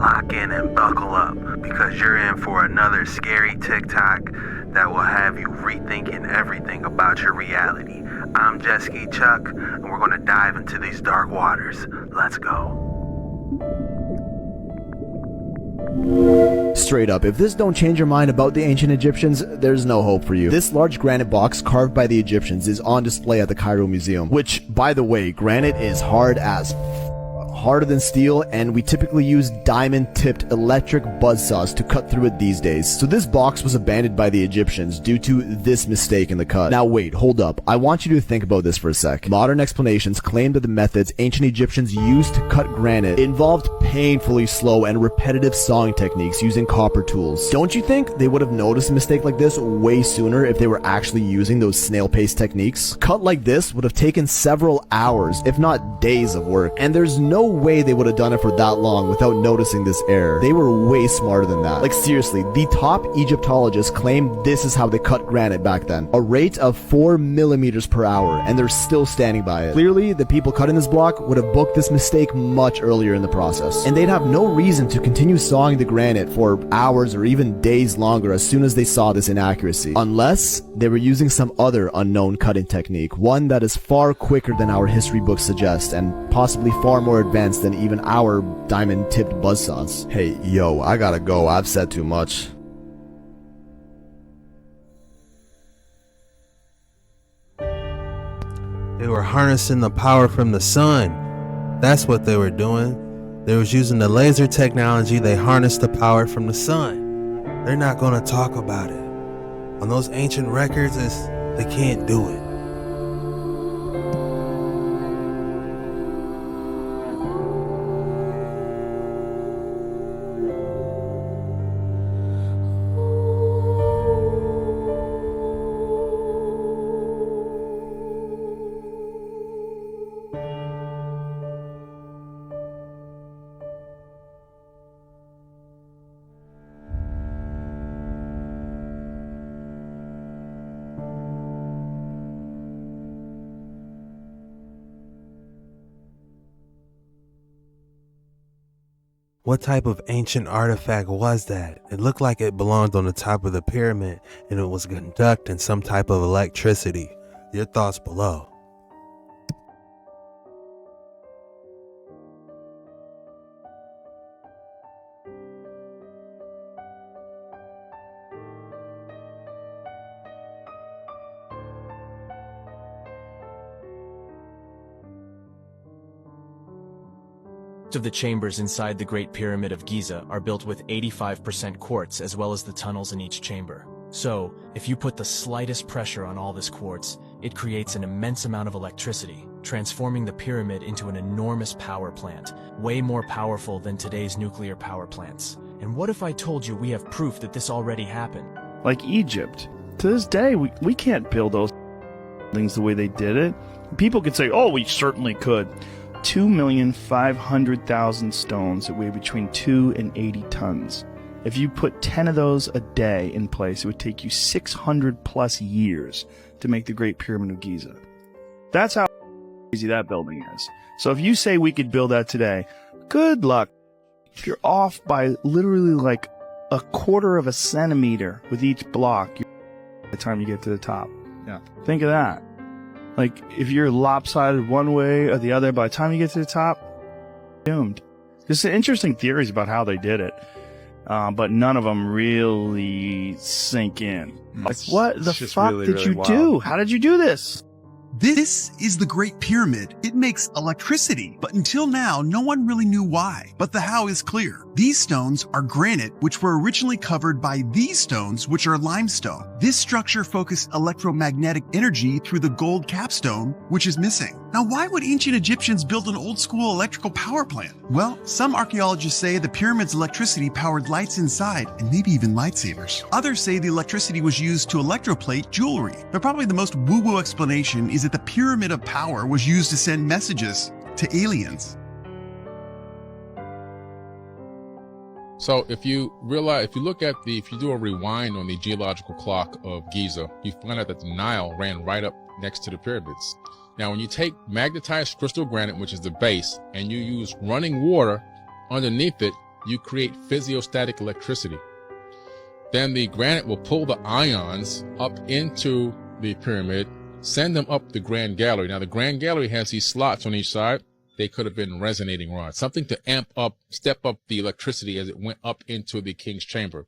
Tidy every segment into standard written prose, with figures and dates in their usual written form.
lock in and buckle up, because you're in for another scary TikTok that will have you rethinking everything about your reality. I'm JetskiChucK, and we're going to dive into these dark waters. Let's go. Straight up, if this don't change your mind about the ancient Egyptians, there's no hope for you. This large granite box carved by the Egyptians is on display at the Cairo Museum, which, by the way, granite is harder than steel, and we typically use diamond-tipped electric buzzsaws to cut through it these days. So this box was abandoned by the Egyptians due to this mistake in the cut. Now wait, hold up. I want you to think about this for a sec. Modern explanations claim that the methods ancient Egyptians used to cut granite involved painfully slow and repetitive sawing techniques using copper tools. Don't you think they would have noticed a mistake like this way sooner if they were actually using those snail-paced techniques? Cut like this would have taken several hours, if not days of work, and there's no way they would have done it for that long without noticing this error. They were way smarter than that. Like seriously, the top Egyptologists claim this is how they cut granite back then. A rate of 4 millimeters per hour, and they're still standing by it. Clearly, the people cutting this block would have booked this mistake much earlier in the process. And they'd have no reason to continue sawing the granite for hours or even days longer as soon as they saw this inaccuracy. Unless they were using some other unknown cutting technique, one that is far quicker than our history books suggest, and possibly far more advanced than even our diamond-tipped buzzsaws. Hey, yo, I gotta go. I've said too much. They were harnessing the power from the sun. That's what they were doing. They was using the laser technology. They harnessed the power from the sun. They're not gonna talk about it. On those ancient records, they can't do it. What type of ancient artifact was that? It looked like it belonged on the top of the pyramid and it was conducting some type of electricity. Your thoughts below. Most of the chambers inside the Great Pyramid of Giza are built with 85% quartz, as well as the tunnels in each chamber. So, if you put the slightest pressure on all this quartz, it creates an immense amount of electricity, transforming the pyramid into an enormous power plant, way more powerful than today's nuclear power plants. And what if I told you we have proof that this already happened? Like Egypt. To this day, we can't build those things the way they did it. People could say, oh, we certainly could. 2,500,000 stones that weigh between 2 and 80 tons. If you put 10 of those a day in place, it would take you 600 plus years to make the Great Pyramid of Giza. That's how crazy that building is. So if you say we could build that today, good luck. If you're off by literally like a quarter of a centimeter with each block by the time you get to the top. Yeah. Think of that. Like, if you're lopsided one way or the other, by the time you get to the top, doomed. There's interesting theories about how they did it, but none of them really sink in. Like, what the fuck did you do? How did you do this? This is the Great Pyramid. It makes electricity, but until now, no one really knew why. But the how is clear. These stones are granite, which were originally covered by these stones, which are limestone. This structure focused electromagnetic energy through the gold capstone, which is missing. Now, why would ancient Egyptians build an old-school electrical power plant? Well, some archaeologists say the pyramid's electricity powered lights inside, and maybe even lightsabers. Others say the electricity was used to electroplate jewelry. But probably the most woo-woo explanation is that the pyramid of power was used to send messages to aliens. So if you do a rewind on the geological clock of Giza, you find out that the Nile ran right up next to the pyramids. Now, when you take magnetized crystal granite, which is the base, and you use running water underneath it, you create physiostatic electricity. Then the granite will pull the ions up into the pyramid, send them up the Grand Gallery. Now, the Grand Gallery has these slots on each side. They could have been resonating rods, something to amp up, step up the electricity as it went up into the king's chamber.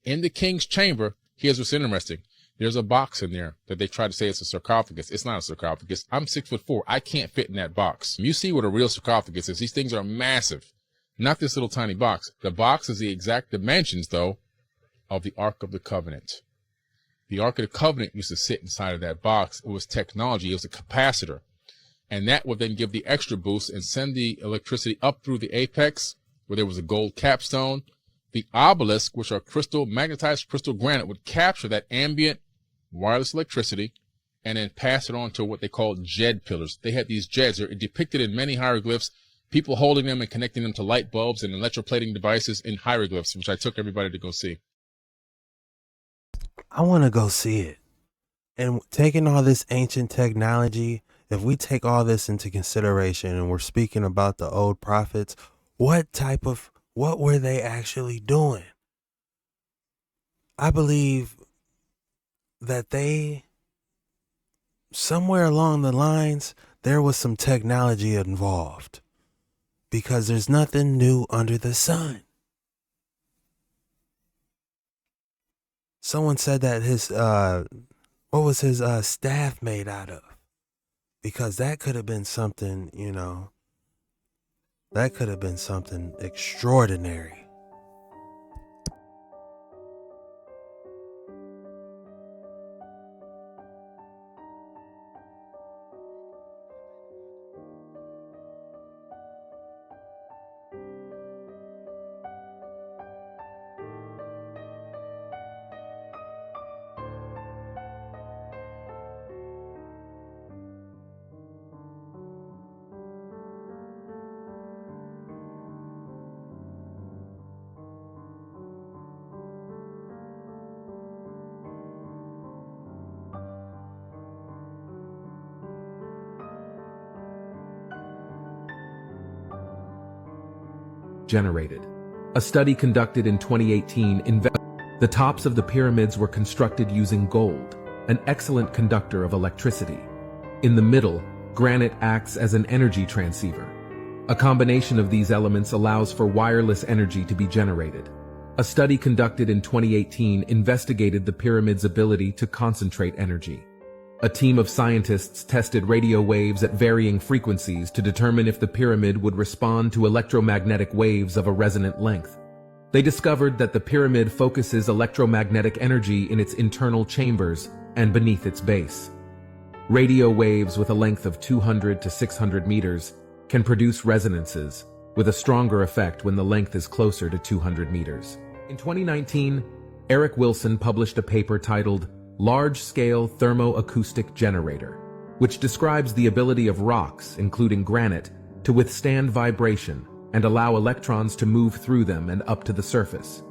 In the king's chamber, here's what's interesting. There's a box in there that they try to say it's a sarcophagus. It's not a sarcophagus. I'm 6'4". I can't fit in that box. You see what a real sarcophagus is. These things are massive. Not this little tiny box. The box is the exact dimensions, though, of the Ark of the Covenant. The Ark of the Covenant used to sit inside of that box. It was technology. It was a capacitor. And that would then give the extra boost and send the electricity up through the apex, where there was a gold capstone. The obelisk, which are magnetized crystal granite, would capture that ambient wireless electricity and then pass it on to what they call jed pillars. They had these jeds. They're depicted in many hieroglyphs, people holding them and connecting them to light bulbs and electroplating devices in hieroglyphs, which I took everybody to go see. I want to go see it. And taking all this ancient technology, if we take all this into consideration and we're speaking about the old prophets, what were they actually doing? I believe that somewhere along the lines, there was some technology involved, because there's nothing new under the sun. Someone said that what was his staff made out of? Because that could have been something, that could have been something extraordinary. Generated. A study conducted in 2018 the tops of the pyramids were constructed using gold, an excellent conductor of electricity. In the middle, granite acts as an energy transceiver. A combination of these elements allows for wireless energy to be generated. A study conducted in 2018 investigated the pyramid's ability to concentrate energy. A team of scientists tested radio waves at varying frequencies to determine if the pyramid would respond to electromagnetic waves of a resonant length. They discovered that the pyramid focuses electromagnetic energy in its internal chambers and beneath its base. Radio waves with a length of 200 to 600 meters can produce resonances, with a stronger effect when the length is closer to 200 meters. In 2019, Eric Wilson published a paper titled Large-Scale Thermoacoustic Generator, which describes the ability of rocks, including granite, to withstand vibration and allow electrons to move through them and up to the surface.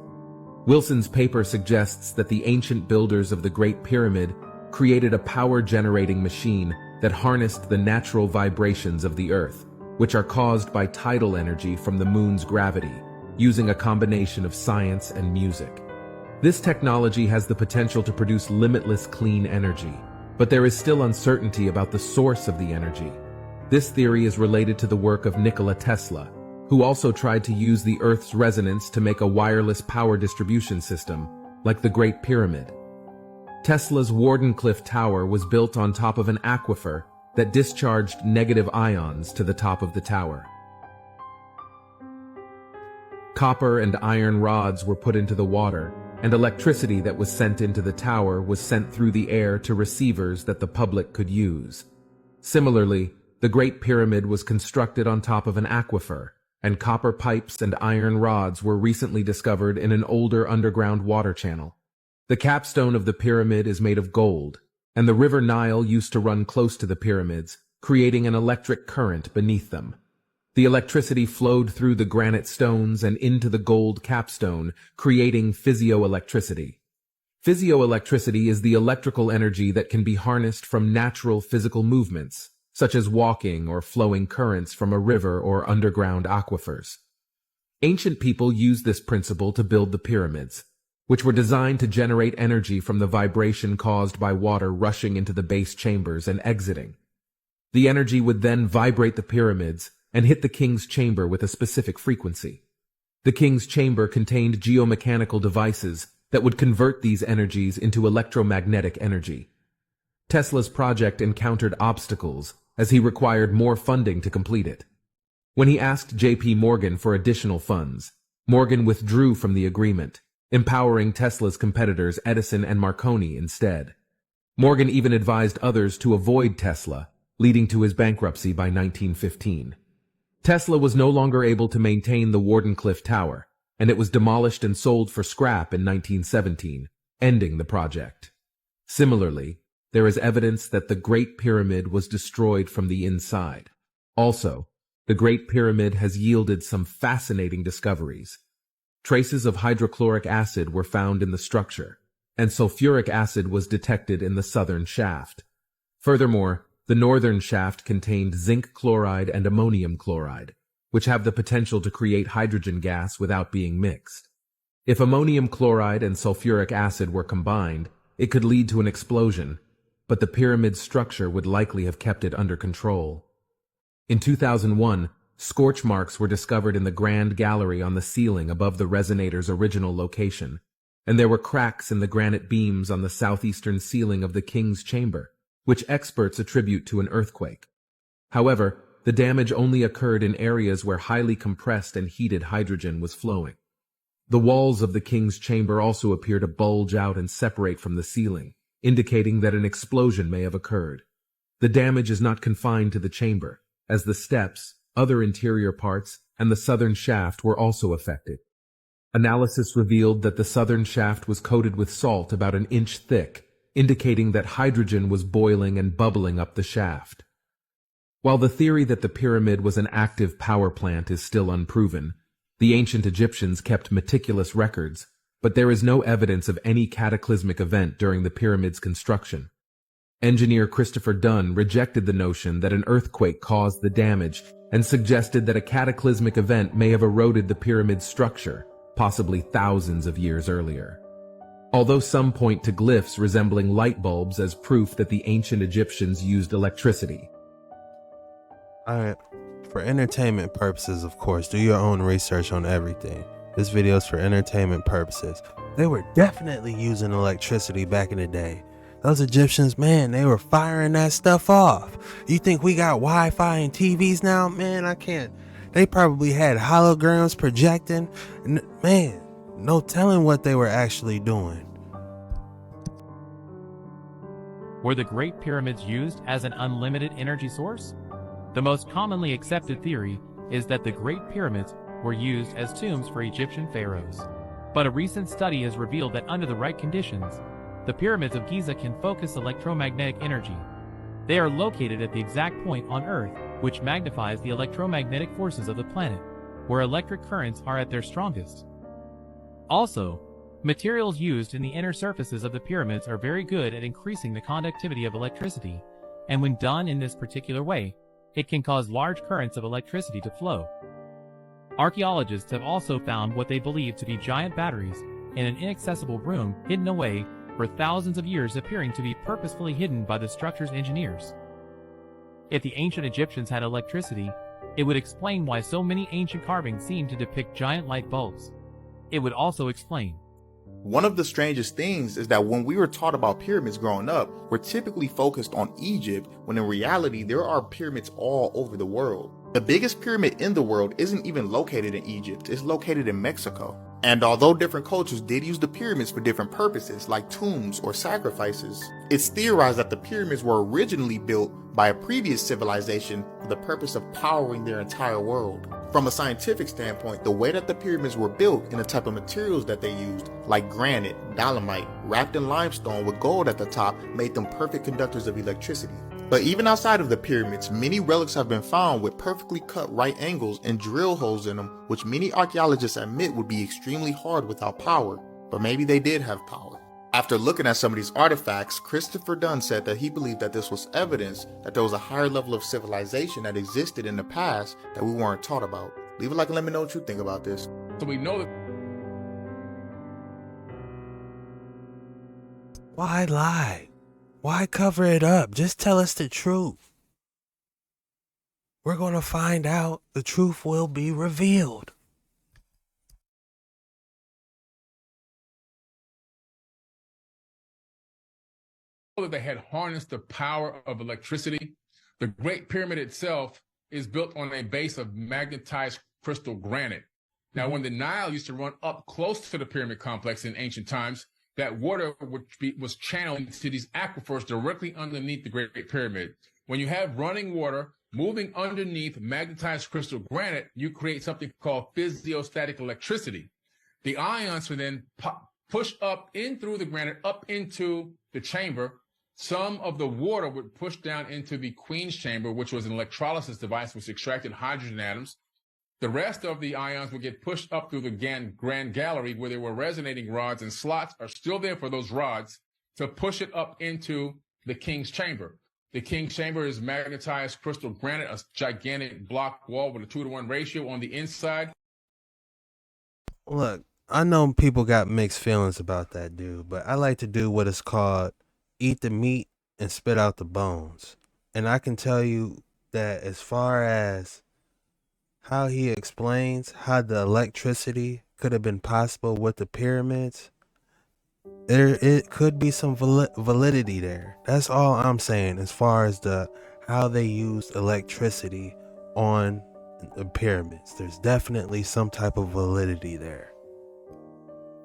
Wilson's paper suggests that the ancient builders of the Great Pyramid created a power-generating machine that harnessed the natural vibrations of the Earth, which are caused by tidal energy from the moon's gravity, using a combination of science and music. This technology has the potential to produce limitless clean energy, but there is still uncertainty about the source of the energy. This theory is related to the work of Nikola Tesla, who also tried to use the Earth's resonance to make a wireless power distribution system, like the Great Pyramid. Tesla's Wardenclyffe Tower was built on top of an aquifer that discharged negative ions to the top of the tower. Copper and iron rods were put into the water, and electricity that was sent into the tower was sent through the air to receivers that the public could use. Similarly, the Great Pyramid was constructed on top of an aquifer, and copper pipes and iron rods were recently discovered in an older underground water channel. The capstone of the pyramid is made of gold, and the River Nile used to run close to the pyramids, creating an electric current beneath them. The electricity flowed through the granite stones and into the gold capstone, creating physioelectricity. Physioelectricity is the electrical energy that can be harnessed from natural physical movements, such as walking or flowing currents from a river or underground aquifers. Ancient people used this principle to build the pyramids, which were designed to generate energy from the vibration caused by water rushing into the base chambers and exiting. The energy would then vibrate the pyramids and hit the king's chamber with a specific frequency. The king's chamber contained geomechanical devices that would convert these energies into electromagnetic energy. Tesla's project encountered obstacles as he required more funding to complete it. When he asked J.P. Morgan for additional funds, Morgan withdrew from the agreement, empowering Tesla's competitors Edison and Marconi instead. Morgan even advised others to avoid Tesla, leading to his bankruptcy by 1915. Tesla was no longer able to maintain the Wardenclyffe Tower, and it was demolished and sold for scrap in 1917, ending the project. Similarly, there is evidence that the Great Pyramid was destroyed from the inside. Also, the Great Pyramid has yielded some fascinating discoveries. Traces of hydrochloric acid were found in the structure, and sulfuric acid was detected in the southern shaft. Furthermore, the northern shaft contained zinc chloride and ammonium chloride, which have the potential to create hydrogen gas without being mixed. If ammonium chloride and sulfuric acid were combined, it could lead to an explosion, but the pyramid's structure would likely have kept it under control. In 2001, scorch marks were discovered in the Grand Gallery on the ceiling above the resonator's original location, and there were cracks in the granite beams on the southeastern ceiling of the king's chamber, which experts attribute to an earthquake. However, the damage only occurred in areas where highly compressed and heated hydrogen was flowing. The walls of the king's chamber also appear to bulge out and separate from the ceiling, indicating that an explosion may have occurred. The damage is not confined to the chamber, as the steps, other interior parts, and the southern shaft were also affected. Analysis revealed that the southern shaft was coated with salt about an inch thick, indicating that hydrogen was boiling and bubbling up the shaft. While the theory that the pyramid was an active power plant is still unproven, the ancient Egyptians kept meticulous records, but there is no evidence of any cataclysmic event during the pyramid's construction. Engineer Christopher Dunn rejected the notion that an earthquake caused the damage and suggested that a cataclysmic event may have eroded the pyramid's structure, possibly thousands of years earlier. Although some point to glyphs resembling light bulbs as proof that the ancient Egyptians used electricity. Alright, for entertainment purposes, of course, do your own research on everything. This video is for entertainment purposes. They were definitely using electricity back in the day. Those Egyptians, man, they were firing that stuff off. You think we got Wi-Fi and TVs now? Man, I can't. They probably had holograms projecting. Man, no telling what they were actually doing. Were the Great Pyramids used as an unlimited energy source? The most commonly accepted theory is that the Great Pyramids were used as tombs for Egyptian pharaohs. But a recent study has revealed that under the right conditions, the pyramids of Giza can focus electromagnetic energy. They are located at the exact point on Earth which magnifies the electromagnetic forces of the planet, where electric currents are at their strongest. Also, materials used in the inner surfaces of the pyramids are very good at increasing the conductivity of electricity, and when done in this particular way, it can cause large currents of electricity to flow. Archaeologists have also found what they believe to be giant batteries in an inaccessible room hidden away for thousands of years, appearing to be purposefully hidden by the structure's engineers. If the ancient Egyptians had electricity, it would explain why so many ancient carvings seem to depict giant light bulbs. It would also explain. One of the strangest things is that when we were taught about pyramids growing up, we're typically focused on Egypt, when in reality there are pyramids all over the world. The biggest pyramid in the world isn't even located in Egypt, it's located in Mexico. And although different cultures did use the pyramids for different purposes, like tombs or sacrifices, it's theorized that the pyramids were originally built by a previous civilization for the purpose of powering their entire world. From a scientific standpoint, the way that the pyramids were built and the type of materials that they used, like granite, dolomite, wrapped in limestone with gold at the top, made them perfect conductors of electricity. But even outside of the pyramids, many relics have been found with perfectly cut right angles and drill holes in them, which many archaeologists admit would be extremely hard without power, but maybe they did have power. After looking at some of these artifacts, Christopher Dunn said that he believed that this was evidence that there was a higher level of civilization that existed in the past that we weren't taught about. Leave a like and let me know what you think about this. So we know that. Why lie? Why cover it up? Just tell us the truth. We're going to find out. The truth will be revealed. That they had harnessed the power of electricity. The Great Pyramid itself is built on a base of magnetized crystal granite. Now, when the Nile used to run up close to the pyramid complex in ancient times, that water was channeled into these aquifers directly underneath the Great Pyramid. When you have running water moving underneath magnetized crystal granite, you create something called physiostatic electricity. The ions were then pushed up in through the granite, up into the chamber. Some of the water would push down into the Queen's chamber, which was an electrolysis device which extracted hydrogen atoms. The rest of the ions would get pushed up through the Grand Gallery, where there were resonating rods, and slots are still there for those rods to push it up into the King's chamber. The King's chamber is magnetized crystal granite, a gigantic block wall with a 2-to-1 ratio on the inside. Look, I know people got mixed feelings about that dude, but I like to do what is called eat the meat and spit out the bones. And I can tell you that as far as how he explains how the electricity could have been possible with the pyramids, it could be some validity there. That's all I'm saying as far as how they used electricity on the pyramids. There's definitely some type of validity there.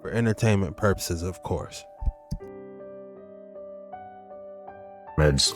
For entertainment purposes, of course.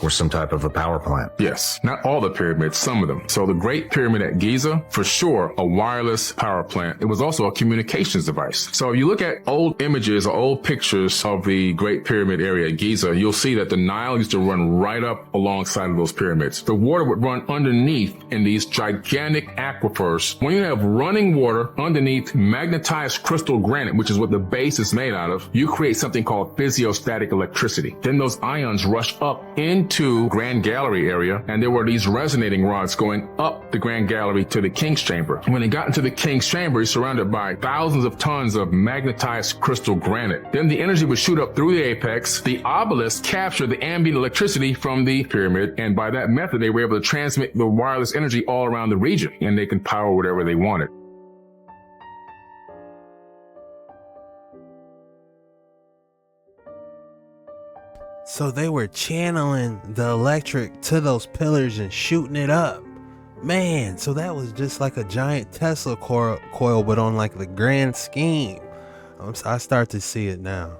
Or some type of a power plant. Yes, not all the pyramids, some of them. So the Great Pyramid at Giza, for sure, a wireless power plant. It was also a communications device. So if you look at old images or old pictures of the Great Pyramid area at Giza, you'll see that the Nile used to run right up alongside of those pyramids. The water would run underneath in these gigantic aquifers. When you have running water underneath magnetized crystal granite, which is what the base is made out of, you create something called physiostatic electricity. Then those ions rush up into Grand Gallery area, and there were these resonating rods going up the Grand Gallery to the King's chamber. When they got into the King's chamber, he's surrounded by thousands of tons of magnetized crystal granite. Then the energy would shoot up through the apex. The obelisk captured the ambient electricity from the pyramid, and by that method, they were able to transmit the wireless energy all around the region, and they can power whatever they wanted. So they were channeling the electric to those pillars and shooting it up. Man, so that was just like a giant Tesla coil, but on like the grand scheme. I start to see it now.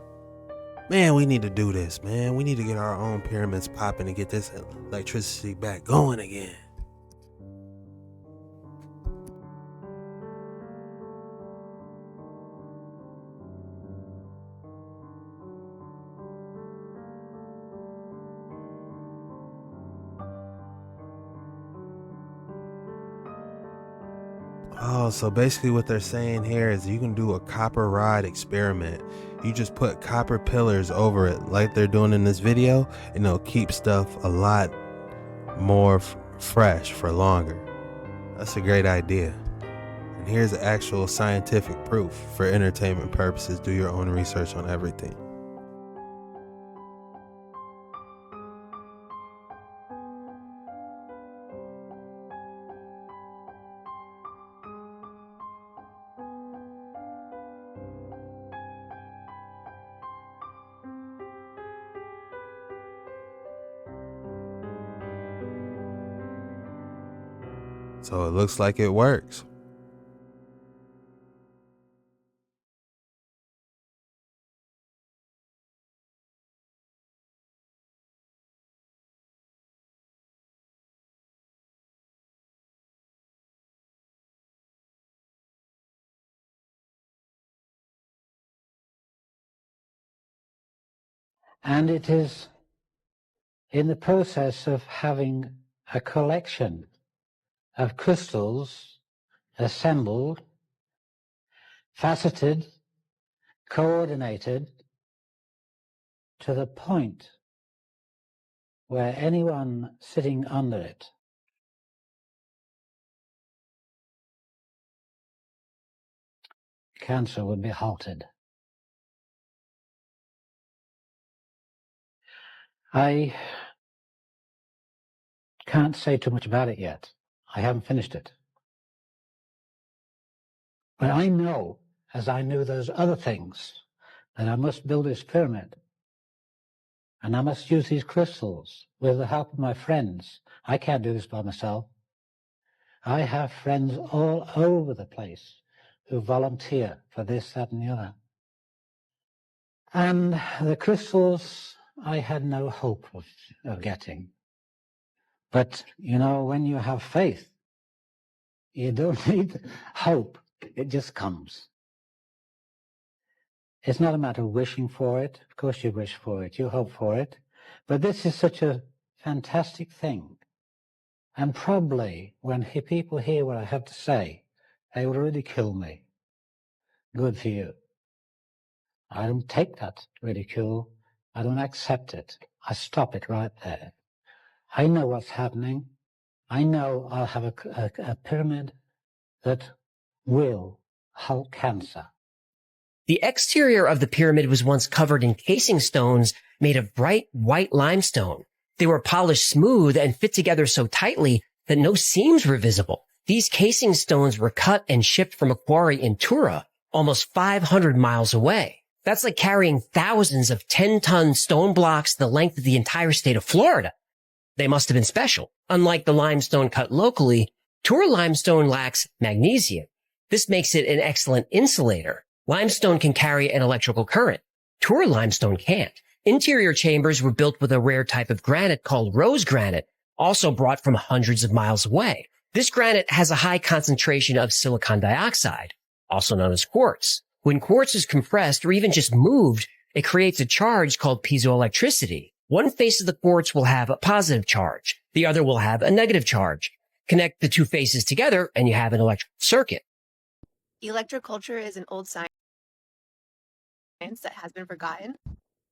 Man, we need to do this, man. We need to get our own pyramids popping and get this electricity back going again. Oh, so basically what they're saying here is you can do a copper rod experiment. You just put copper pillars over it like they're doing in this video, and it'll keep stuff a lot more fresh for longer. That's a great idea. And here's the actual scientific proof for entertainment purposes. Do your own research on everything. So it looks like it works. And it is in the process of having a collection of crystals assembled, faceted, coordinated to the point where anyone sitting under it cancer would be halted. I can't say too much about it yet. I haven't finished it. But I know, as I knew those other things, that I must build this pyramid. And I must use these crystals with the help of my friends. I can't do this by myself. I have friends all over the place who volunteer for this, that, and the other. And the crystals I had no hope of getting. But, you know, when you have faith, you don't need hope. It just comes. It's not a matter of wishing for it. Of course you wish for it, you hope for it. But this is such a fantastic thing. And probably when people hear what I have to say, they will ridicule me. Good for you. I don't take that ridicule. I don't accept it. I stop it right there. I know what's happening. I know I'll have a pyramid that will halt cancer. The exterior of the pyramid was once covered in casing stones made of bright white limestone. They were polished smooth and fit together so tightly that no seams were visible. These casing stones were cut and shipped from a quarry in Tura, almost 500 miles away. That's like carrying thousands of 10-ton stone blocks the length of the entire state of Florida. They must have been special. Unlike the limestone cut locally, Tura limestone lacks magnesium. This makes it an excellent insulator. Limestone can carry an electrical current. Tura limestone can't. Interior chambers were built with a rare type of granite called rose granite, also brought from hundreds of miles away. This granite has a high concentration of silicon dioxide, also known as quartz. When quartz is compressed or even just moved, it creates a charge called piezoelectricity. One face of the quartz will have a positive charge. The other will have a negative charge. Connect the two faces together and you have an electrical circuit. Electroculture is an old science that has been forgotten.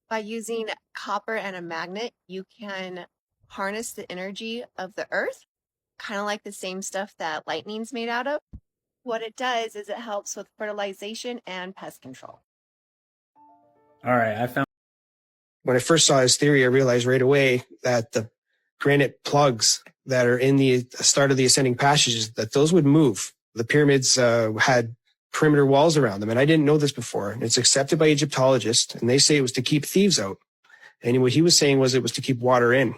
By using copper and a magnet, you can harness the energy of the earth, kind of like the same stuff that lightning's made out of. What it does is it helps with fertilization and pest control. All right, when I first saw his theory, I realized right away that the granite plugs that are in the start of the ascending passages, that those would move. The pyramids had perimeter walls around them, and I didn't know this before. It's accepted by Egyptologists, and they say it was to keep thieves out. And what he was saying was it was to keep water in.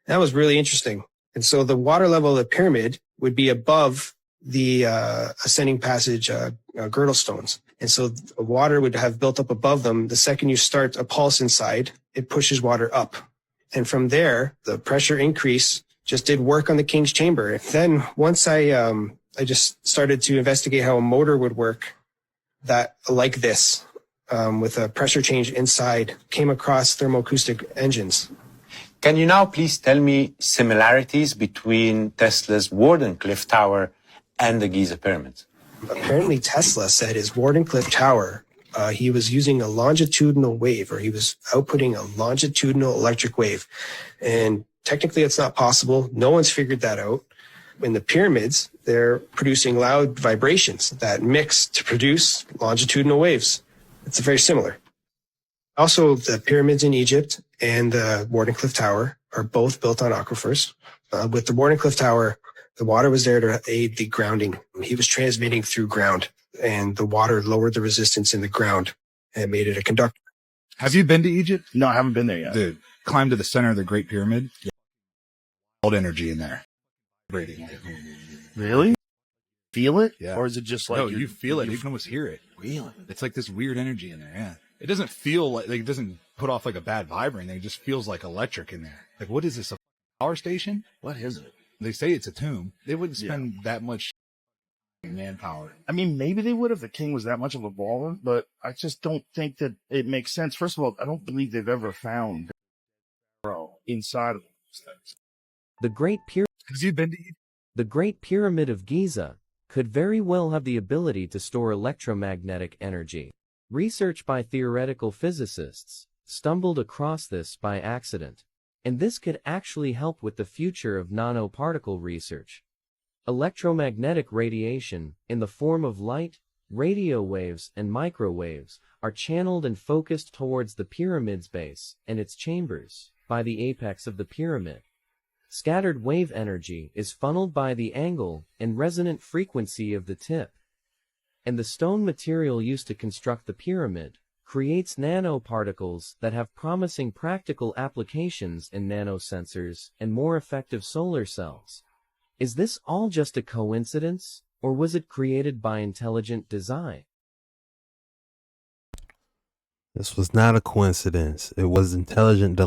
That was really interesting. And so the water level of the pyramid would be above the ascending passage girdle stones. And so the water would have built up above them. The second you start a pulse inside, it pushes water up. And from there, the pressure increase just did work on the king's chamber. And then once I just started to investigate how a motor would work that like this, with a pressure change inside, came across thermoacoustic engines. Can you now please tell me similarities between Tesla's Wardenclyffe Tower and the Giza pyramids? Apparently Tesla said his Wardenclyffe Tower, he was using a longitudinal wave, or he was outputting a longitudinal electric wave. And technically it's not possible. No one's figured that out. In the pyramids, they're producing loud vibrations that mix to produce longitudinal waves. It's very similar. Also, the pyramids in Egypt and the Wardenclyffe Tower are both built on aquifers. With the Wardenclyffe Tower, the water was there to aid the grounding. He was transmitting through ground, and the water lowered the resistance in the ground and made it a conductor. Have you been to Egypt? No, I haven't been there yet. Dude, climb to the center of the Great Pyramid. Old energy in there. Really? Feel it? Yeah. Or is it just like... No, you feel it. You can almost hear it. Really? It's like this weird energy in there, yeah. It doesn't feel like it doesn't put off like a bad vibe or anything. It just feels like electric in there. Like, what is this, a power station? What is it? They say it's a tomb. They wouldn't spend that much manpower. I mean, maybe they would if the king was that much of a baller, but I just don't think that it makes sense. First of all, I don't believe they've ever found inside of those things. The Great Pyramid. Have you been to Egypt? The Great Pyramid of Giza could very well have the ability to store electromagnetic energy. Research by theoretical physicists stumbled across this by accident, and this could actually help with the future of nanoparticle research. Electromagnetic radiation, in the form of light, radio waves, and microwaves are channeled and focused towards the pyramid's base and its chambers by the apex of the pyramid. Scattered wave energy is funneled by the angle and resonant frequency of the tip, and the stone material used to construct the pyramid creates nanoparticles that have promising practical applications in nanosensors and more effective solar cells. Is this all just a coincidence, or was it created by intelligent design? This was not a coincidence. It was intelligent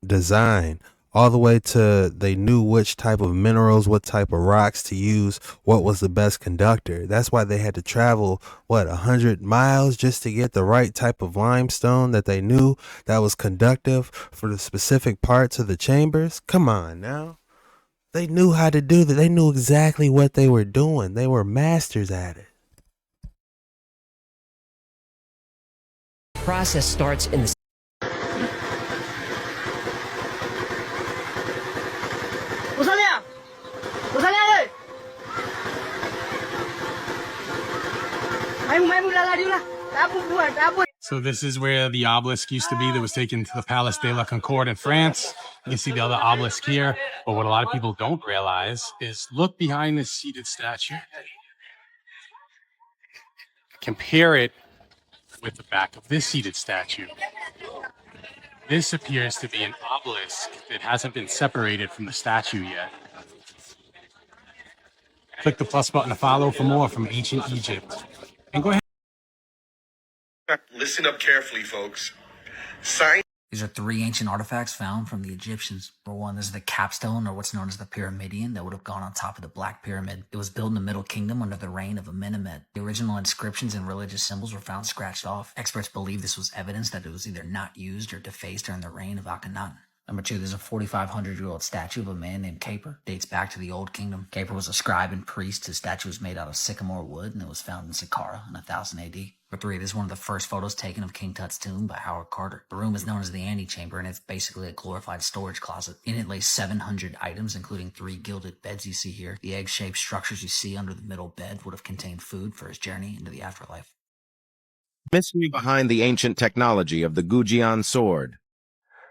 design. All the way to they knew which type of minerals, what type of rocks to use, what was the best conductor. That's why they had to travel, 100 miles just to get the right type of limestone that they knew that was conductive for the specific parts of the chambers. Come on now. They knew how to do that. They knew exactly what they were doing. They were masters at it. Process starts in the So this is where the obelisk used to be that was taken to the Palace de la Concorde in France. You can see the other obelisk here. But what a lot of people don't realize is look behind this seated statue. Compare it with the back of this seated statue. This appears to be an obelisk that hasn't been separated from the statue yet. Click the plus button to follow for more from ancient Egypt. And go ahead. Listen up carefully, folks. These are 3 ancient artifacts found from the Egyptians. Number 1, this is the capstone, or what's known as the pyramidion, that would have gone on top of the Black Pyramid. It was built in the Middle Kingdom under the reign of Amenemhet. The original inscriptions and religious symbols were found scratched off. Experts believe this was evidence that it was either not used or defaced during the reign of Akhenaten. Number 2, there's a 4,500-year-old statue of a man named Caper. Dates back to the Old Kingdom. Caper was a scribe and priest. His statue was made out of sycamore wood, and it was found in Saqqara in 1000 AD. Number 3, this is one of the first photos taken of King Tut's tomb by Howard Carter. The room is known as the Antechamber, and it's basically a glorified storage closet. In it lay 700 items, including 3 gilded beds you see here. The egg-shaped structures you see under the middle bed would have contained food for his journey into the afterlife. Mystery behind the ancient technology of the Gujian sword.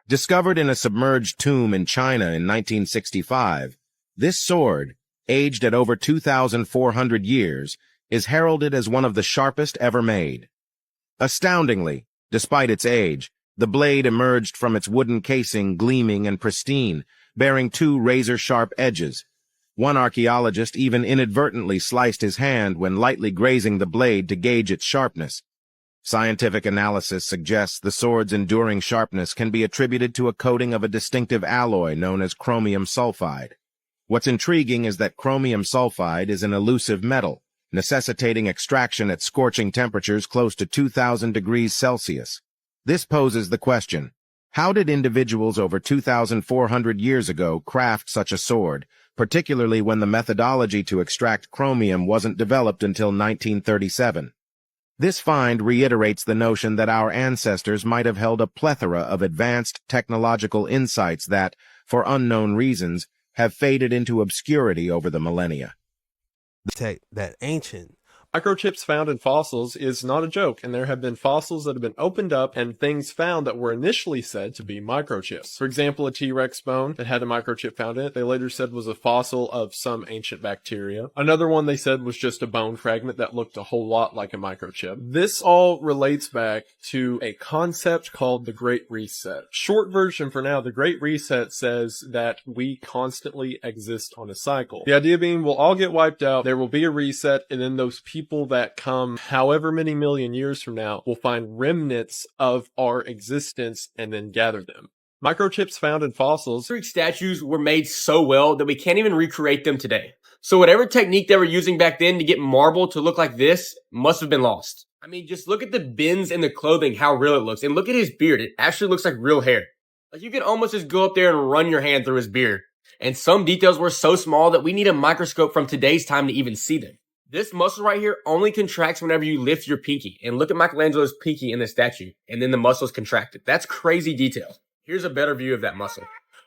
Discovered in a submerged tomb in China in 1965, this sword, aged at over 2,400 years, is heralded as one of the sharpest ever made. Astoundingly, despite its age, the blade emerged from its wooden casing gleaming and pristine, bearing 2 razor-sharp edges. One archaeologist even inadvertently sliced his hand when lightly grazing the blade to gauge its sharpness. Scientific analysis suggests the sword's enduring sharpness can be attributed to a coating of a distinctive alloy known as chromium sulfide. What's intriguing is that chromium sulfide is an elusive metal, necessitating extraction at scorching temperatures close to 2,000 degrees Celsius. This poses the question, how did individuals over 2,400 years ago craft such a sword, particularly when the methodology to extract chromium wasn't developed until 1937? This find reiterates the notion that our ancestors might have held a plethora of advanced technological insights that, for unknown reasons, have faded into obscurity over the millennia. That ancient Microchips found in fossils is not a joke, and there have been fossils that have been opened up and things found that were initially said to be microchips. For example, a T-Rex bone that had a microchip found in it, they later said was a fossil of some ancient bacteria. Another one they said was just a bone fragment that looked a whole lot like a microchip. This all relates back to a concept called the Great Reset. Short version for now, the Great Reset says that we constantly exist on a cycle. The idea being we'll all get wiped out, there will be a reset, and then those people that come however many million years from now will find remnants of our existence and then gather them. Microchips found in fossils. Greek statues were made so well that we can't even recreate them today. So whatever technique they were using back then to get marble to look like this must have been lost. I mean, just look at the bends in the clothing, how real it looks. And look at his beard. It actually looks like real hair. Like you can almost just go up there and run your hand through his beard. And some details were so small that we need a microscope from today's time to even see them. This muscle right here only contracts whenever you lift your pinky. And look at Michelangelo's pinky in the statue. And then the muscle's contracted. That's crazy detail. Here's a better view of that muscle.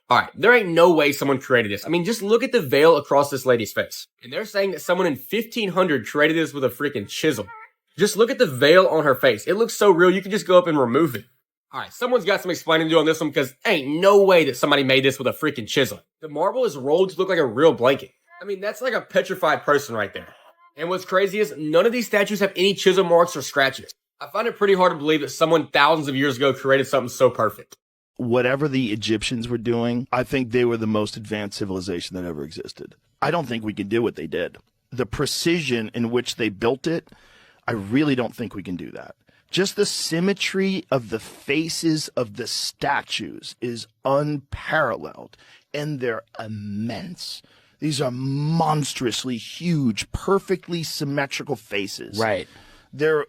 All right, there ain't no way someone created this. I mean, just look at the veil across this lady's face. And they're saying that someone in 1500 created this with a freaking chisel. Just look at the veil on her face. It looks so real, you could just go up and remove it. All right, someone's got some explaining to do on this one because ain't no way that somebody made this with a freaking chisel. The marble is rolled to look like a real blanket. I mean, that's like a petrified person right there. And what's crazy is none of these statues have any chisel marks or scratches. I find it pretty hard to believe that someone thousands of years ago created something so perfect. Whatever the Egyptians were doing, I think they were the most advanced civilization that ever existed. I don't think we can do what they did. The precision in which they built it, I really don't think we can do that. Just the symmetry of the faces of the statues is unparalleled, and they're immense. These are monstrously huge, perfectly symmetrical faces. Right. Their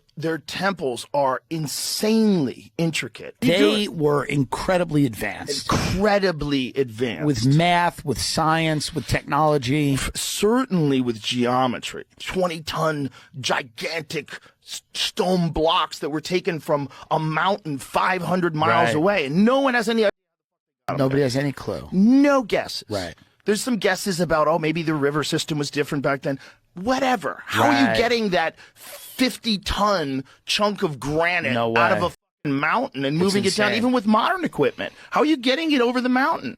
temples are insanely intricate. They were incredibly advanced. Incredibly advanced. With math, with science, with technology. Certainly with geometry. 20-ton gigantic stone blocks that were taken from a mountain 500 miles away. And no one has any idea. Nobody has any clue. No guesses. Right. There's some guesses about, oh, maybe the river system was different back then. Whatever. How are you getting that 50-ton chunk of granite out of a fucking mountain and moving it down, even with modern equipment? How are you getting it over the mountain?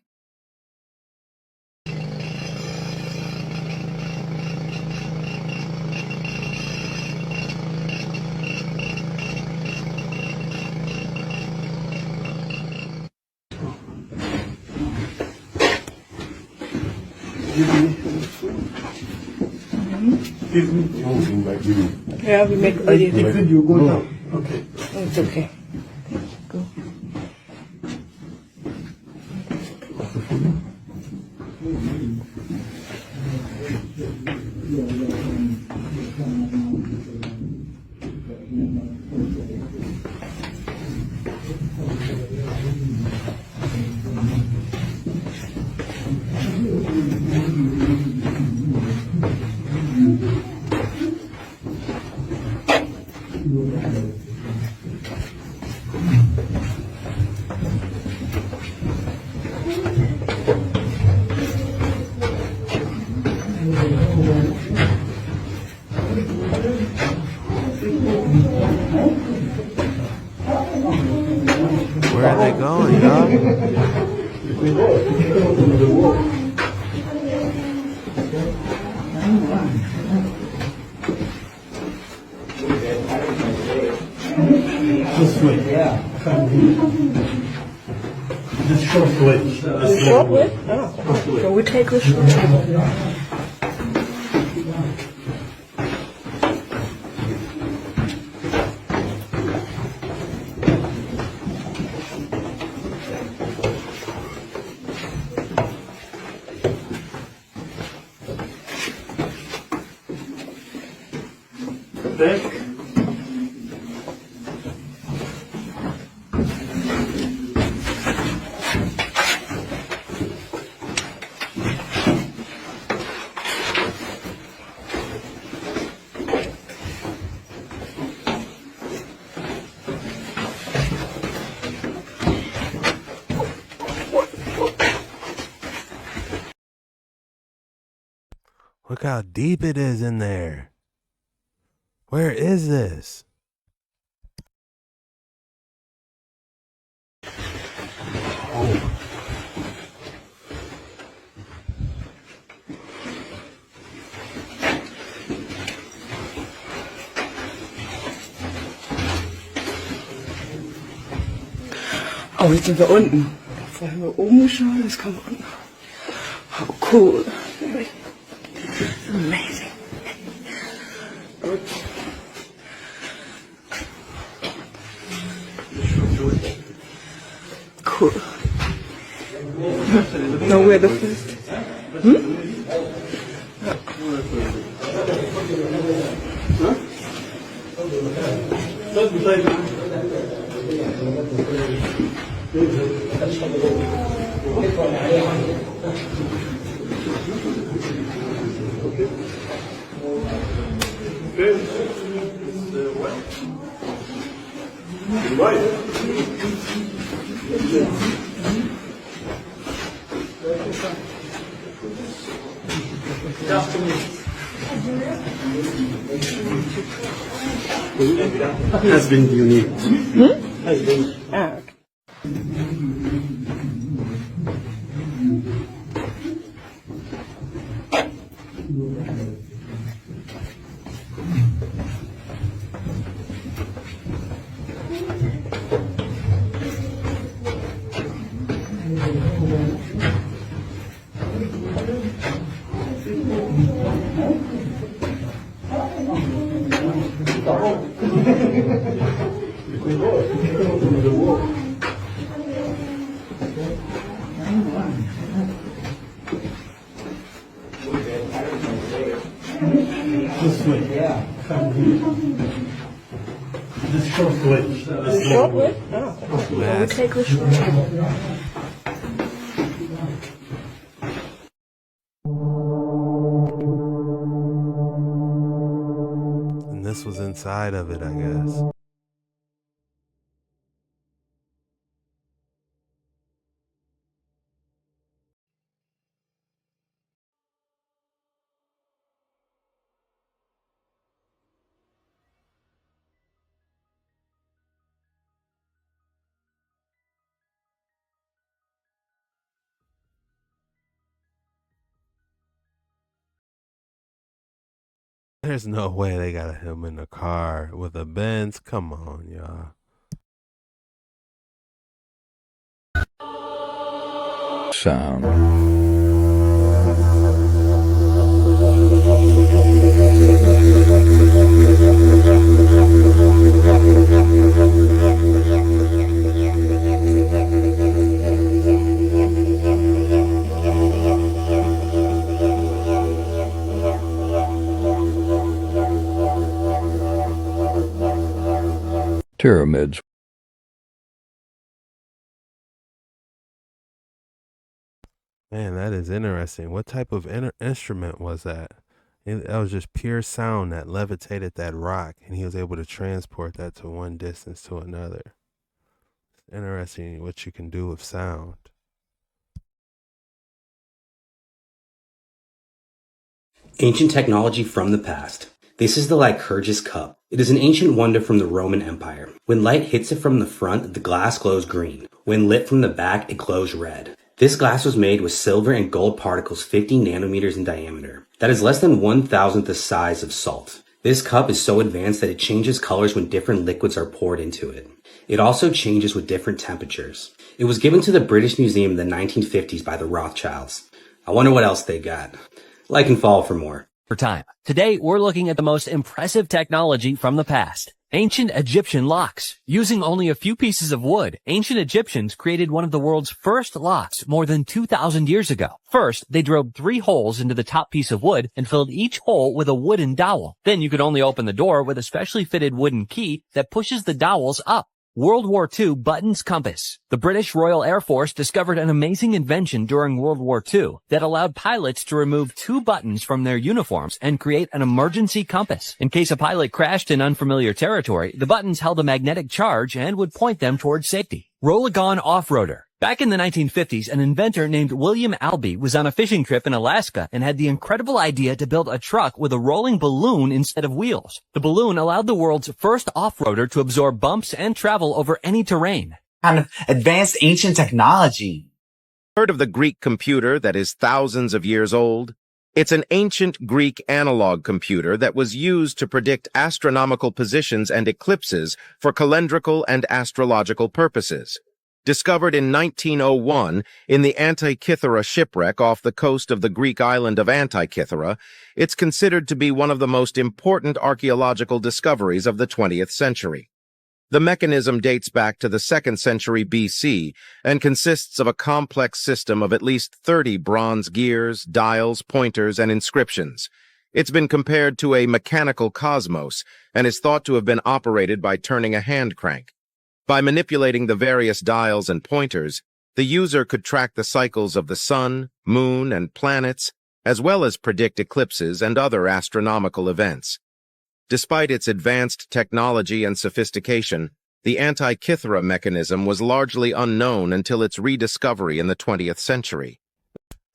Yeah, we make a video. You go down. Okay. Oh, it's okay. Go. Where are they going, y'all? This way. Yeah. This short way. The short way? Oh. So we take the short way. Back. Look how deep it is in there. Where is this? Oh, jetzt sind wir unten. Vorher wir oben schauen, jetzt kommen wir unten. How cool. Amazing. Cool. Know where the first? Has been unique. Has been. This way. Yeah. This short switch. Short whip? Oh. Well, we take a short whip. And this was inside of it, I guess. There's no way they got him in a car with a Benz. Come on, y'all. Sound. Pyramids. Man, that is interesting. What type of instrument was that? That was just pure sound that levitated that rock, and he was able to transport that to one distance to another. It's interesting what you can do with sound. Ancient technology from the past. This is the Lycurgus cup. It is an ancient wonder from the Roman Empire. When light hits it from the front, the glass glows green. When lit from the back, it glows red. This glass was made with silver and gold particles 50 nanometers in diameter. That is less than 1,000th the size of salt. This cup is so advanced that it changes colors when different liquids are poured into it. It also changes with different temperatures. It was given to the British Museum in the 1950s by the Rothschilds. I wonder what else they got. Like and follow for more. For time. Today, we're looking at the most impressive technology from the past. Ancient Egyptian locks. Using only a few pieces of wood, ancient Egyptians created one of the world's first locks more than 2,000 years ago. First, they drilled 3 holes into the top piece of wood and filled each hole with a wooden dowel. Then you could only open the door with a specially fitted wooden key that pushes the dowels up. World War II buttons compass. The British Royal Air Force discovered an amazing invention during World War II that allowed pilots to remove 2 buttons from their uniforms and create an emergency compass. In case a pilot crashed in unfamiliar territory, the buttons held a magnetic charge and would point them towards safety. Roll-A-Gon Off-Roader. Back in the 1950s, an inventor named William Albee was on a fishing trip in Alaska and had the incredible idea to build a truck with a rolling balloon instead of wheels. The balloon allowed the world's first off-roader to absorb bumps and travel over any terrain. Kind of advanced ancient technology. Heard of the Greek computer that is thousands of years old? It's an ancient Greek analog computer that was used to predict astronomical positions and eclipses for calendrical and astrological purposes. Discovered in 1901 in the Antikythera shipwreck off the coast of the Greek island of Antikythera, it's considered to be one of the most important archaeological discoveries of the 20th century. The mechanism dates back to the 2nd century BC and consists of a complex system of at least 30 bronze gears, dials, pointers, and inscriptions. It's been compared to a mechanical cosmos and is thought to have been operated by turning a hand crank. By manipulating the various dials and pointers, the user could track the cycles of the sun, moon, and planets, as well as predict eclipses and other astronomical events. Despite its advanced technology and sophistication, the Antikythera mechanism was largely unknown until its rediscovery in the 20th century.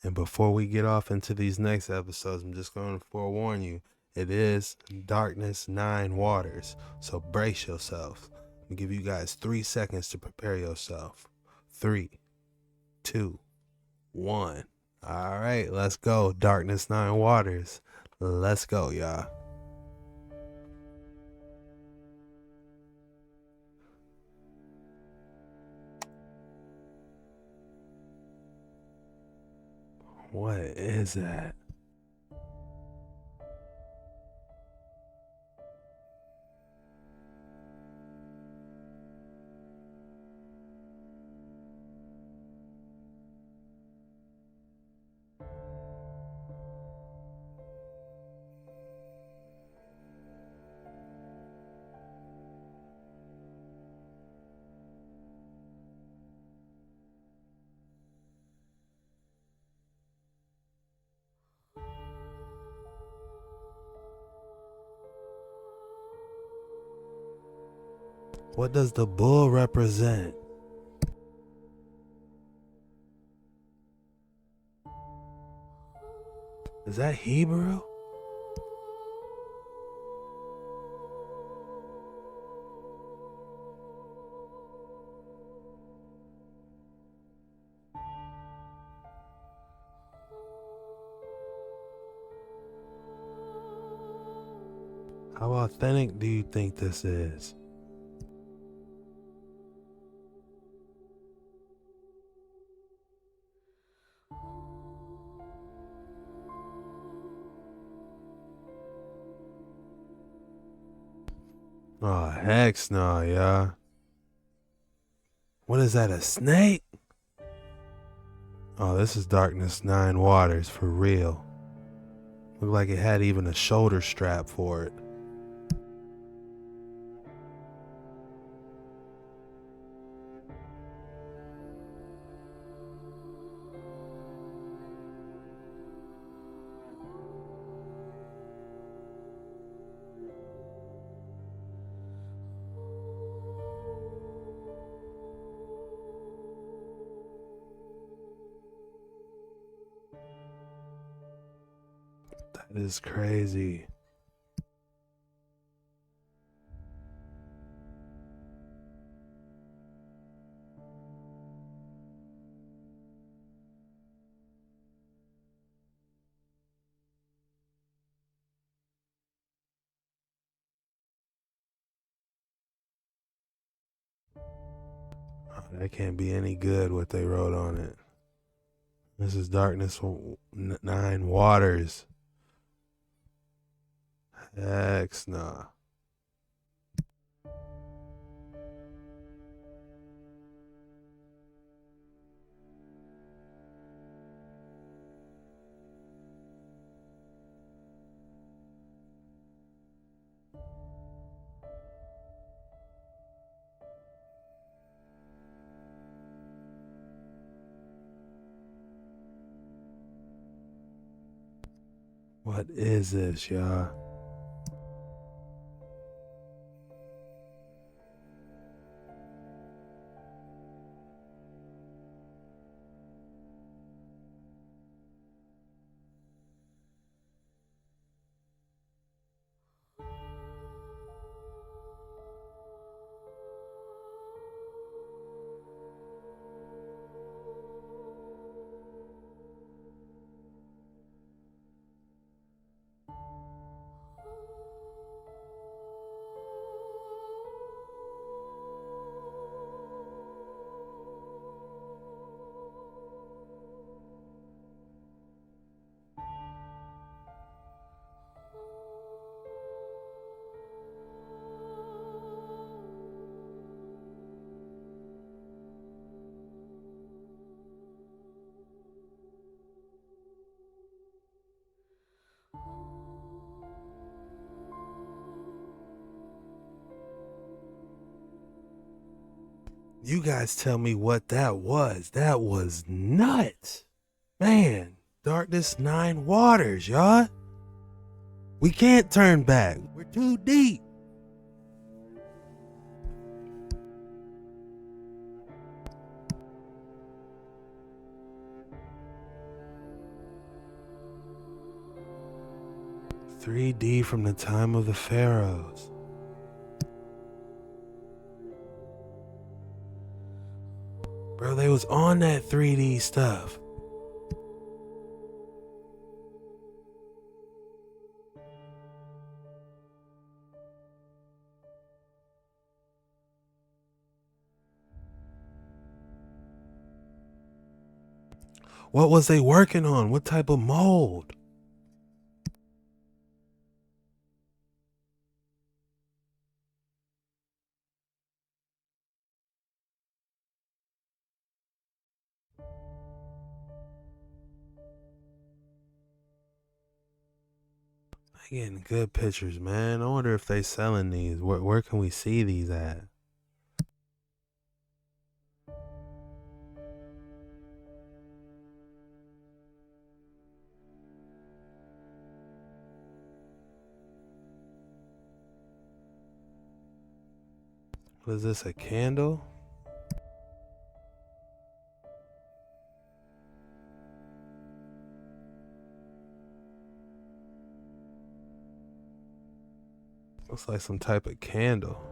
And before we get off into these next episodes, I'm just going to forewarn you, It is Darkness 9 Waters. So brace yourself. Let me give you guys 3 seconds to prepare yourself. 3, 2, 1. All right, let's go. Darkness 9 Waters. Let's go, y'all. What is that? What does the bull represent? Is that Hebrew? How authentic do you think this is? Oh, heck no, y'all. What is that, a snake? Oh, this is Darkness 9 Waters for real. Looked like it had even a shoulder strap for it. That is crazy. Oh, that can't be any good what they wrote on it. This is Darkness 9 Waters. Heck nah. What is this, y'all? You guys tell me what that was. That was nuts. Man, Darkness 9 Waters, y'all. We can't turn back. We're too deep. 3D from the time of the pharaohs. Bro, they was on that 3D stuff. What was they working on? What type of mold? They getting good pictures, man. I wonder if they selling these. Where can we see these at? What is this, a candle? Looks like some type of candle.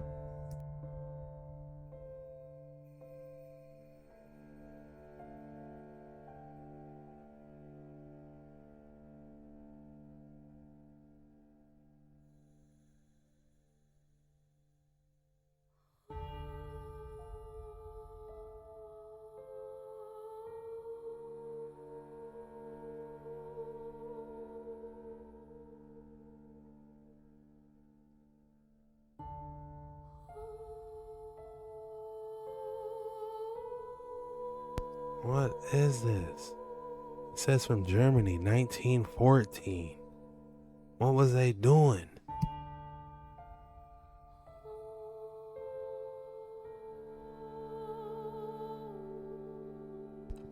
What is this? It says from Germany, 1914. What was they doing?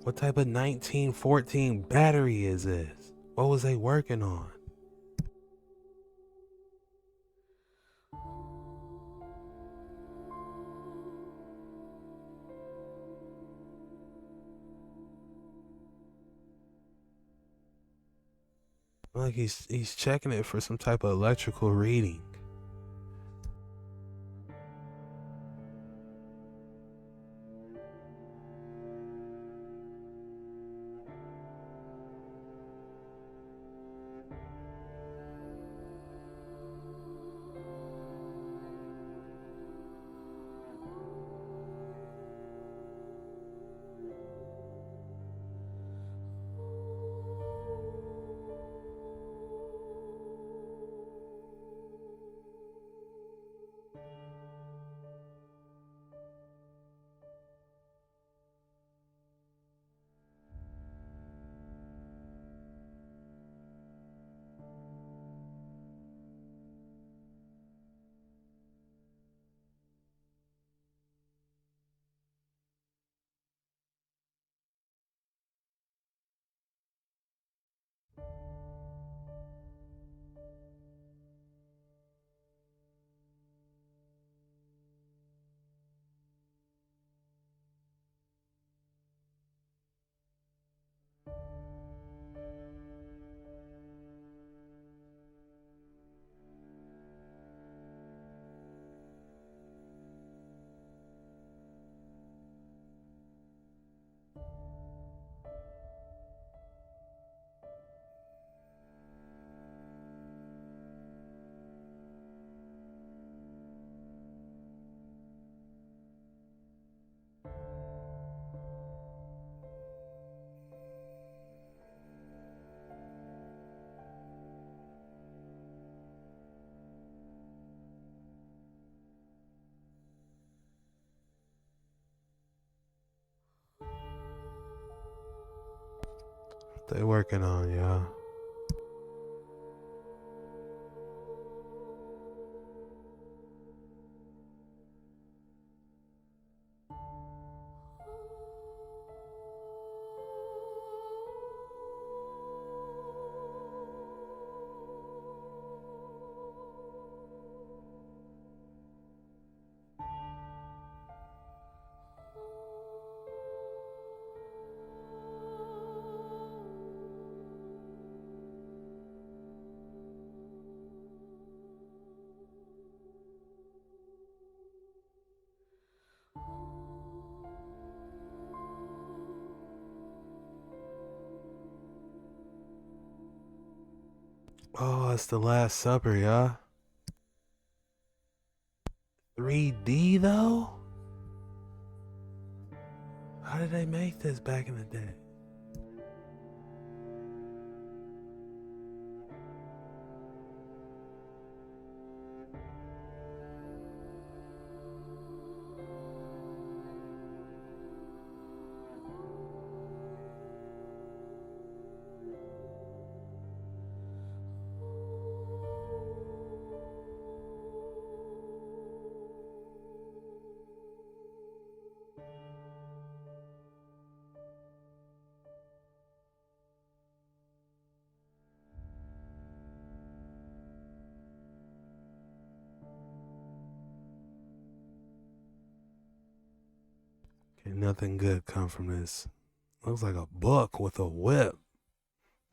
What type of 1914 battery is this? What was they working on? Like he's checking it for some type of electrical reading. What they working on, y'all? Oh, it's the Last Supper, y'all. 3D though? How did they make this back in the day? Can nothing good come from this? Looks like a book with a whip.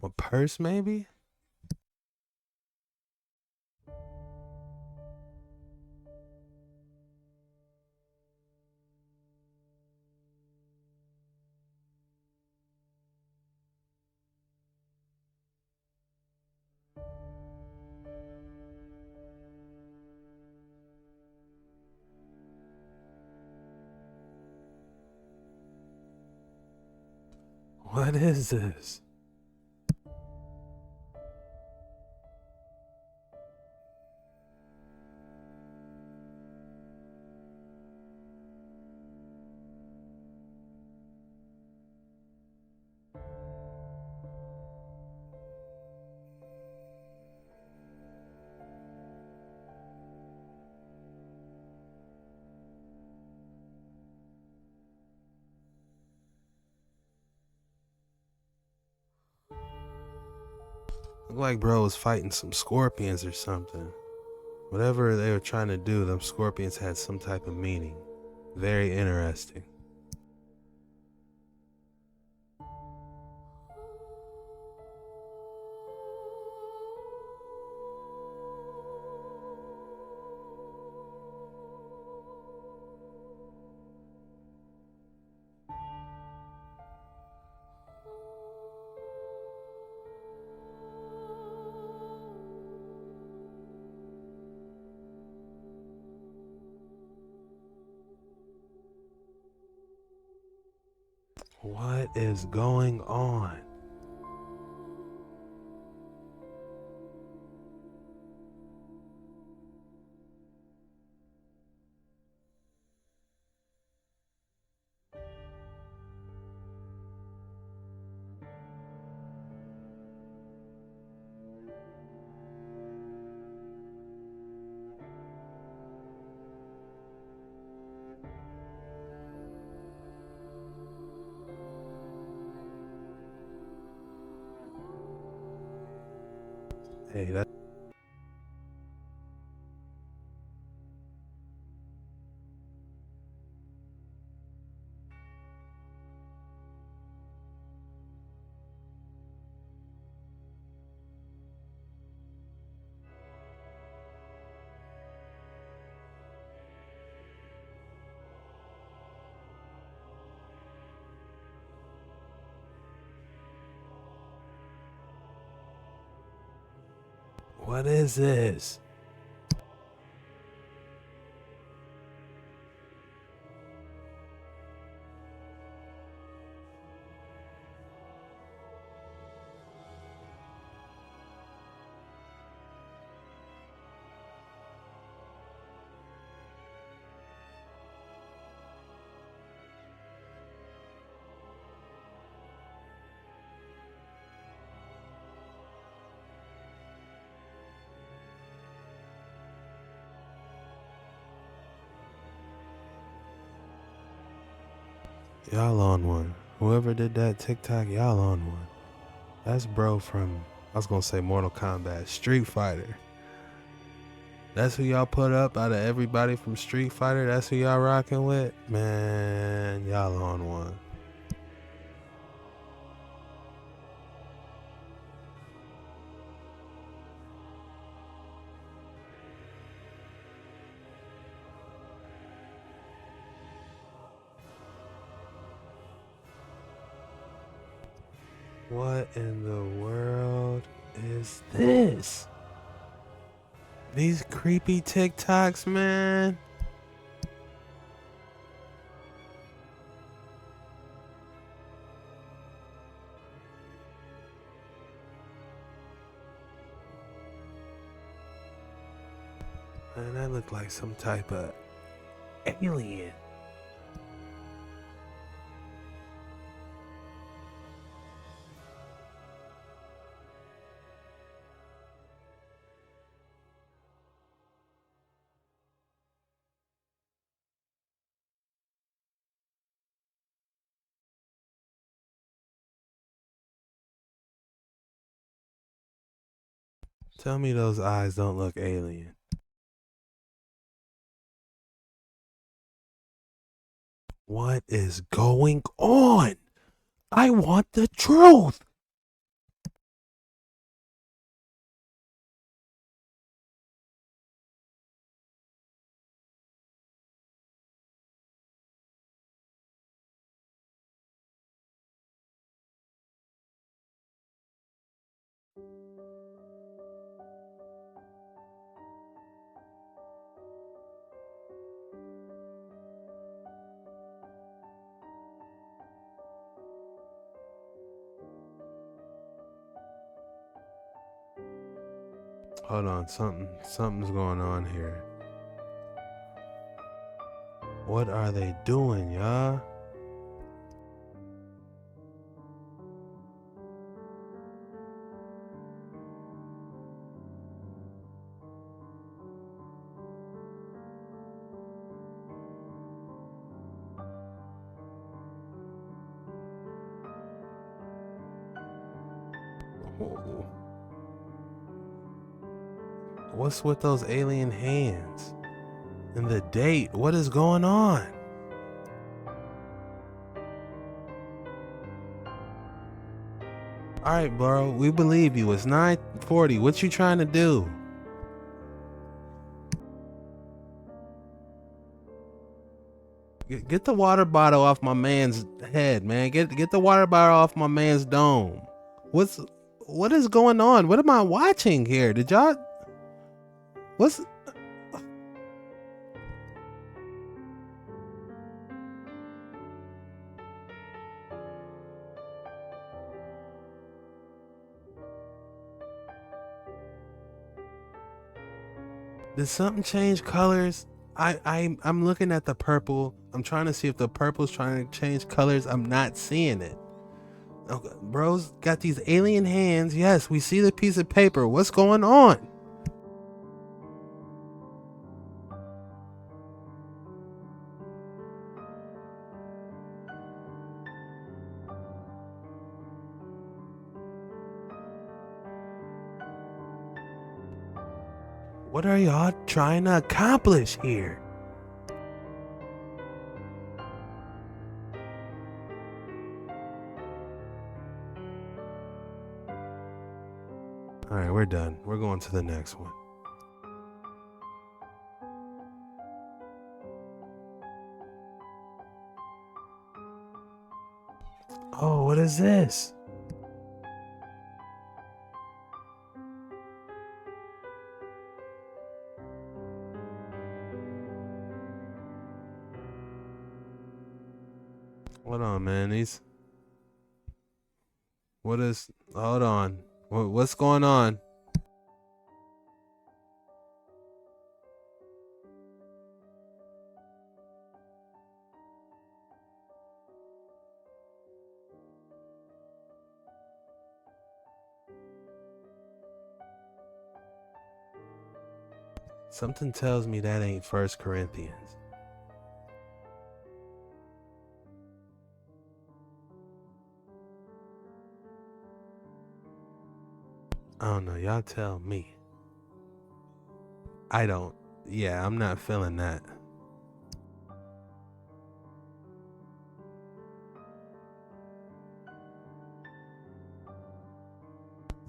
A purse, maybe? What is this? Look like bro was fighting some scorpions or something. Whatever they were trying to do, them scorpions had some type of meaning. Very interesting. What is going on? Hey, that. What is this? Y'all on one. Whoever did that TikTok, y'all on one. That's bro from, I was gonna say Mortal Kombat, Street Fighter. That's who y'all put up out of everybody from Street Fighter. That's who y'all rocking with? Man, y'all on one. What in the world? is this? These creepy TikToks, man. Man, that looked like some type of alien. Tell me those eyes don't look alien. What is going on? I want the truth. Hold on, something's going on here. What are they doing, y'all? What's with those alien hands? And the date, what is going on? Alright, bro, we believe you. It's 9:40. What you trying to do? Get the water bottle off my man's head, man. Get the water bottle off my man's dome. What is going on? What am I watching here? Did y'all... What's... Did something change colors? I'm looking at the purple. I'm trying to see if the purple's trying to change colors. I'm not seeing it. Okay, bro's got these alien hands. Yes, we see the piece of paper. What's going on? What are y'all trying to accomplish here? Alright, we're done. We're going to the next one. Oh, what is this? Hold on, man. Hold on. What's going on? Something tells me that ain't 1 Corinthians. I don't know. Y'all tell me. I don't. Yeah, I'm not feeling that.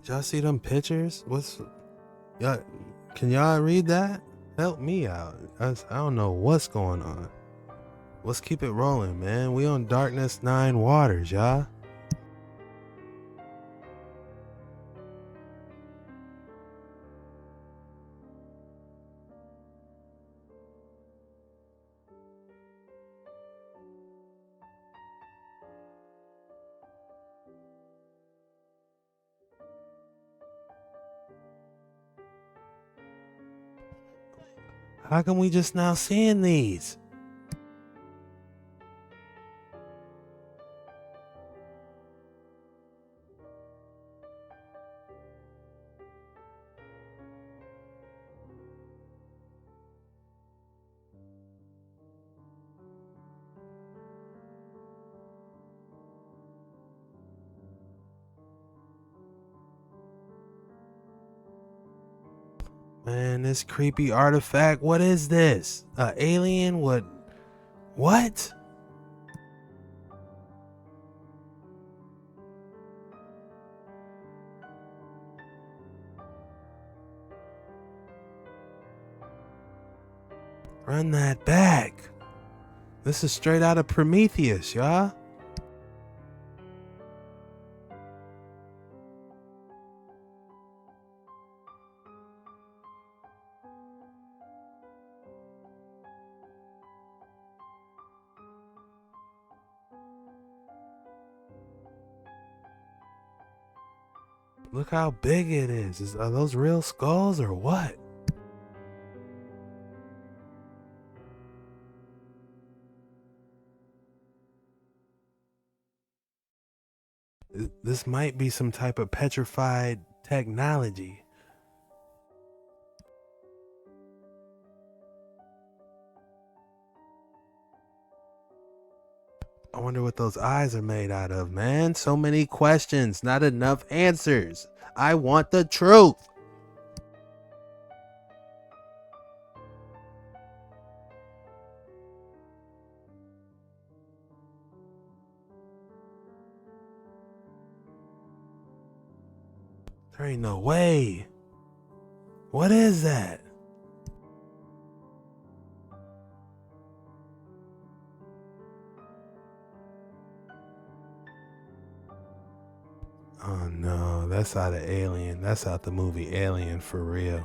Did y'all see them pictures? Y'all, can y'all read that? Help me out. I don't know what's going on. Let's keep it rolling, man. We on Darkness 9 waters, y'all. How come we just now seeing these? Man, this creepy artifact, what is this? A alien? What? Run that back. This is straight out of Prometheus, y'all. Look how big it is. Are those real skulls or what? This might be some type of petrified technology. I wonder what those eyes are made out of, man. So many questions, not enough answers. I want the truth. There ain't no way. What is that? Oh no, that's out of Alien. That's out the movie Alien for real.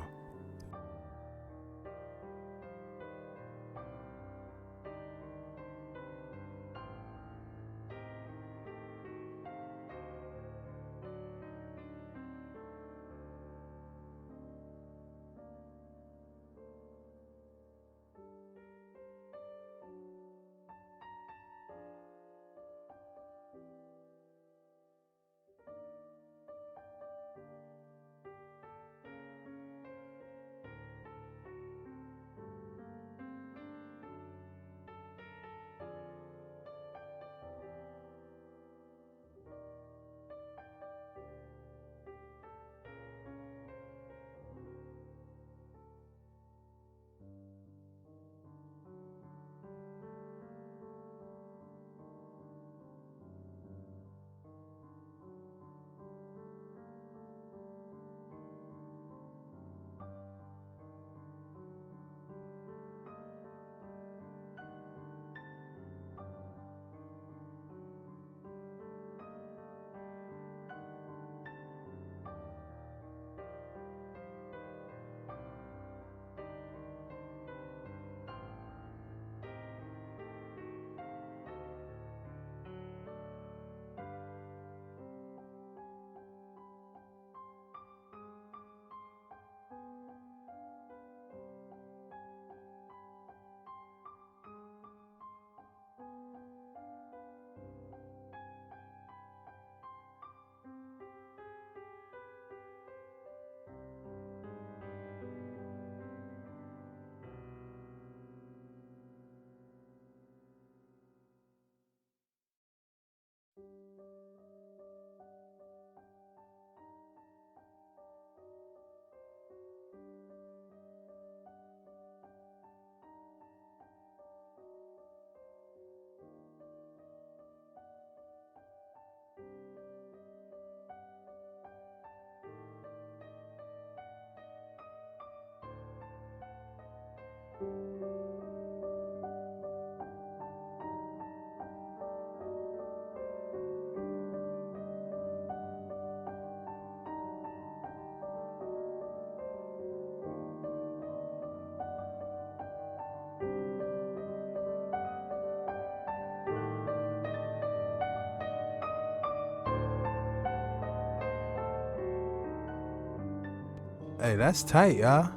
Hey, that's tight, y'all.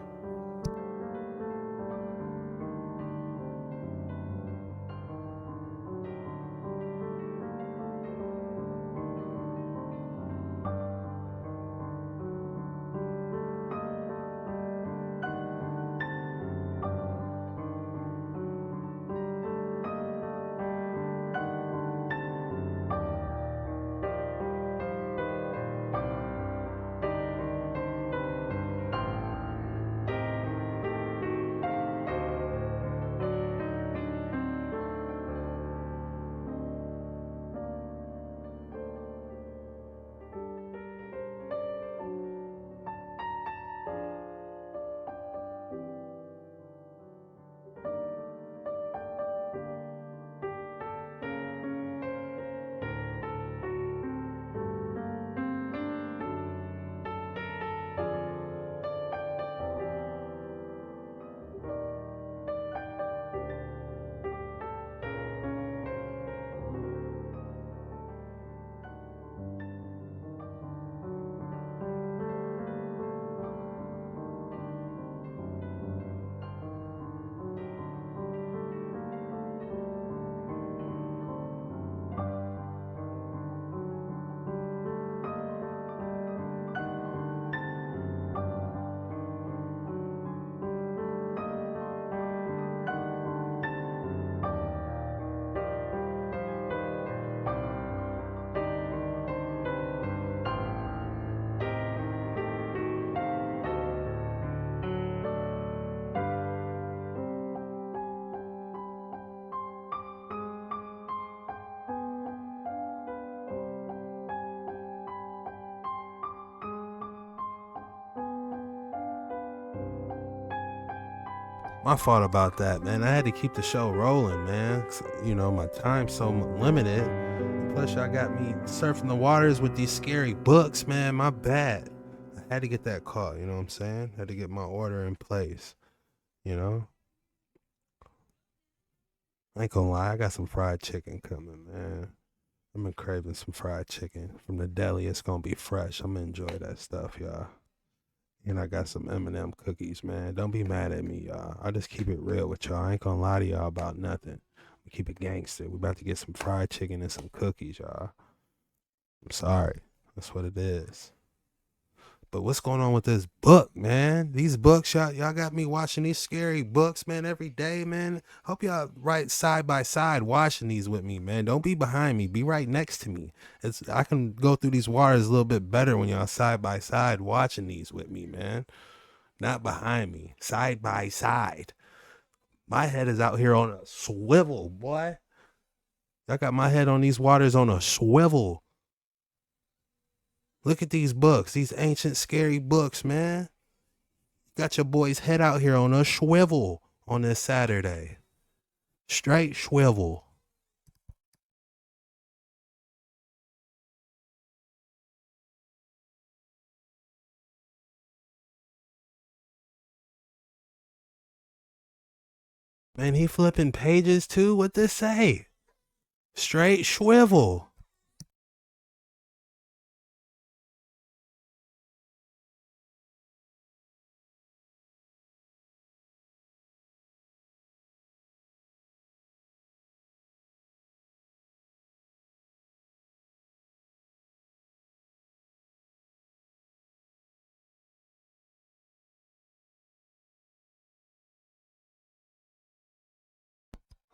My fault about that, man. I had to keep the show rolling, man. You know, my time's so limited. Plus, y'all got me surfing the waters with these scary books, man. My bad. I had to get that call, you know what I'm saying? Had to get my order in place, you know? I ain't gonna lie, I got some fried chicken coming, man. I've been craving some fried chicken from the deli. It's gonna be fresh. I'm gonna enjoy that stuff, y'all. And I got some M&M cookies, man. Don't be mad at me, y'all. I just keep it real with y'all. I ain't gonna lie to y'all about nothing. We keep it gangster. We about to get some fried chicken and some cookies, y'all. I'm sorry. That's what it is. But what's going on with this book, man? These books, y'all got me watching these scary books, man, every day, man. Hope y'all right side by side watching these with me, man. Don't be behind me. Be right next to me. I can go through these waters a little bit better when y'all side by side watching these with me, man. Not behind me. Side by side. My head is out here on a swivel, boy. Y'all got my head on these waters on a swivel. Look at these books, these ancient scary books, man. Got your boy's head out here on a swivel on this Saturday. Straight swivel. Man, he flipping pages too? What this say? Straight swivel.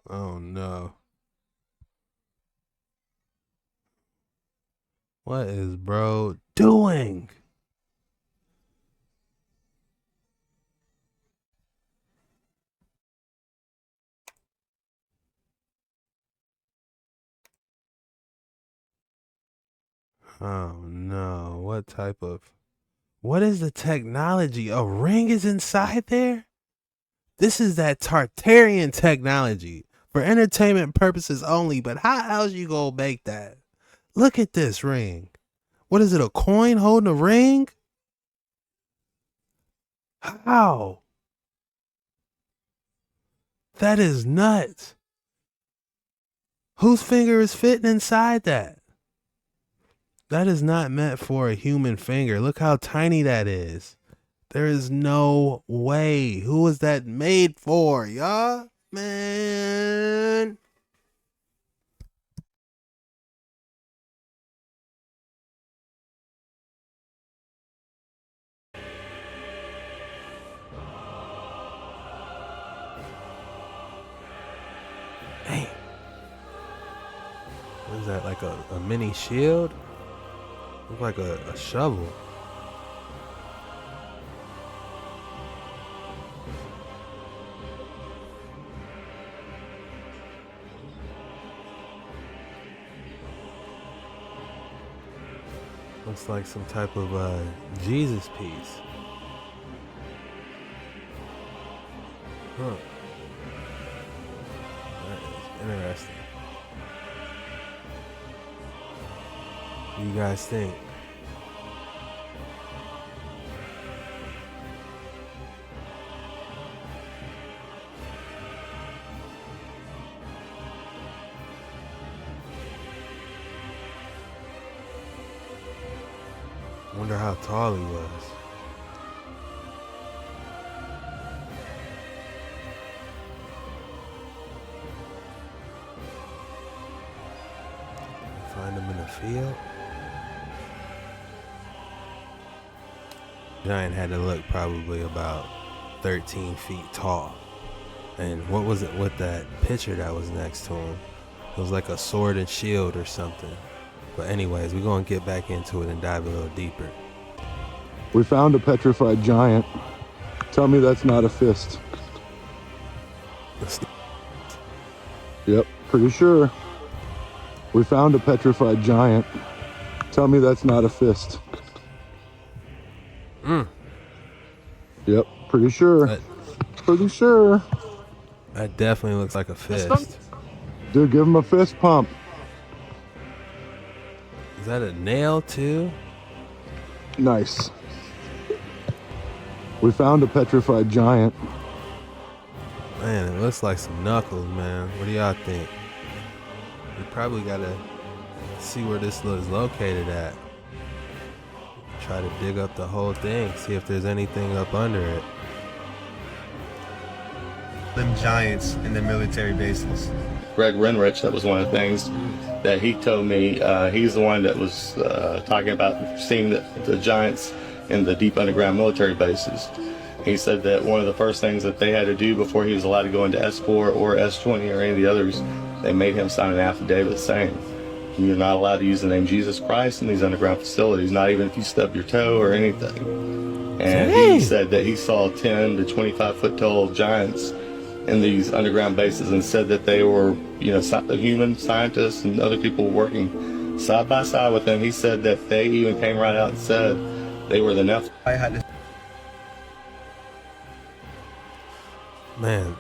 Oh no. What is bro doing? Oh no. What is the technology? A ring is inside there? This is that Tartarian technology for entertainment purposes only, but how else you gonna make that? Look at this ring. What is it, a coin holding a ring? How? That is nuts. Whose finger is fitting inside that? That is not meant for a human finger. Look how tiny that is. There is no way. Who is that made for, y'all? Man. Hey. What is that, like a mini shield? Look like a shovel. Looks like some type of Jesus piece. Huh. That is interesting. What do you guys think? Wonder how tall he was. Find him in the field. Giant had to look probably about 13 feet tall. And what was it with that picture that was next to him? It was like a sword and shield or something. But anyways, we're going to get back into it and dive a little deeper. We found a petrified giant. Tell me that's not a fist. Yep, pretty sure. We found a petrified giant. Tell me that's not a fist. Mm. Yep, pretty sure. Pretty sure. That definitely looks like a fist. Dude, give him a fist pump. Is that a nail too? Nice. We found a petrified giant. Man, it looks like some knuckles, man. What do y'all think? We probably gotta see where this is located at. Try to dig up the whole thing, see if there's anything up under it. Them giants in the military bases. Greg Renrich, that was one of the things that he told me. He's the one that was talking about seeing the giants in the deep underground military bases. He said that one of the first things that they had to do before he was allowed to go into S4 or S20 or any of the others, they made him sign an affidavit saying, you're not allowed to use the name Jesus Christ in these underground facilities, not even if you stub your toe or anything. And he said that he saw 10 to 25 foot tall giants in these underground bases and said that they were, human scientists and other people working side by side with them. He said that they even came right out and said they were the Nephilim. Man,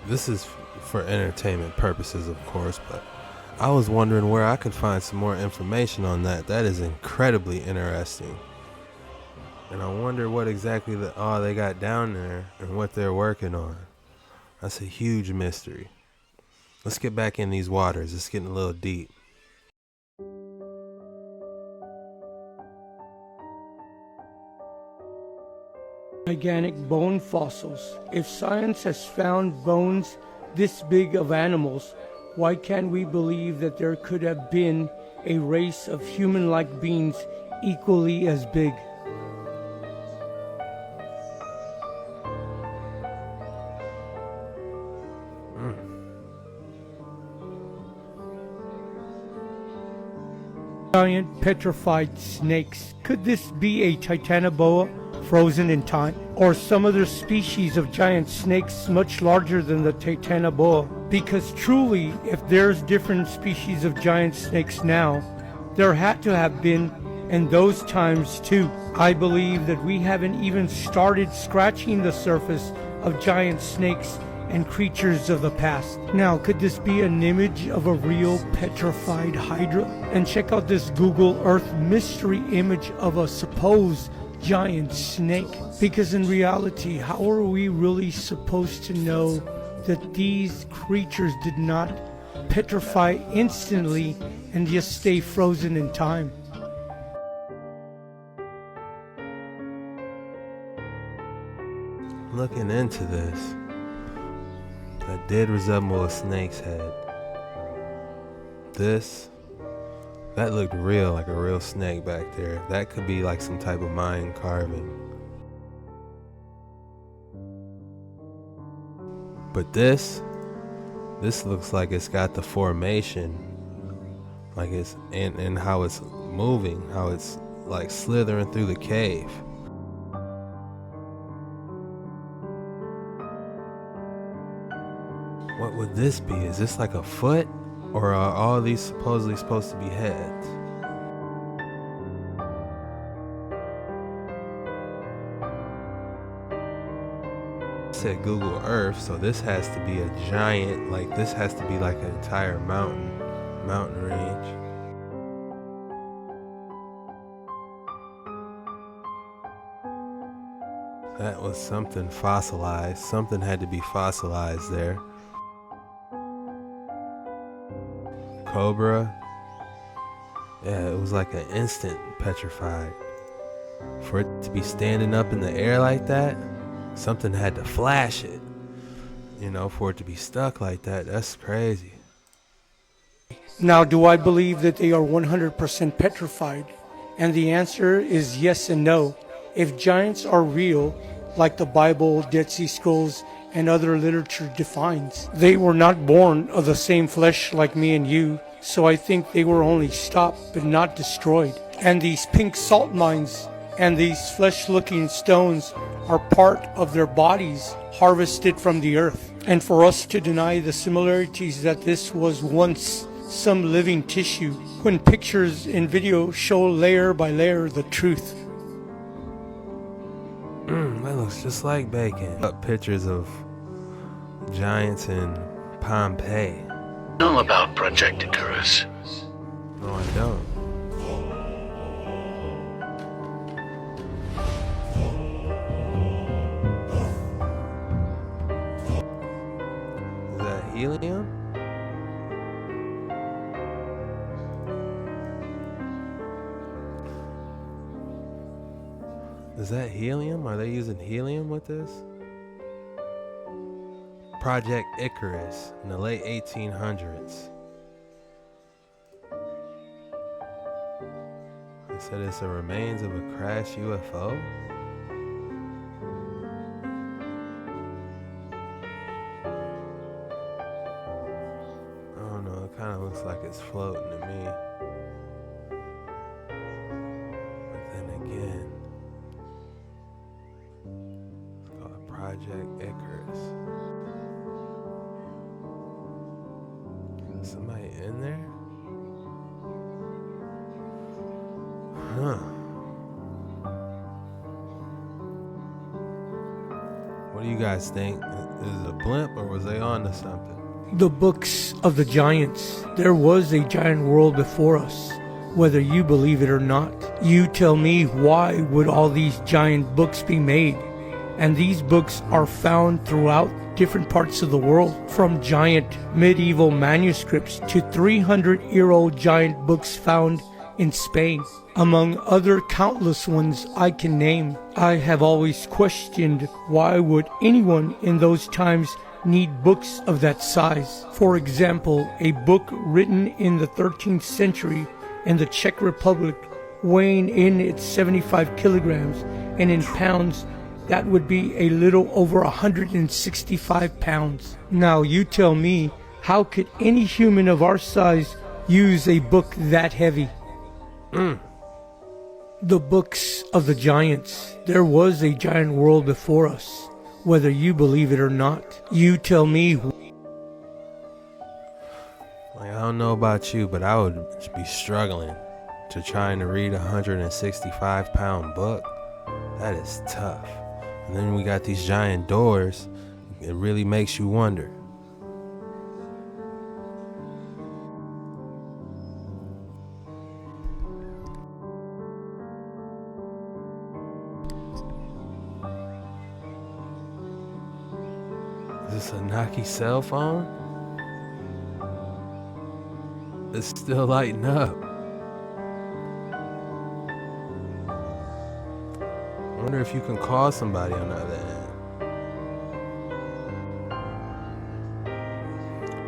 this is for entertainment purposes, of course, but I was wondering where I could find some more information on that. That is incredibly interesting. And I wonder what exactly they got down there and what they're working on. That's a huge mystery. Let's get back in these waters. It's getting a little deep. Gigantic bone fossils. If science has found bones this big of animals, why can't we believe that there could have been a race of human-like beings equally as big? Giant petrified snakes. Could this be a titanoboa frozen in time? Or some other species of giant snakes much larger than the titanoboa? Because truly, if there's different species of giant snakes now, there had to have been in those times too. I believe that we haven't even started scratching the surface of giant snakes and creatures of the past. Now, could this be an image of a real petrified hydra? And check out this Google Earth mystery image of a supposed giant snake. Because in reality, how are we really supposed to know that these creatures did not petrify instantly and just stay frozen in time? Looking into this, that did resemble a snake's head. That looked real, like a real snake back there. That could be like some type of Mayan carving. But this looks like it's got the formation, like it's and how it's moving, how it's like slithering through the cave. What would this be? Is this like a foot? Or are all these supposedly supposed to be heads? It said Google Earth, so this has to be a giant, like this has to be like an entire mountain range. That was something fossilized. Something had to be fossilized there. Cobra. Yeah, it was like an instant petrified. For it to be standing up in the air like that, something had to flash it. For it to be stuck like that, that's crazy. Now, do I believe that they are 100% petrified? And the answer is yes and no. If giants are real, like the Bible, Dead Sea Scrolls, and other literature defines, they were not born of the same flesh like me and you, so I think they were only stopped but not destroyed. And these pink salt mines and these flesh-looking stones are part of their bodies harvested from the earth. And for us to deny the similarities that this was once some living tissue, when pictures and video show layer by layer the truth. That Looks just like bacon. Up pictures of giants in Pompeii. Know about Project Icarus? No, I don't. Is that helium? Is that helium? Are they using helium with this? Project Icarus in the late 1800s. They said it's the remains of a crashed UFO. I don't know, it kind of looks like it's floating to me. But then again, it's called Project Icarus. Is somebody in there? Huh. What do you guys think? Is it a blimp or was they on to something? The books of the giants. There was a giant world before us, whether you believe it or not. You tell me, why would all these giant books be made? And these books are found throughout different parts of the world, from giant medieval manuscripts to 300-year-old giant books found in Spain, among other countless ones I can name. I have always questioned, why would anyone in those times need books of that size? For example, a book written in the 13th century in the Czech Republic, weighing in its 75 kilograms, and in pounds that would be a little over 165 pounds. Now you tell me, how could any human of our size use a book that heavy? The books of the giants. There was a giant world before us, whether you believe it or not. You tell me. Like, I don't know about you, but I would be struggling to trying to read a 165-pound book. That is tough. And then we got these giant doors. It really makes you wonder. Is this a Nokia cell phone? It's still lighting up. I wonder if you can call somebody on the other end.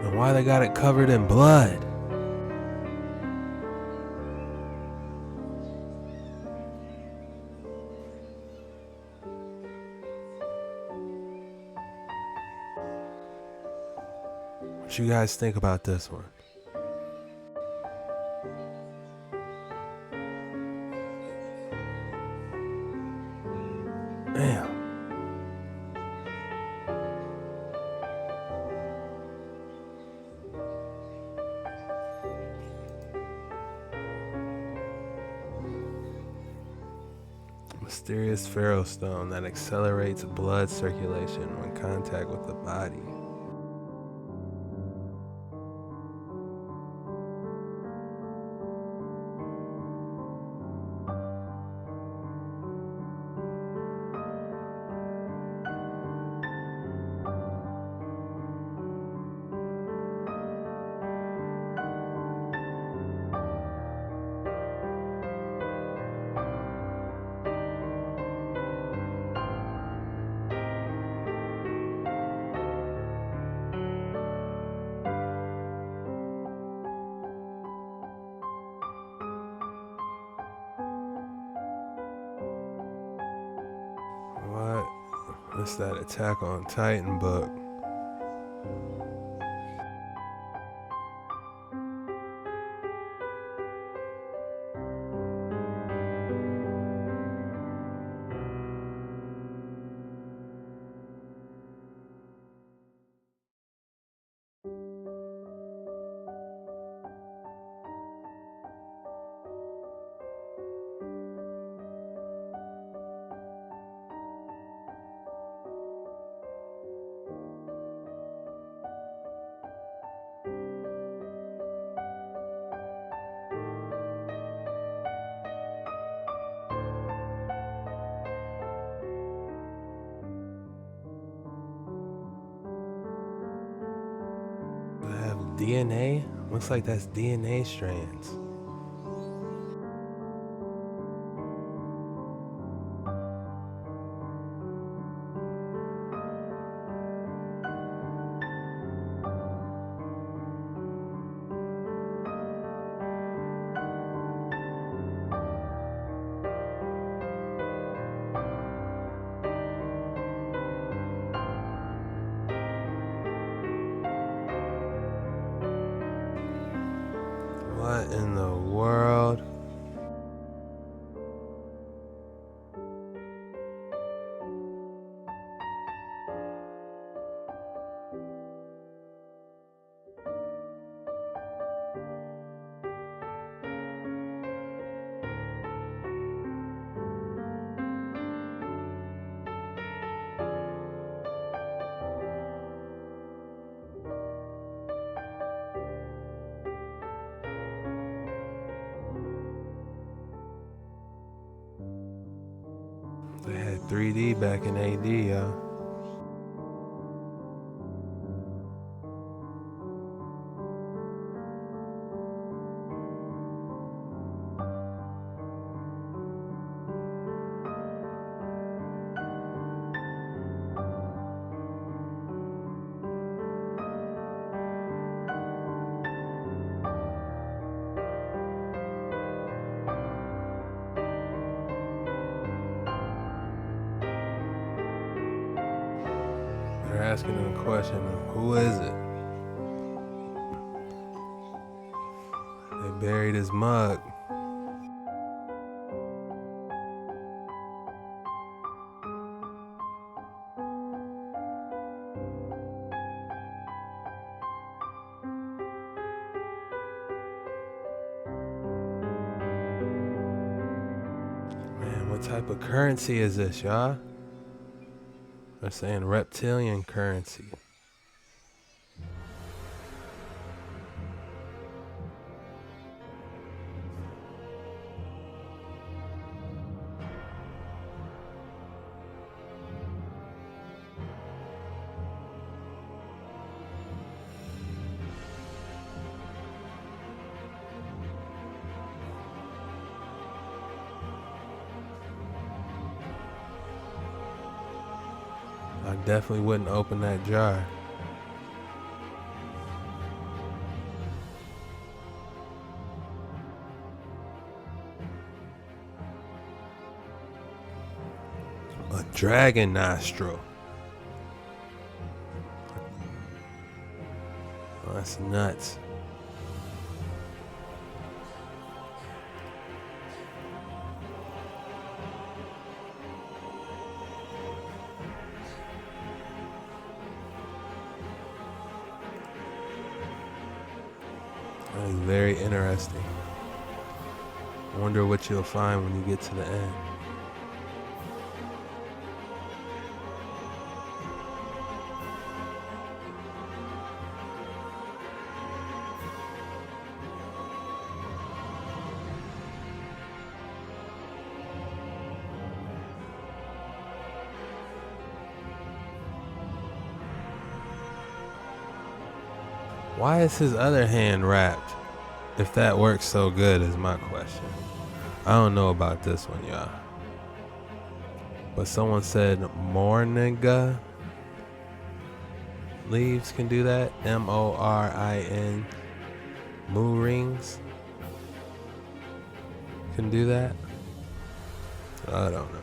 And why they got it covered in blood? What you guys think about this one? Damn. Mysterious pharaoh stone that accelerates blood circulation when contact with the body. What? It's that Attack on Titan book. DNA? Looks like that's DNA strands. What in the world? They had 3D back in AD, y'all. They're asking him a question of who is it? They buried his mug. Man, what type of currency is this, y'all? They're saying reptilian currency. I definitely wouldn't open that jar. A dragon nostril. Oh, that's nuts. That is very interesting. I wonder what you'll find when you get to the end. Why is his other hand wrapped? If that works so good is my question. I don't know about this one, y'all. But someone said moringa leaves can do that. M-O-R-I-N. Moo rings can do that. I don't know.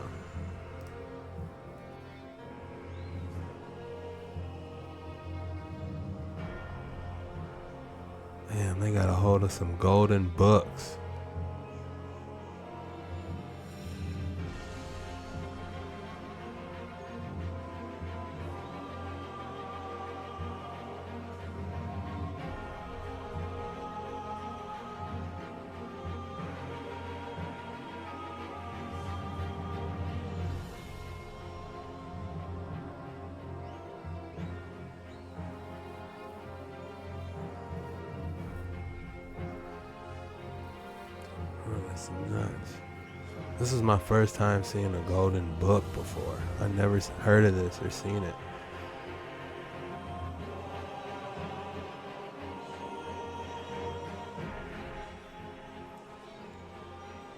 Damn, they got a hold of some golden books. That's nuts. This is my first time seeing a golden book before. I never heard of this or seen it.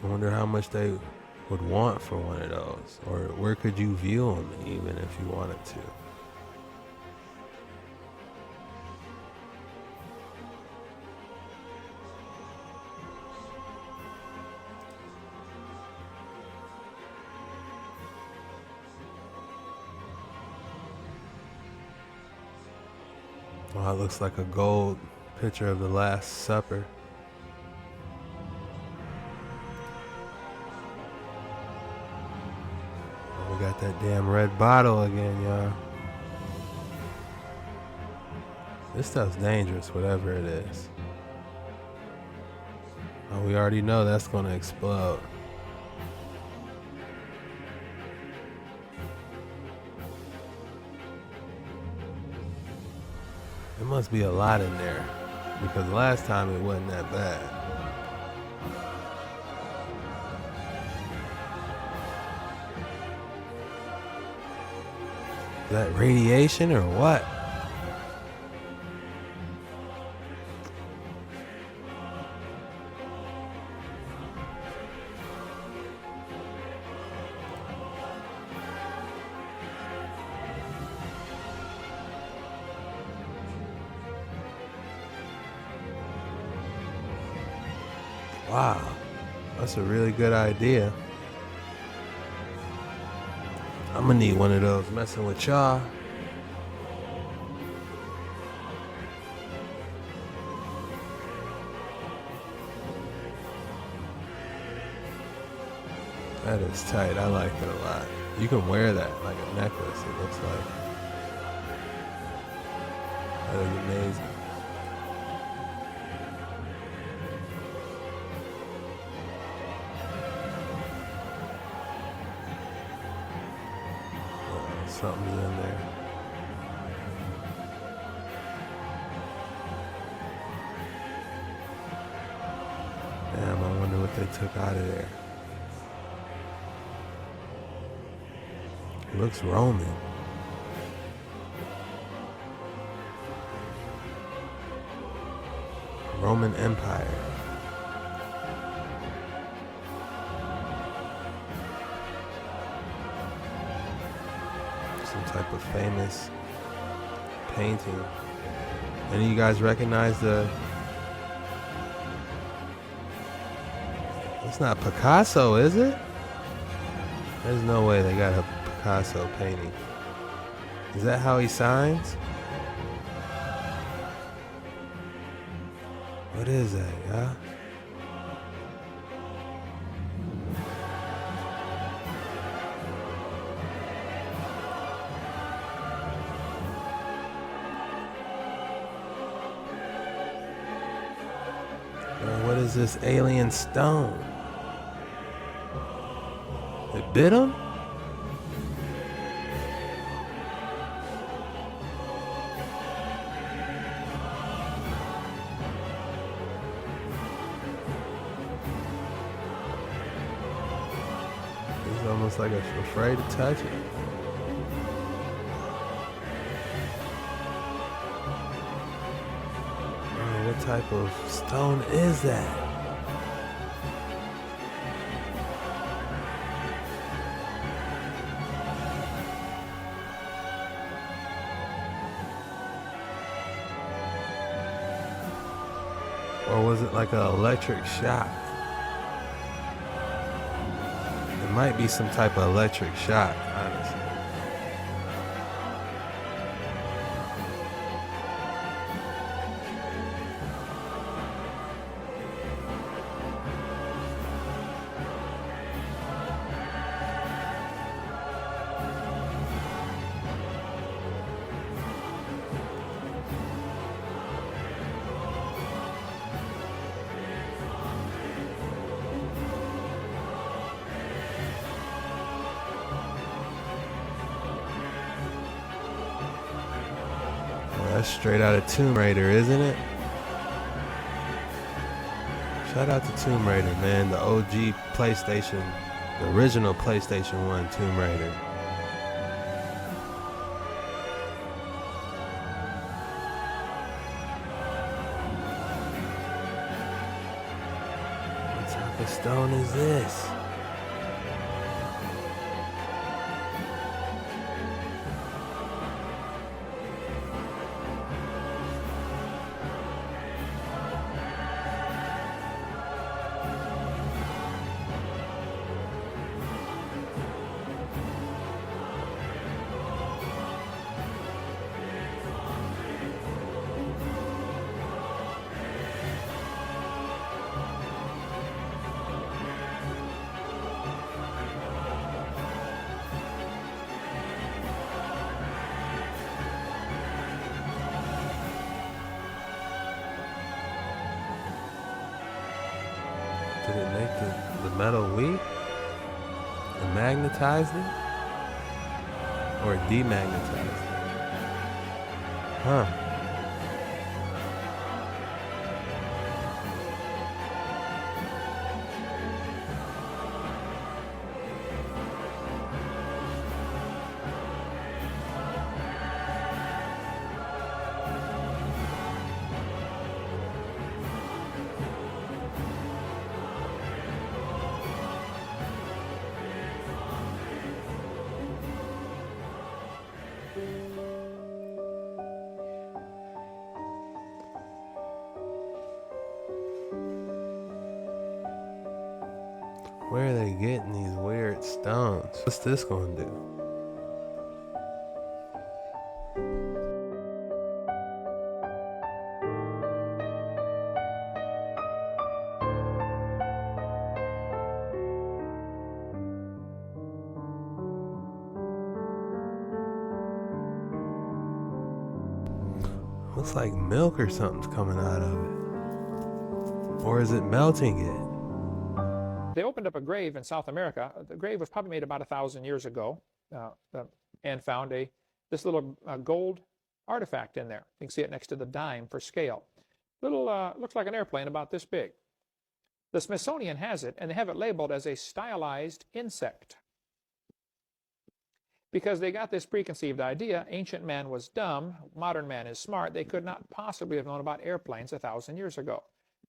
I wonder how much they would want for one of those, or where could you view them even if you wanted to. Oh, it looks like a gold picture of the Last Supper. Oh, we got that damn red bottle again, y'all. This stuff's dangerous, whatever it is. Oh, we already know that's gonna explode. There must be a lot in there, because last time it wasn't that bad. Is that radiation or what? Wow, that's a really good idea. I'm gonna need one of those messing with y'all. That is tight. I like it a lot. You can wear that like a necklace, it looks like. That is amazing. Something's in there. Damn, I wonder what they took out of there. It looks Roman. Roman Empire. Some type of famous painting. Any of you guys recognize the... It's not Picasso, is it? There's no way they got a Picasso painting. Is that how he signs? What is that, yeah? What is this alien stone? It bit him? He's almost like afraid to touch it. What type of stone is that? Or was it like an electric shock? It might be some type of electric shock, honestly. That's straight out of Tomb Raider, isn't it? Shout out to Tomb Raider, man. The OG PlayStation, the original PlayStation 1 Tomb Raider. What type What stone is this? Did it make the metal weak? It magnetized it? Or demagnetized it? Huh. Where are they getting these weird stones? What's this gonna do? Looks like milk or something's coming out of it. Or is it melting it? They opened up a grave in South America. The grave was probably made about 1,000 years ago, and found this little gold artifact in there. You can see it next to the dime for scale. Little looks like an airplane about this big. The Smithsonian has it, and they have it labeled as a stylized insect. Because they got this preconceived idea, ancient man was dumb, modern man is smart. They could not possibly have known about airplanes 1,000 years ago.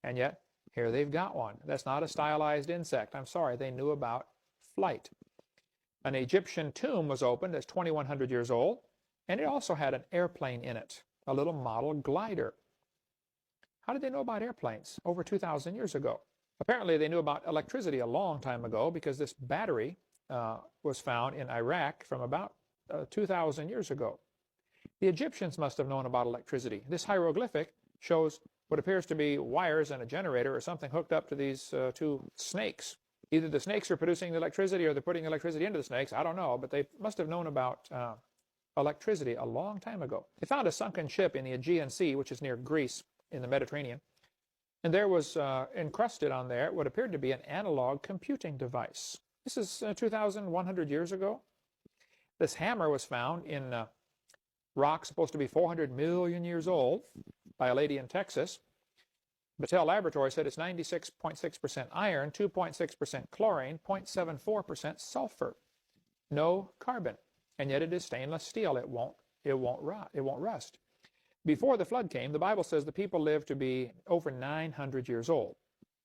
And yet, here they've got one. That's not a stylized insect. I'm sorry, they knew about flight. An Egyptian tomb was opened that's 2,100 years old, and it also had an airplane in it, a little model glider. How did they know about airplanes over 2,000 years ago? Apparently they knew about electricity a long time ago, because this battery was found in Iraq from about 2,000 years ago. The Egyptians must have known about electricity. This hieroglyphic shows what appears to be wires and a generator or something hooked up to these two snakes. Either the snakes are producing the electricity or they're putting electricity into the snakes. I don't know, but they must have known about electricity a long time ago. They found a sunken ship in the Aegean Sea, which is near Greece in the Mediterranean. And there was encrusted on there what appeared to be an analog computing device. This is 2,100 years ago. This hammer was found in rock supposed to be 400 million years old by a lady in Texas. Battelle Laboratory said it's 96.6% iron, 2.6% chlorine, 0.74% sulfur. No carbon. And yet it is stainless steel. It won't rust. Before the flood came, the Bible says the people lived to be over 900 years old.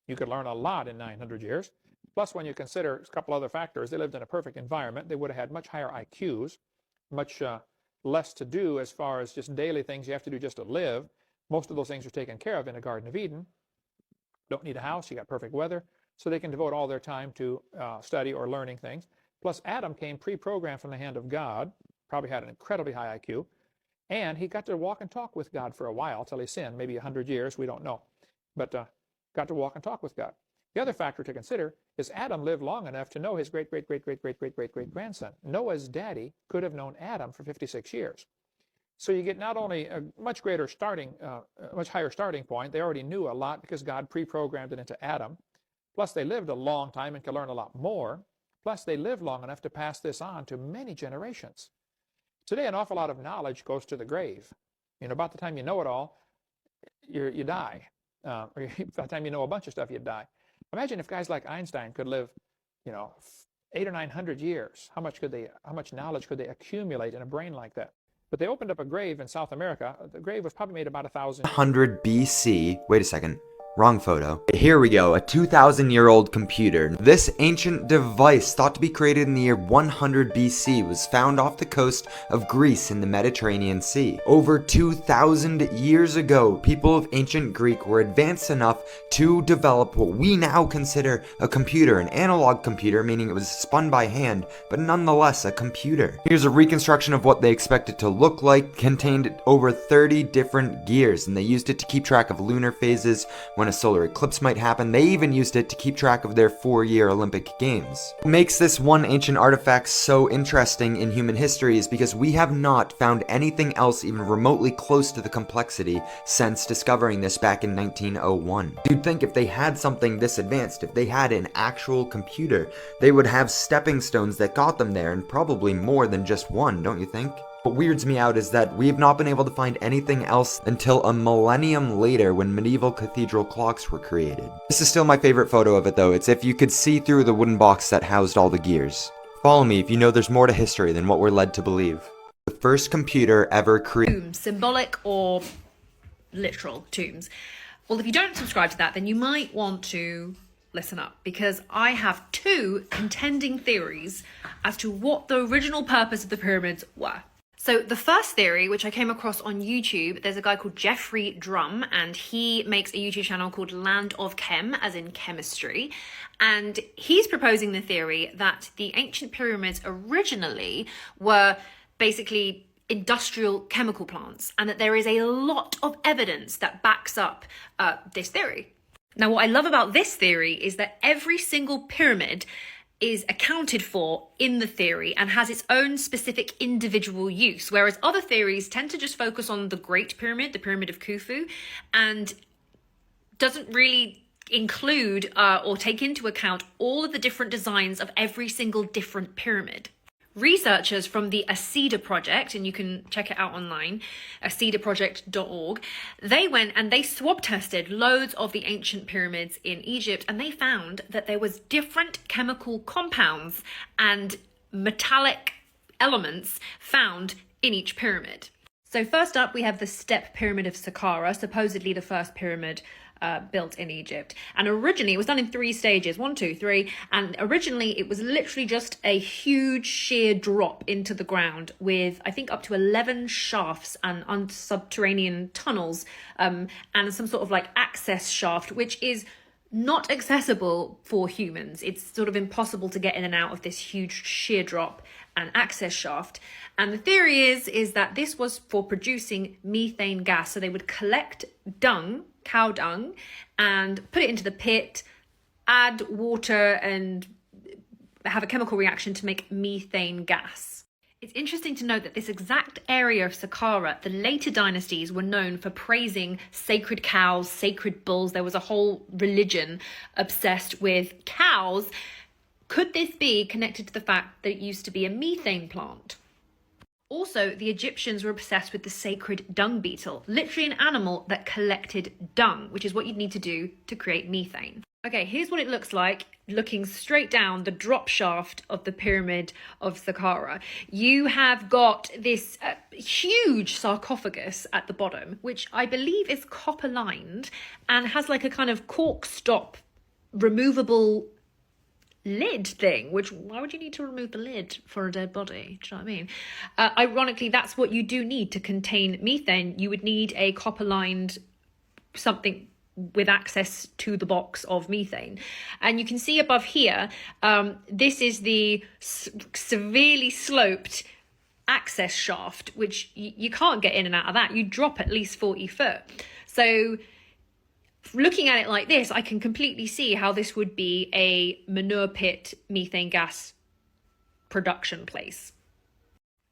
You could learn a lot in 900 years. Plus, when you consider a couple other factors, they lived in a perfect environment. They would have had much higher IQs, much less to do as far as just daily things you have to do just to live. Most of those things are taken care of in the Garden of Eden. Don't need a house. You got perfect weather. So they can devote all their time to study or learning things. Plus, Adam came pre-programmed from the hand of God, probably had an incredibly high IQ. And he got to walk and talk with God for a while till he sinned, maybe 100 years, we don't know. But got to walk and talk with God. The other factor to consider is Adam lived long enough to know his great-great-great-great-great-great-great-grandson. Noah's daddy could have known Adam for 56 years. So you get not only a much higher starting point, they already knew a lot because God pre-programmed it into Adam. Plus they lived a long time and could learn a lot more. Plus they lived long enough to pass this on to many generations. Today, an awful lot of knowledge goes to the grave. You know, about the time you know it all, you die. Or by the time you know a bunch of stuff, you die. Imagine if guys like Einstein could live, 800 or 900 years. How much knowledge could they accumulate in a brain like that? But they opened up a grave in South America. The grave was probably made about 1,000. 100 BC. Wait a second. Wrong photo. Here we go, a 2,000-year-old computer. This ancient device, thought to be created in the year 100 BC, was found off the coast of Greece in the Mediterranean Sea. Over 2,000 years ago, people of ancient Greek were advanced enough to develop what we now consider a computer, an analog computer, meaning it was spun by hand, but nonetheless a computer. Here's a reconstruction of what they expected to look like, contained over 30 different gears, and they used it to keep track of lunar phases, when a solar eclipse might happen. They even used it to keep track of their 4-year Olympic Games. What makes this one ancient artifact so interesting in human history is because we have not found anything else even remotely close to the complexity since discovering this back in 1901. You'd think if they had something this advanced, if they had an actual computer, they would have stepping stones that got them there, and probably more than just one, don't you think? What weirds me out is that we have not been able to find anything else until a millennium later when medieval cathedral clocks were created. This is still my favorite photo of it though. It's if you could see through the wooden box that housed all the gears. Follow me if you know there's more to history than what we're led to believe. The first computer ever created. Symbolic or literal tombs. Well, if you don't subscribe to that, then you might want to listen up, because I have two contending theories as to what the original purpose of the pyramids were. So the first theory, which I came across on YouTube, there's a guy called Jeffrey Drum, and he makes a YouTube channel called Land of Chem, as in chemistry. And he's proposing the theory that the ancient pyramids originally were basically industrial chemical plants, and that there is a lot of evidence that backs up this theory. Now, what I love about this theory is that every single pyramid is accounted for in the theory and has its own specific individual use, whereas other theories tend to just focus on the Great Pyramid, the Pyramid of Khufu, and doesn't really include or take into account all of the different designs of every single different pyramid. Researchers from the ACEDA project, and you can check it out online, acedaproject.org, they went and they swab tested loads of the ancient pyramids in Egypt, and they found that there was different chemical compounds and metallic elements found in each pyramid. So first up, we have the Step Pyramid of Saqqara, supposedly the first pyramid built in Egypt. And originally it was done in 3 stages, 1, 2, 3. And originally it was literally just a huge sheer drop into the ground with, I think, up to 11 shafts and subterranean tunnels and some sort of like access shaft, which is not accessible for humans. It's sort of impossible to get in and out of this huge sheer drop and access shaft. And the theory is that this was for producing methane gas. So they would collect dung, cow dung, and put it into the pit, add water and have a chemical reaction to make methane gas. It's interesting to note that this exact area of Saqqara, the later dynasties were known for praising sacred cows, sacred bulls. There was a whole religion obsessed with cows. Could this be connected to the fact that it used to be a methane plant? Also, the Egyptians were obsessed with the sacred dung beetle, literally an animal that collected dung, which is what you'd need to do to create methane. Okay, here's what it looks like looking straight down the drop shaft of the Pyramid of Saqqara. You have got this huge sarcophagus at the bottom, which I believe is copper lined and has like a kind of cork stop removable lid thing, which why would you need to remove the lid for a dead body? Do you know what I mean? Ironically, that's what you do need to contain methane. You would need a copper lined something with access to the box of methane. And you can see above here, this is the severely sloped access shaft, which you can't get in and out of that. You drop at least 40 foot. So looking at it like this, I can completely see how this would be a manure pit methane gas production place.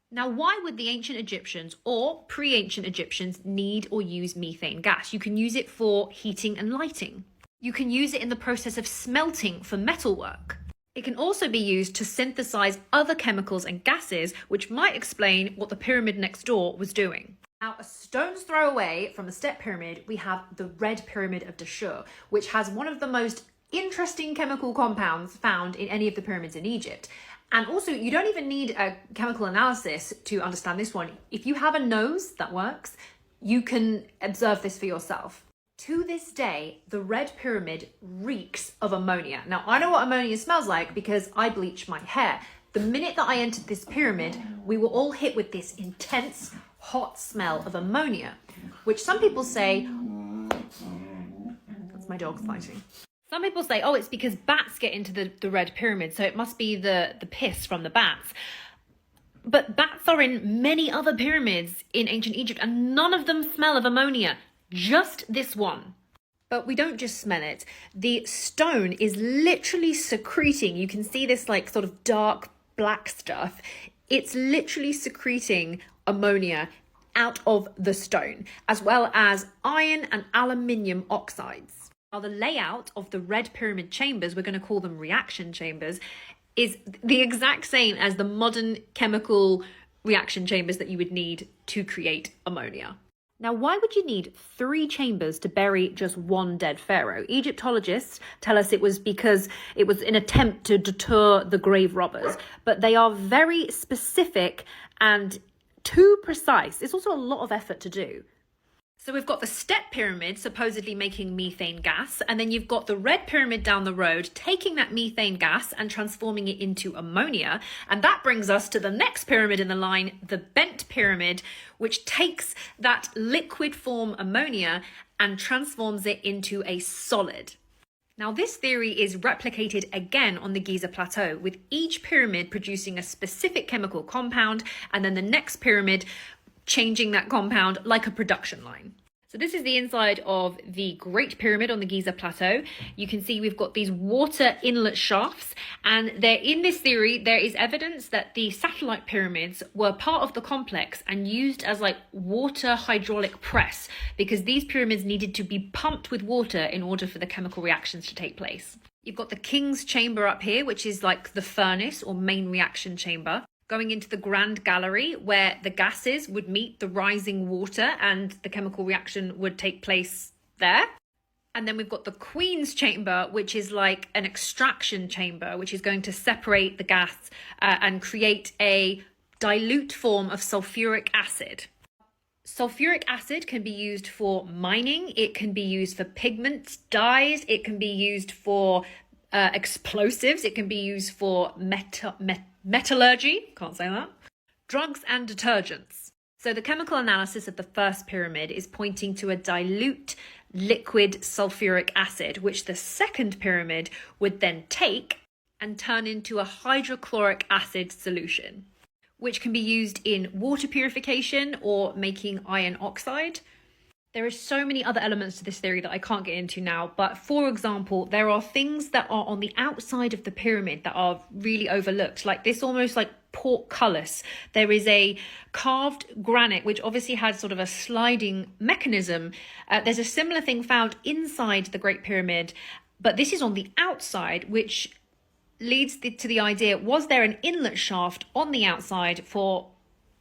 Now, why would the ancient Egyptians or pre-ancient Egyptians need or use methane gas? You can use it for heating and lighting. You can use it in the process of smelting for metalwork. It can also be used to synthesize other chemicals and gases, which might explain what the pyramid next door was doing. Now, a stone's throw away from the Step Pyramid, we have the Red Pyramid of Dashur, which has one of the most interesting chemical compounds found in any of the pyramids in Egypt. And also, you don't even need a chemical analysis to understand this one. If you have a nose that works, you can observe this for yourself. To this day, the Red Pyramid reeks of ammonia. Now, I know what ammonia smells like because I bleach my hair. The minute that I entered this pyramid, we were all hit with this intense, hot smell of ammonia, which some people say, that's my dog fighting. Some people say, oh, it's because bats get into the Red Pyramid, so it must be the piss from the bats. But bats are in many other pyramids in ancient Egypt, and none of them smell of ammonia, just this one. But we don't just smell it. The stone is literally secreting. You can see this like sort of dark black stuff. It's literally secreting ammonia out of the stone, as well as iron and aluminium oxides. Now, the layout of the Red Pyramid chambers, we're going to call them reaction chambers, is the exact same as the modern chemical reaction chambers that you would need to create ammonia. Now, why would you need 3 chambers to bury just one dead pharaoh? Egyptologists tell us it was because it was an attempt to deter the grave robbers, but they are very specific and too precise. It's also a lot of effort to do. So we've got the step pyramid supposedly making methane gas, and then you've got the Red Pyramid down the road taking that methane gas and transforming it into ammonia. And that brings us to the next pyramid in the line, the bent pyramid, which takes that liquid form ammonia and transforms it into a solid. Now, this theory is replicated again on the Giza Plateau, with each pyramid producing a specific chemical compound, and then the next pyramid changing that compound like a production line. So this is the inside of the Great Pyramid on the Giza Plateau. You can see we've got these water inlet shafts, and there, in this theory, there is evidence that the satellite pyramids were part of the complex and used as like water hydraulic press, because these pyramids needed to be pumped with water in order for the chemical reactions to take place. You've got the King's Chamber up here, which is like the furnace or main reaction chamber, going into the Grand Gallery where the gases would meet the rising water and the chemical reaction would take place there. And then we've got the Queen's Chamber, which is like an extraction chamber, which is going to separate the gas and create a dilute form of sulfuric acid. Sulfuric acid can be used for mining, it can be used for pigments, dyes, it can be used for explosives, it can be used for metallurgy, can't say that, drugs and detergents. So the chemical analysis of the first pyramid is pointing to a dilute liquid sulfuric acid, which the second pyramid would then take and turn into a hydrochloric acid solution, which can be used in water purification or making iron oxide. There are so many other elements to this theory that I can't get into now, but for example, there are things that are on the outside of the pyramid that are really overlooked, like this almost like portcullis. There is a carved granite, which obviously has sort of a sliding mechanism. There's a similar thing found inside the Great Pyramid, but this is on the outside, which leads to the idea, was there an inlet shaft on the outside for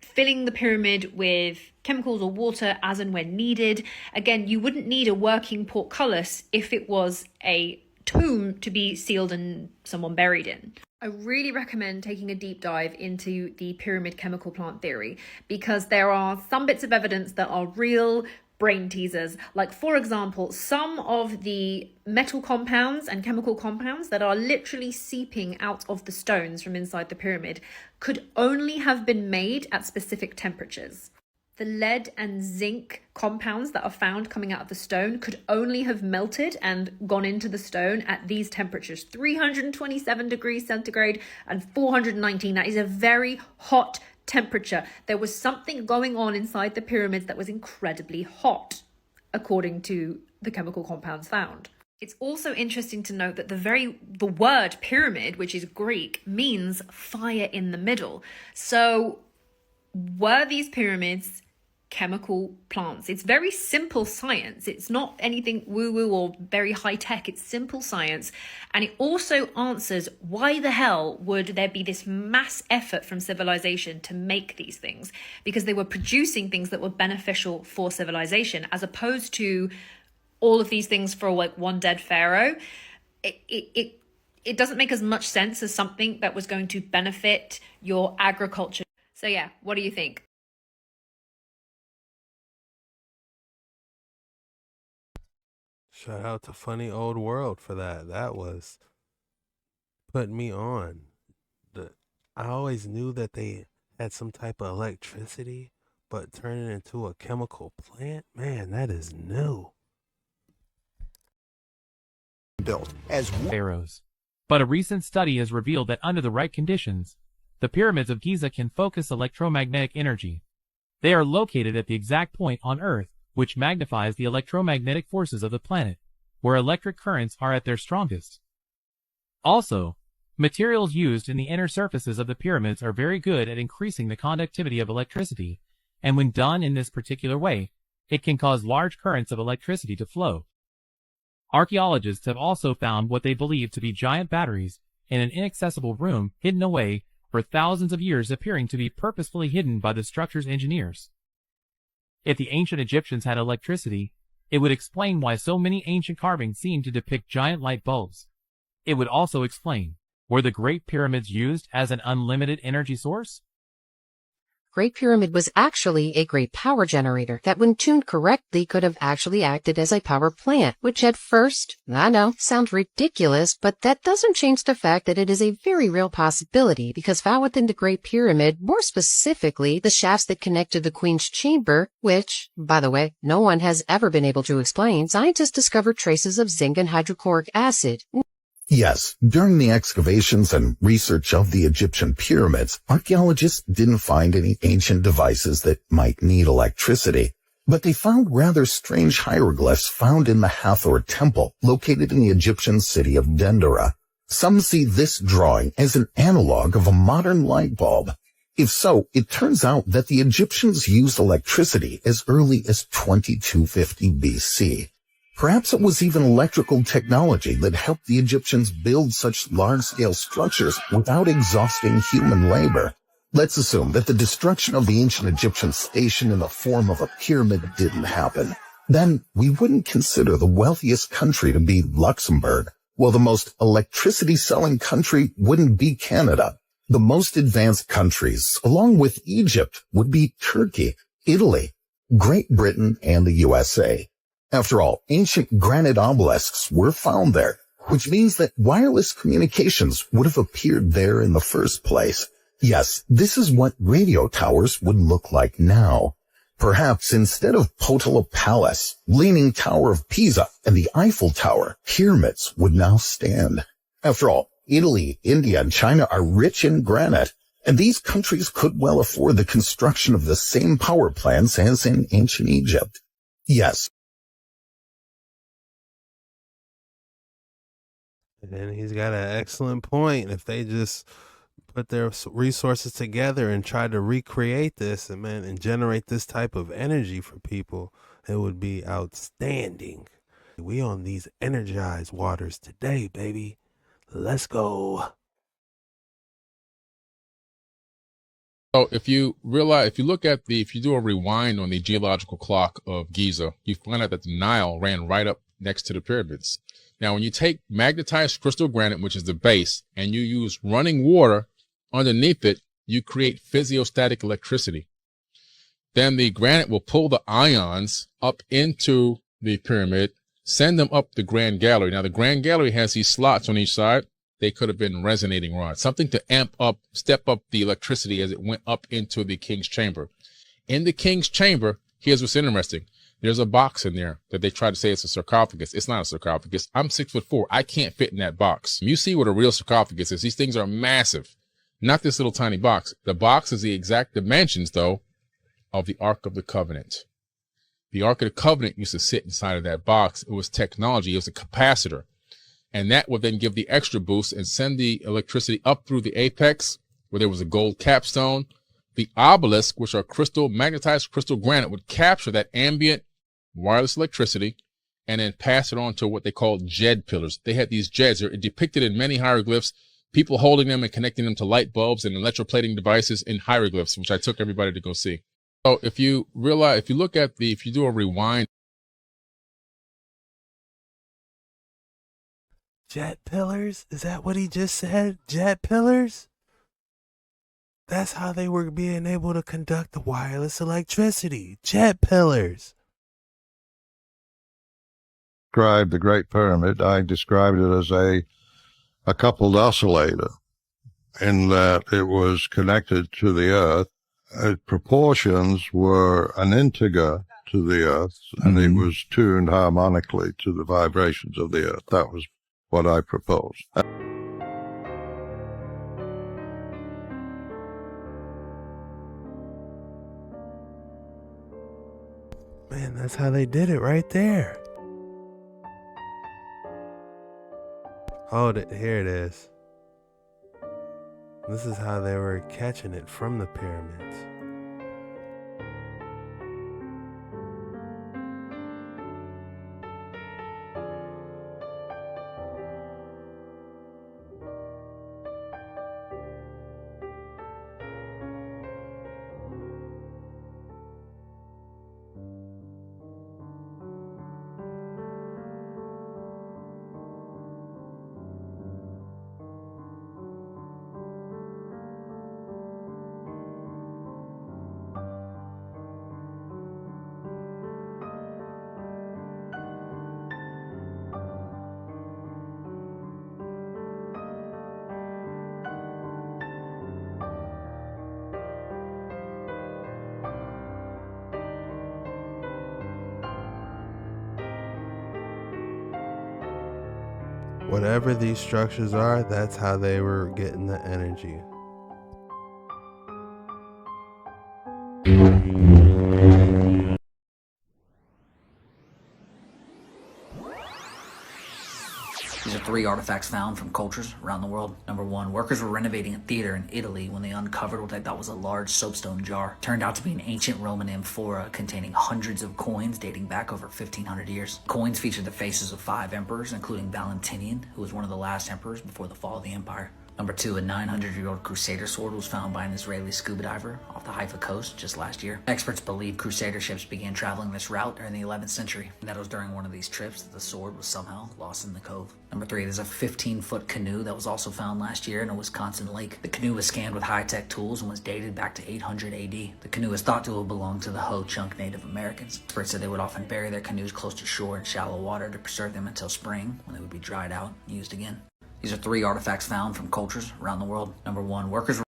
filling the pyramid with chemicals or water as and when needed? Again, you wouldn't need a working portcullis if it was a tomb to be sealed and someone buried in. I really recommend taking a deep dive into the pyramid chemical plant theory, because there are some bits of evidence that are real brain teasers. Like, for example, some of the metal compounds and chemical compounds that are literally seeping out of the stones from inside the pyramid could only have been made at specific temperatures. The lead and zinc compounds that are found coming out of the stone could only have melted and gone into the stone at these temperatures, 327 degrees centigrade and 419. That is a very hot temperature. There was something going on inside the pyramids that was incredibly hot, according to the chemical compounds found. It's also interesting to note that the word pyramid, which is Greek, means fire in the middle. So were these pyramids chemical plants? It's very simple science. It's not anything woo-woo or very high-tech. It's simple science. And it also answers why the hell would there be this mass effort from civilization to make these things? Because they were producing things that were beneficial for civilization, as opposed to all of these things for like one dead pharaoh. It doesn't make as much sense as something that was going to benefit your agriculture. So yeah, what do you think? Shout out to Funny Old World for that. That was putting me on. I always knew that they had some type of electricity, but turning it into a chemical plant, man, that is new. Built as pharaohs. But a recent study has revealed that under the right conditions, the pyramids of Giza can focus electromagnetic energy. They are located at the exact point on Earth which magnifies the electromagnetic forces of the planet, where electric currents are at their strongest. Also, materials used in the inner surfaces of the pyramids are very good at increasing the conductivity of electricity, and when done in this particular way, it can cause large currents of electricity to flow. Archaeologists have also found what they believe to be giant batteries in an inaccessible room hidden away for thousands of years, appearing to be purposefully hidden by the structure's engineers. If the ancient Egyptians had electricity, it would explain why so many ancient carvings seem to depict giant light bulbs. It would also explain, were the Great Pyramids used as an unlimited energy source? Great Pyramid was actually a great power generator that, when tuned correctly, could have actually acted as a power plant, which at first, I know, sounds ridiculous, but that doesn't change the fact that it is a very real possibility, because found within the Great Pyramid, more specifically, the shafts that connect to the Queen's Chamber, which, by the way, no one has ever been able to explain, scientists discovered traces of zinc and hydrochloric acid. Yes, during the excavations and research of the Egyptian pyramids, archaeologists didn't find any ancient devices that might need electricity, but they found rather strange hieroglyphs found in the Hathor Temple, located in the Egyptian city of Dendera. Some see this drawing as an analog of a modern light bulb. If so, it turns out that the Egyptians used electricity as early as 2250 BC. Perhaps it was even electrical technology that helped the Egyptians build such large-scale structures without exhausting human labor. Let's assume that the destruction of the ancient Egyptian station in the form of a pyramid didn't happen. Then we wouldn't consider the wealthiest country to be Luxembourg, while the most electricity-selling country wouldn't be Canada. The most advanced countries, along with Egypt, would be Turkey, Italy, Great Britain, and the USA. After all, ancient granite obelisks were found there, which means that wireless communications would have appeared there in the first place. Yes, this is what radio towers would look like now. Perhaps instead of Potala Palace, Leaning Tower of Pisa, and the Eiffel Tower, pyramids would now stand. After all, Italy, India, and China are rich in granite, and these countries could well afford the construction of the same power plants as in ancient Egypt. Yes. And he's got an excellent point. If they just put their resources together and try to recreate this and generate this type of energy for people, it would be outstanding. We on these energized waters today, baby. Let's go. So if you do a rewind on the geological clock of Giza, you find out that the Nile ran right up next to the pyramids. Now, when you take magnetized crystal granite, which is the base, and you use running water underneath it, you create physiostatic electricity. Then the granite will pull the ions up into the pyramid, send them up the Grand Gallery. Now, the Grand Gallery has these slots on each side. They could have been resonating rods, something to step up the electricity as it went up into the King's Chamber. In the King's Chamber, here's what's interesting. There's a box in there that they try to say it's a sarcophagus. It's not a sarcophagus. I'm 6'4". I can't fit in that box. You see what a real sarcophagus is. These things are massive, not this little tiny box. The box is the exact dimensions, though, of the Ark of the Covenant. The Ark of the Covenant used to sit inside of that box. It was technology. It was a capacitor. And that would then give the extra boost and send the electricity up through the apex where there was a gold capstone. The obelisk, which are magnetized crystal granite, would capture that ambient wireless electricity and then pass it on to what they call jed pillars. They had these jeds. They're depicted in many hieroglyphs, people holding them and connecting them to light bulbs and electroplating devices in hieroglyphs, which I took everybody to go see. So if you do a rewind. Jet pillars? Is that what he just said? Jet pillars? That's how they were being able to conduct the wireless electricity. Jet pillars. described the Great Pyramid, I described it as a coupled oscillator, in that it was connected to the Earth. Its proportions were an integer to the Earth, and it was tuned harmonically to the vibrations of the Earth. That was what I proposed. Man, that's how they did it right there. Hold it, here it is. This is how they were catching it from the pyramids. Whatever these structures are, that's how they were getting the energy. These are 3 artifacts found from cultures around the world. Number 1, workers were renovating a theater in Italy when they uncovered what they thought was a large soapstone jar. Turned out to be an ancient Roman amphora containing hundreds of coins dating back over 1,500 years. Coins featured the faces of 5 emperors, including Valentinian, who was one of the last emperors before the fall of the empire. Number 2, a 900-year-old Crusader sword was found by an Israeli scuba diver off the Haifa coast just last year. Experts believe Crusader ships began traveling this route during the 11th century, and that it was during one of these trips that the sword was somehow lost in the cove. Number 3, there's a 15-foot canoe that was also found last year in a Wisconsin lake. The canoe was scanned with high-tech tools and was dated back to 800 AD. The canoe is thought to have belonged to the Ho-Chunk Native Americans. Experts said they would often bury their canoes close to shore in shallow water to preserve them until spring, when they would be dried out and used again. These are 3 artifacts found from cultures around the world. Number 1, workers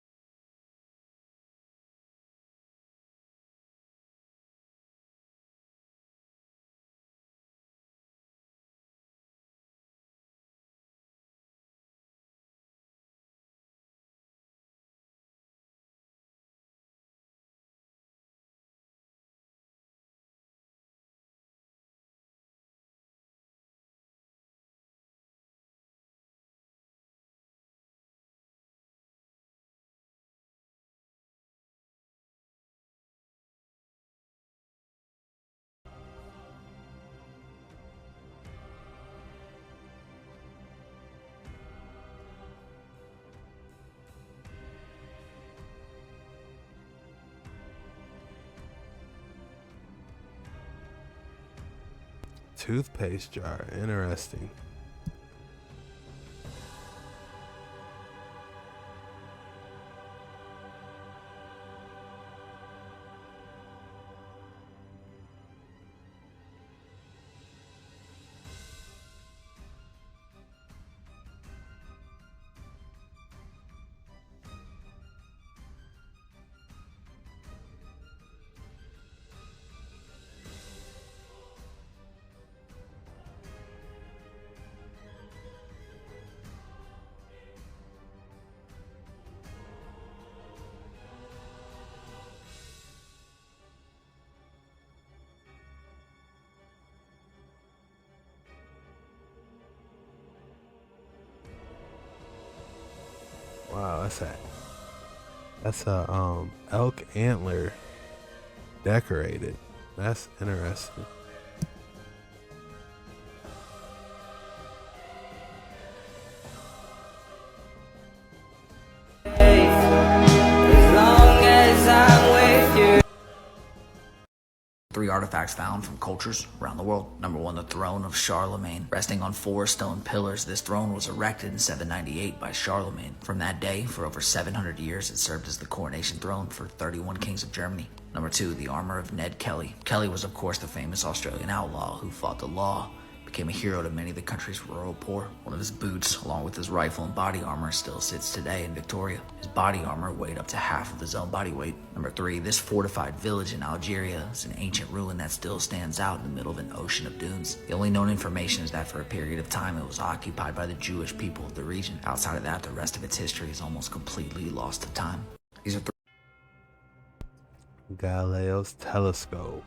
Toothpaste jar, interesting. Wow, that's a elk antler decorated. That's interesting. Three artifacts found from cultures around the world. Number 1, the throne of Charlemagne. Resting on 4 stone pillars, this throne was erected in 798 by Charlemagne. From that day, for over 700 years, it served as the coronation throne for 31 kings of Germany. Number 2, the armor of Ned Kelly. Kelly was, of course, the famous Australian outlaw who fought the law, became a hero to many of the country's rural poor. One of his boots, along with his rifle and body armor, still sits today in Victoria. His body armor weighed up to half of his own body weight. Number 3, this fortified village in Algeria is an ancient ruin that still stands out in the middle of an ocean of dunes. The only known information is that for a period of time it was occupied by the Jewish people of the region. Outside of that, the rest of its history is almost completely lost to time. These are Galileo's telescope.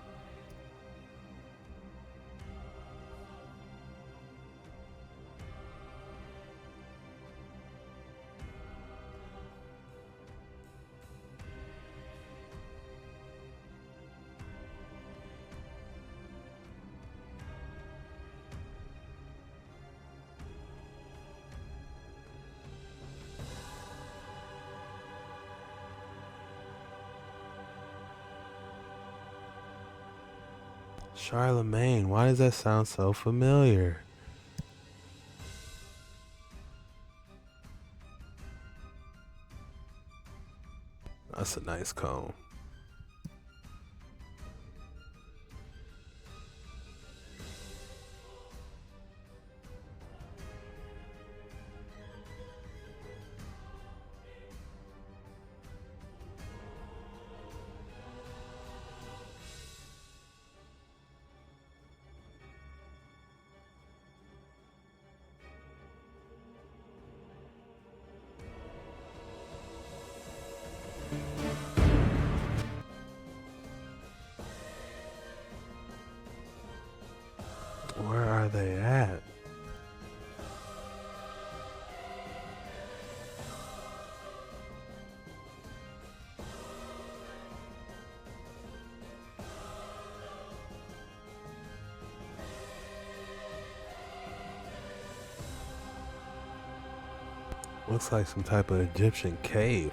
Charlemagne, why does that sound so familiar? That's a nice comb. Where are they at? Looks like some type of Egyptian cave.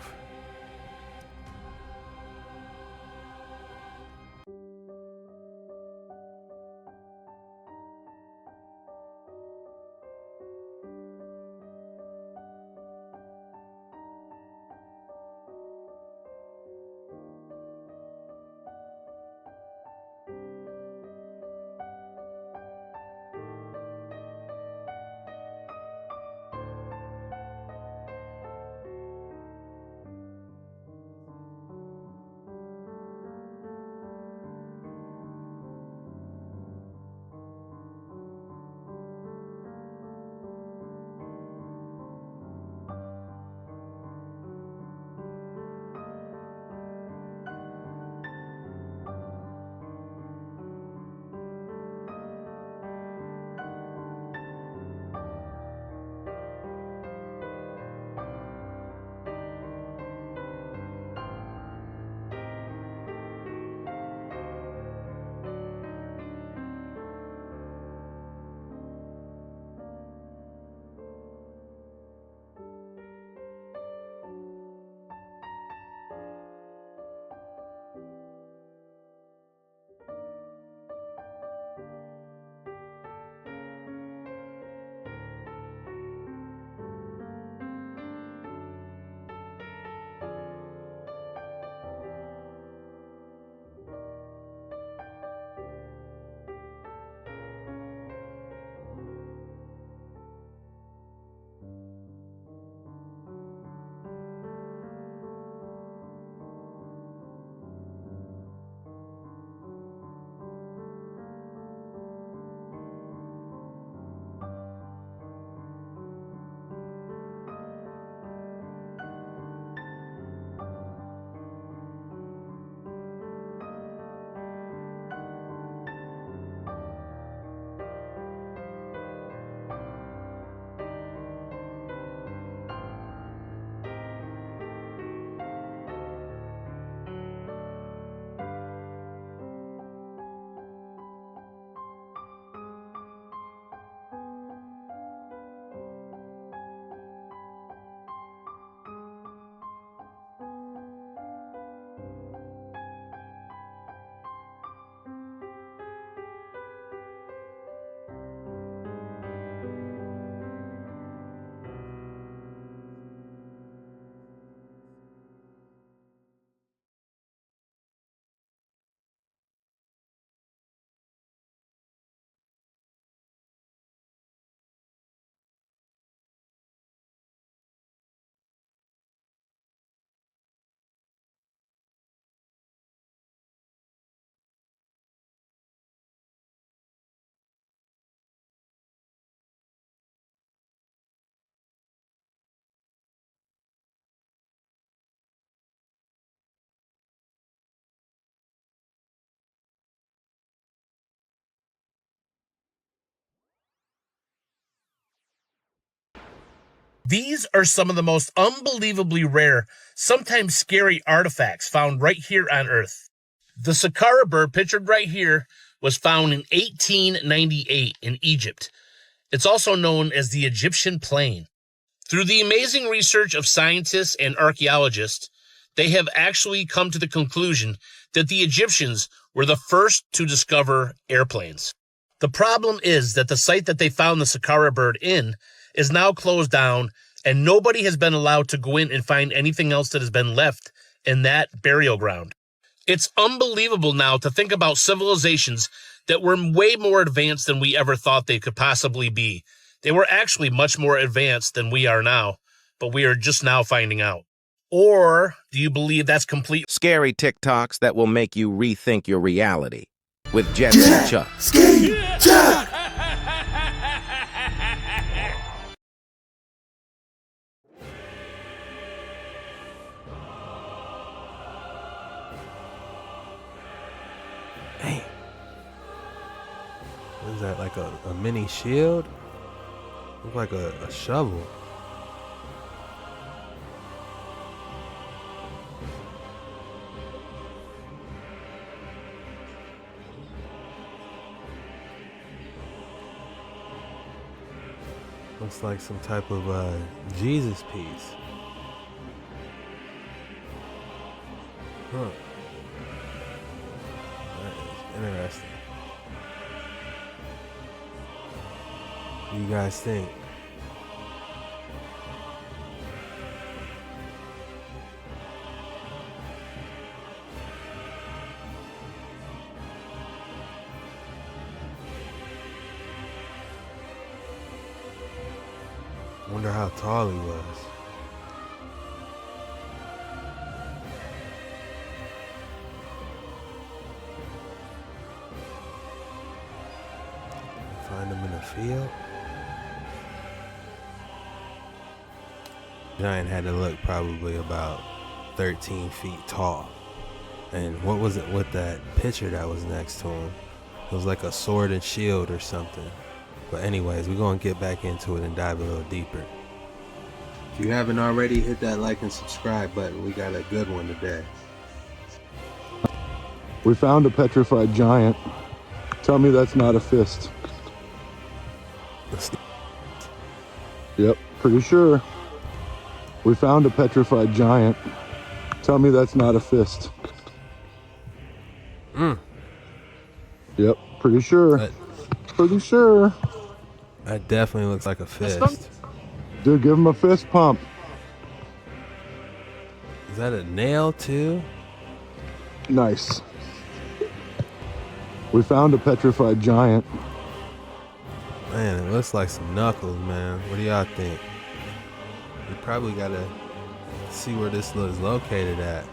These are some of the most unbelievably rare, sometimes scary artifacts found right here on Earth. The Saqqara bird pictured right here was found in 1898 in Egypt. It's also known as the Egyptian plane. Through the amazing research of scientists and archaeologists, they have actually come to the conclusion that the Egyptians were the first to discover airplanes. The problem is that the site that they found the Saqqara bird in is now closed down, and nobody has been allowed to go in and find anything else that has been left in that burial ground. It's unbelievable now to think about civilizations that were way more advanced than we ever thought they could possibly be. They were actually much more advanced than we are now, but we are just now finding out. Or do you believe that's complete? Scary TikToks that will make you rethink your reality. With JetskiChucK. JetskiChucK. Dang. What is that, like a mini shield? Looks like a shovel. Looks like some type of Jesus piece. Huh. That is interesting. What do you guys think? Wonder how tall he was. Find him in the field. Giant had to look probably about 13 feet tall. And what was it with that picture that was next to him? It was like a sword and shield or something. But anyways, we're going to get back into it and dive a little deeper. If you haven't already, hit that like and subscribe button. We got a good one today. We found a petrified giant. Tell me that's not a fist. Yep, pretty sure. We found a petrified giant. Tell me that's not a fist. Yep, pretty sure. Pretty sure. That definitely looks like a fist. Dude, give him a fist pump. Is that a nail too? Nice. We found a petrified giant. Man, it looks like some knuckles, man. What do y'all think? We probably gotta see where this is located at.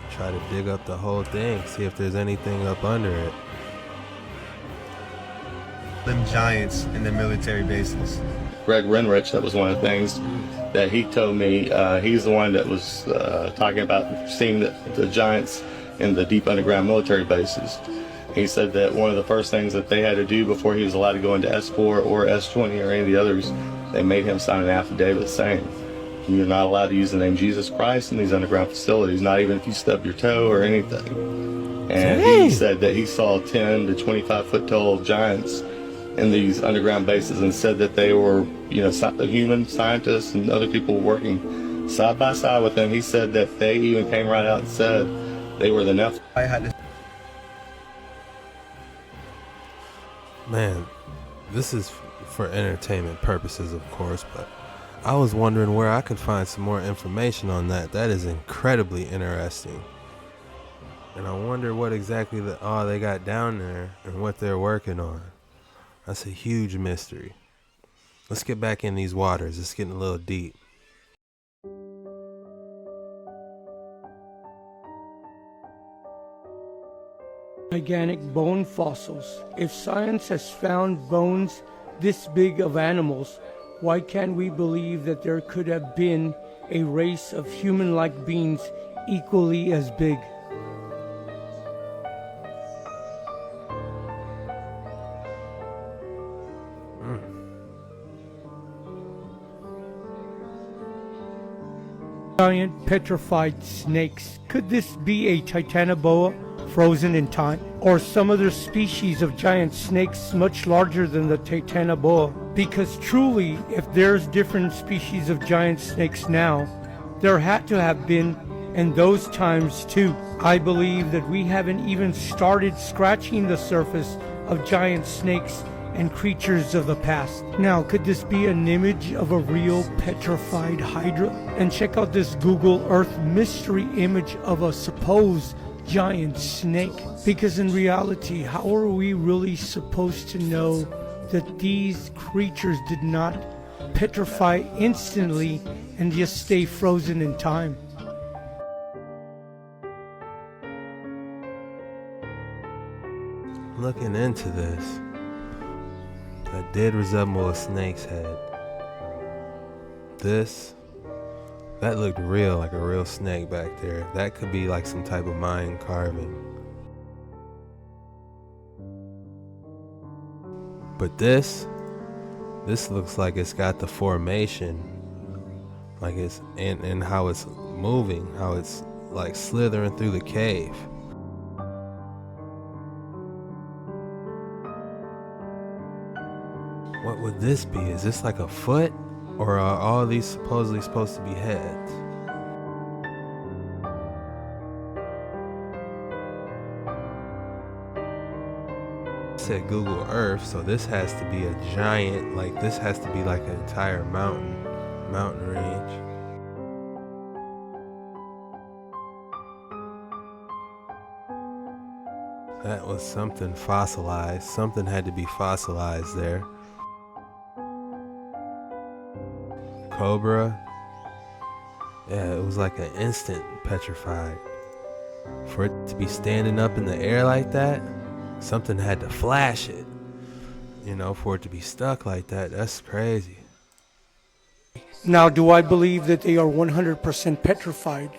Try to dig up the whole thing, see if there's anything up under it. Them giants in the military bases. Greg Renrich, that was one of the things that he told me. He's the one that was talking about seeing the giants in the deep underground military bases. He said that one of the first things that they had to do before he was allowed to go into S4 or S20 or any of the others, they made him sign an affidavit saying, you're not allowed to use the name Jesus Christ in these underground facilities, not even if you stub your toe or anything. And he said that he saw 10 to 25 foot tall giants in these underground bases and said that they were, human scientists and other people working side by side with them. He said that they even came right out and said they were the Nephilim. Man, this is for entertainment purposes, of course, but I was wondering where I could find some more information on that. That is incredibly interesting. And I wonder what exactly they got down there and what they're working on. That's a huge mystery. Let's get back in these waters. It's getting a little deep. Gigantic bone fossils. If science has found bones this big of animals, why can't we believe that there could have been a race of human-like beings equally as big? Giant petrified snakes. Could this be a titanoboa frozen in time? Or some other species of giant snakes much larger than the titanoboa? Because truly, if there's different species of giant snakes now, there had to have been in those times too. I believe that we haven't even started scratching the surface of giant snakes and creatures of the past. Now, could this be an image of a real petrified hydra? And check out this Google Earth mystery image of a supposed giant snake. Because in reality, how are we really supposed to know that these creatures did not petrify instantly and just stay frozen in time? Looking into this, that did resemble a snake's head. That looked real, like a real snake back there. That could be like some type of Mayan carving. But this looks like it's got the formation, like it's, and how it's moving, how it's like slithering through the cave. What would this be? Is this like a foot? Or are all these supposedly supposed to be heads? It said Google Earth, so this has to be a giant, like this has to be like an entire mountain range. That was something fossilized. Something had to be fossilized there. Cobra. Yeah, it was like an instant petrified. For it to be standing up in the air like that, something had to flash it. You know, for it to be stuck like that, that's crazy. Now, do I believe that they are 100% petrified?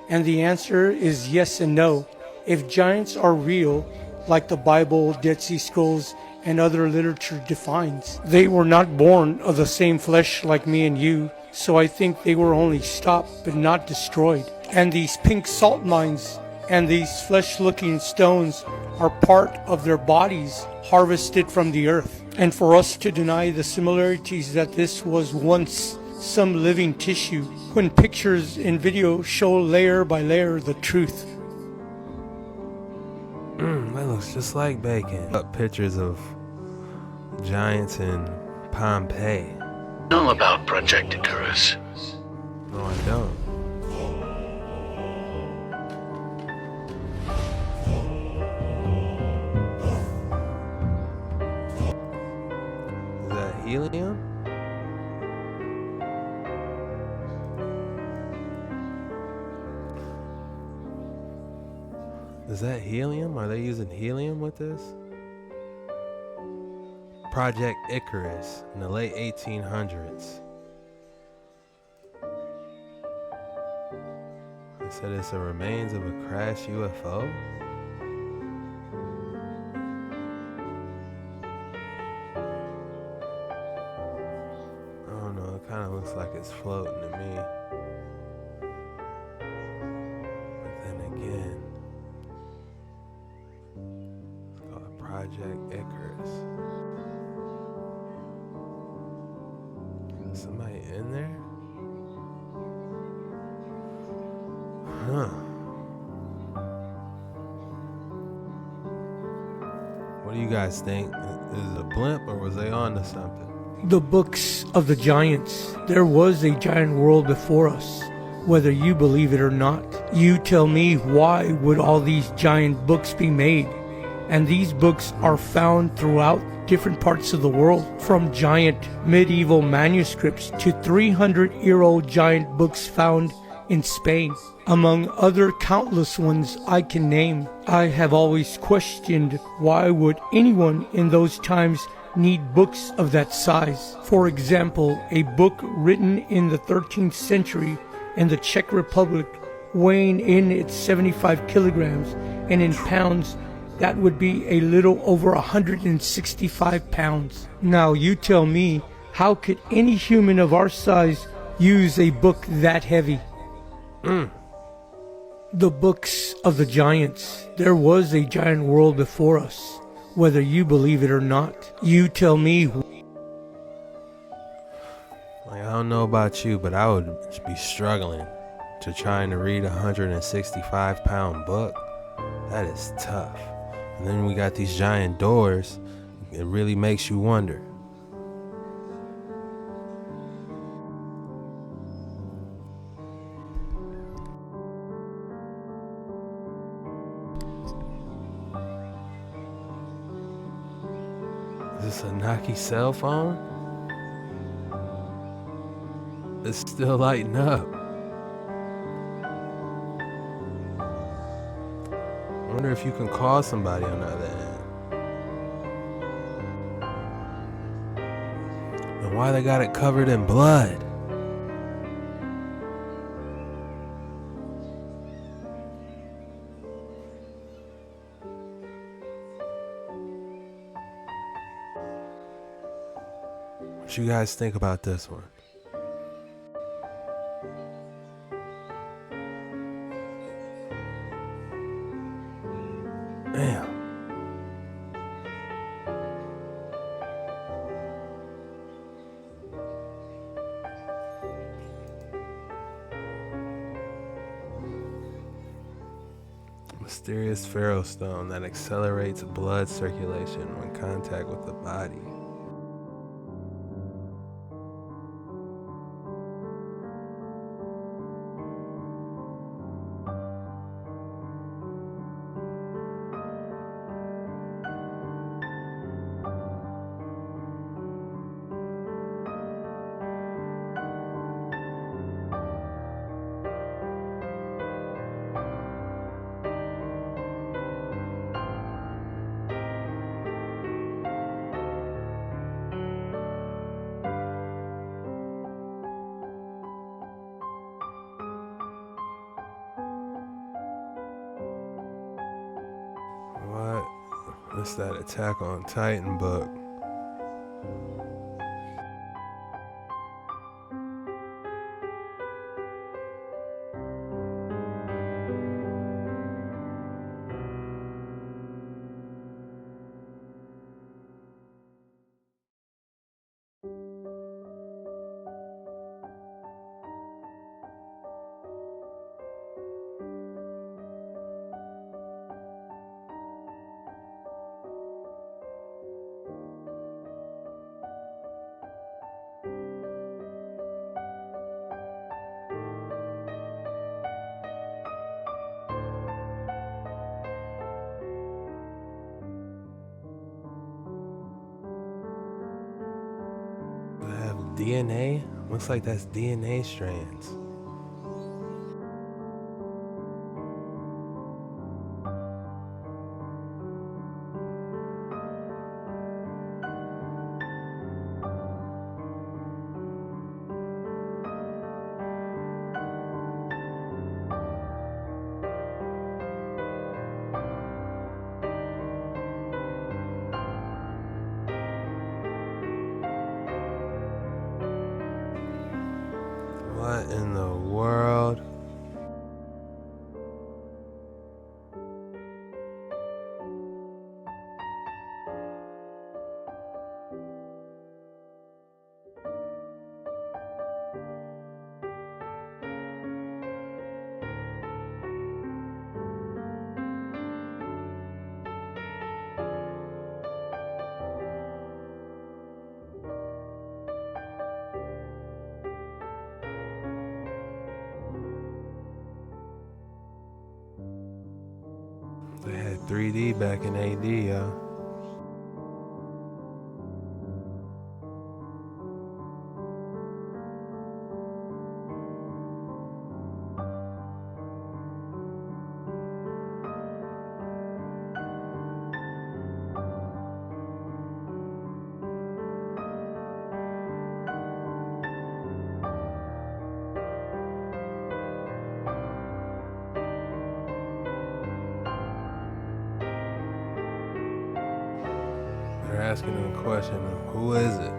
And the answer is yes and no. If giants are real, like the Bible, Dead Sea Scrolls, and other literature defines, they were not born of the same flesh like me and you, so I think they were only stopped but not destroyed. And these pink salt mines and these flesh-looking stones are part of their bodies harvested from the earth. And for us to deny the similarities that this was once some living tissue, when pictures and video show layer by layer the truth. That looks just like bacon. Up pictures of giants in Pompeii. Know about Project Icarus? No, I don't. Is that helium? Is that helium? Are they using helium with this? Project Icarus in the late 1800s. They said it's the remains of a crashed UFO. I don't know, it kind of looks like it's floating to me. But then again, it's called Project Icarus. Somebody in there? Huh. What do you guys think? Is it a blimp or was they on to something? The books of the giants. There was a giant world before us, whether you believe it or not. You tell me, why would all these giant books be made? And these books are found throughout different parts of the world, from giant medieval manuscripts to 300-year-old giant books found in Spain, among other countless ones I can name. I have always questioned, why would anyone in those times need books of that size? For example, a book written in the 13th century in the Czech Republic, weighing in its 75 kilograms, and in pounds that would be a little over 165 pounds. Now you tell me, how could any human of our size use a book that heavy? The books of the giants. There was a giant world before us, whether you believe it or not. You tell me. Like, I don't know about you, but I would be struggling to trying to read a 165-pound book. That is tough. And then we got these giant doors. It really makes you wonder. Is this a Nokia cell phone? It's still lighting up. I wonder if you can call somebody on the other end. And why they got it covered in blood? What you guys think about this one? Damn. Mysterious pharaoh stone that accelerates blood circulation when contact with the body. What? It's that Attack on Titan book. They have DNA? Looks like that's DNA strands. What in the world? They had 3D back in AD, y'all. They're asking him a question of who is it?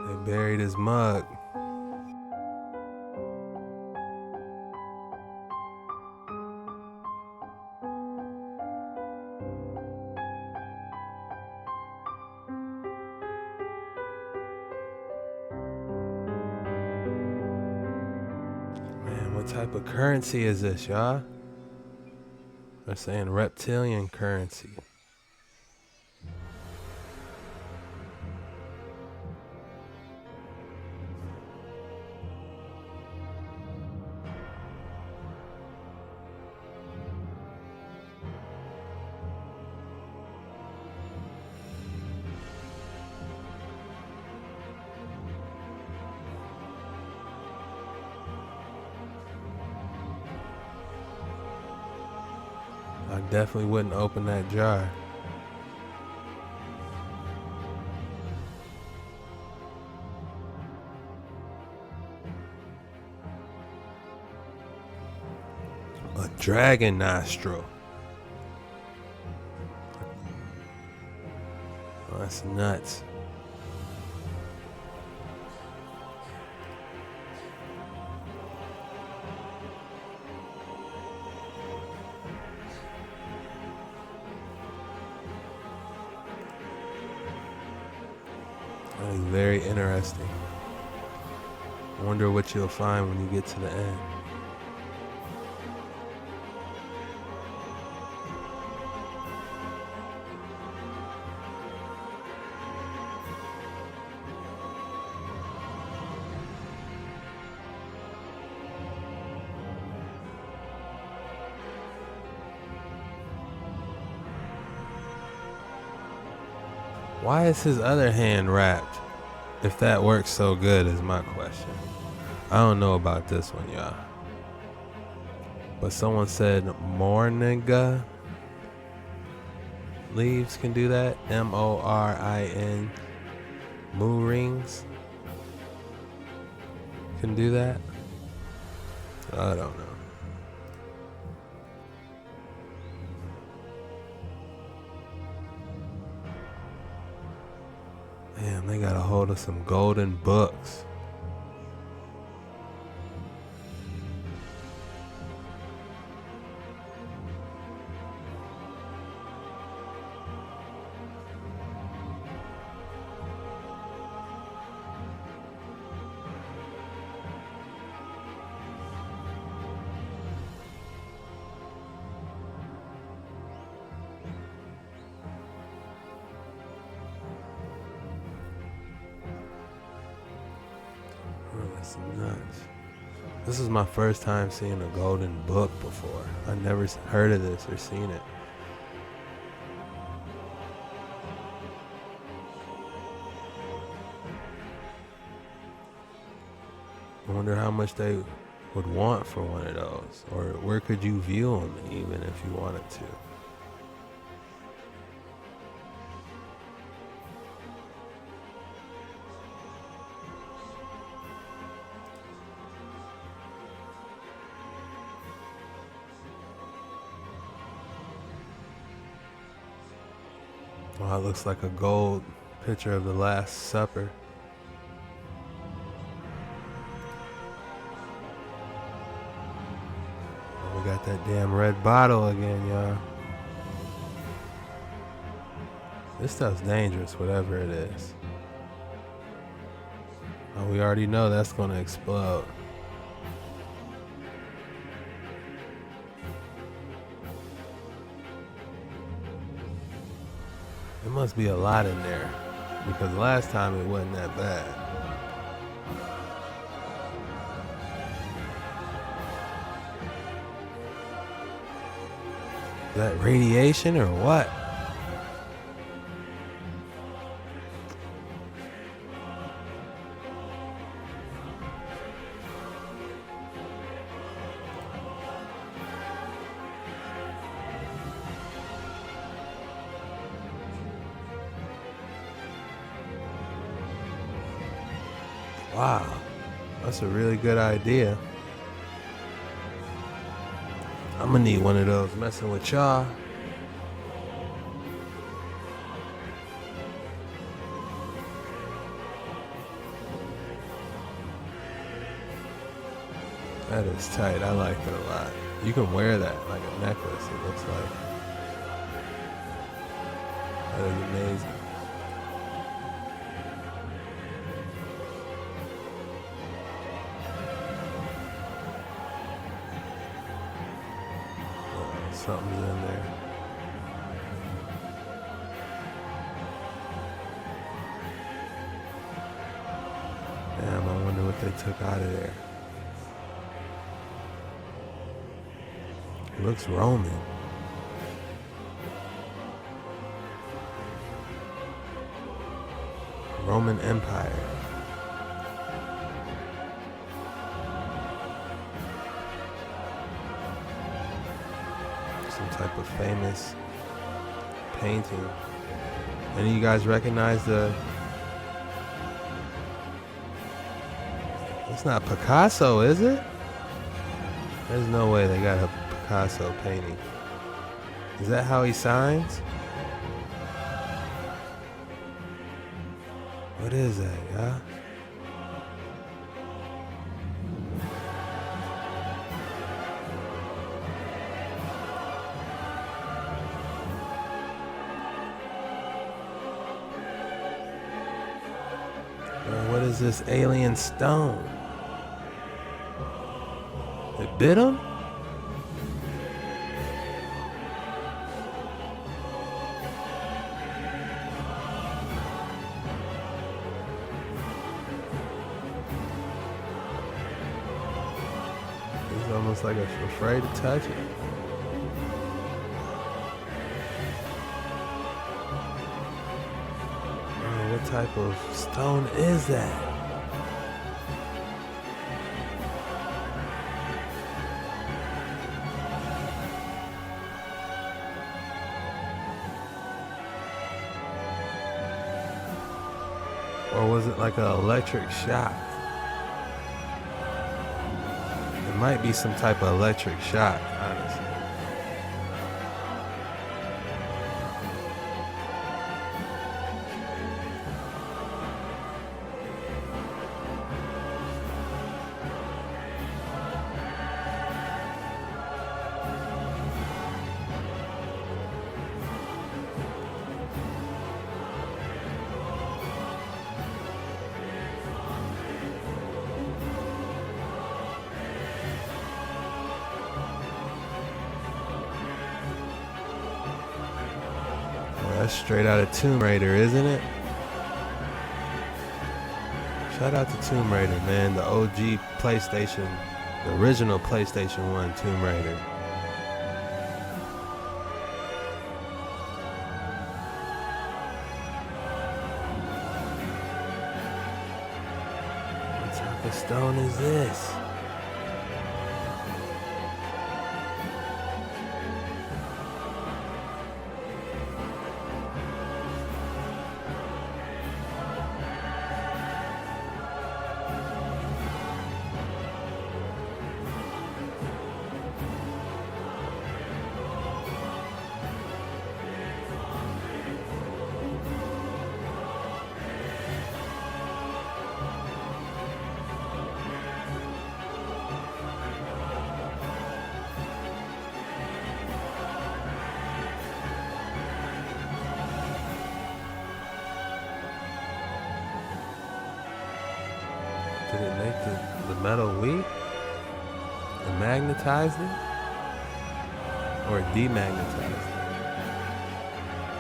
They buried his mug. What type of currency is this, y'all? They're saying reptilian currency. I definitely wouldn't open that jar. A dragon nostril. Oh, that's nuts. That is very interesting. I wonder what you'll find when you get to the end. Why is his other hand wrapped? If that works so good is my question. I don't know about this one, y'all. But someone said moringa leaves can do that. M-O-R-I-N. Moo rings can do that. I don't know. Damn, they got a hold of some golden books. That's nuts. This is my first time seeing a golden book before. I never heard of this or seen it. I wonder how much they would want for one of those, or where could you view them even if you wanted to. Oh, it looks like a gold picture of the Last Supper. Oh, we got that damn red bottle again, y'all. This stuff's dangerous, whatever it is. Oh, we already know that's gonna explode. There must be a lot in there, because last time it wasn't that bad. Is that radiation or what? Wow, that's a really good idea. I'm gonna need one of those messing with y'all. That is tight. I like it a lot. You can wear that like a necklace, it looks like. That is amazing. something's in there. Damn, I wonder what they took out of there. It looks Roman. Roman Empire. Some type of famous painting. Any of you guys recognize the... It's not Picasso, is it? There's no way they got a Picasso painting. Is that how he signs? What is that, yeah? What is this alien stone? It bit him? He's almost like afraid to touch it. Man, what type of stone is that? Or was it like an electric shock? It might be some type of electric shock, honestly. That's straight out of Tomb Raider, isn't it? Shout out to Tomb Raider, man. The OG PlayStation, the original PlayStation 1 Tomb Raider. What type of stone is this? Did it make the metal weak? It magnetized it? Or it demagnetized it?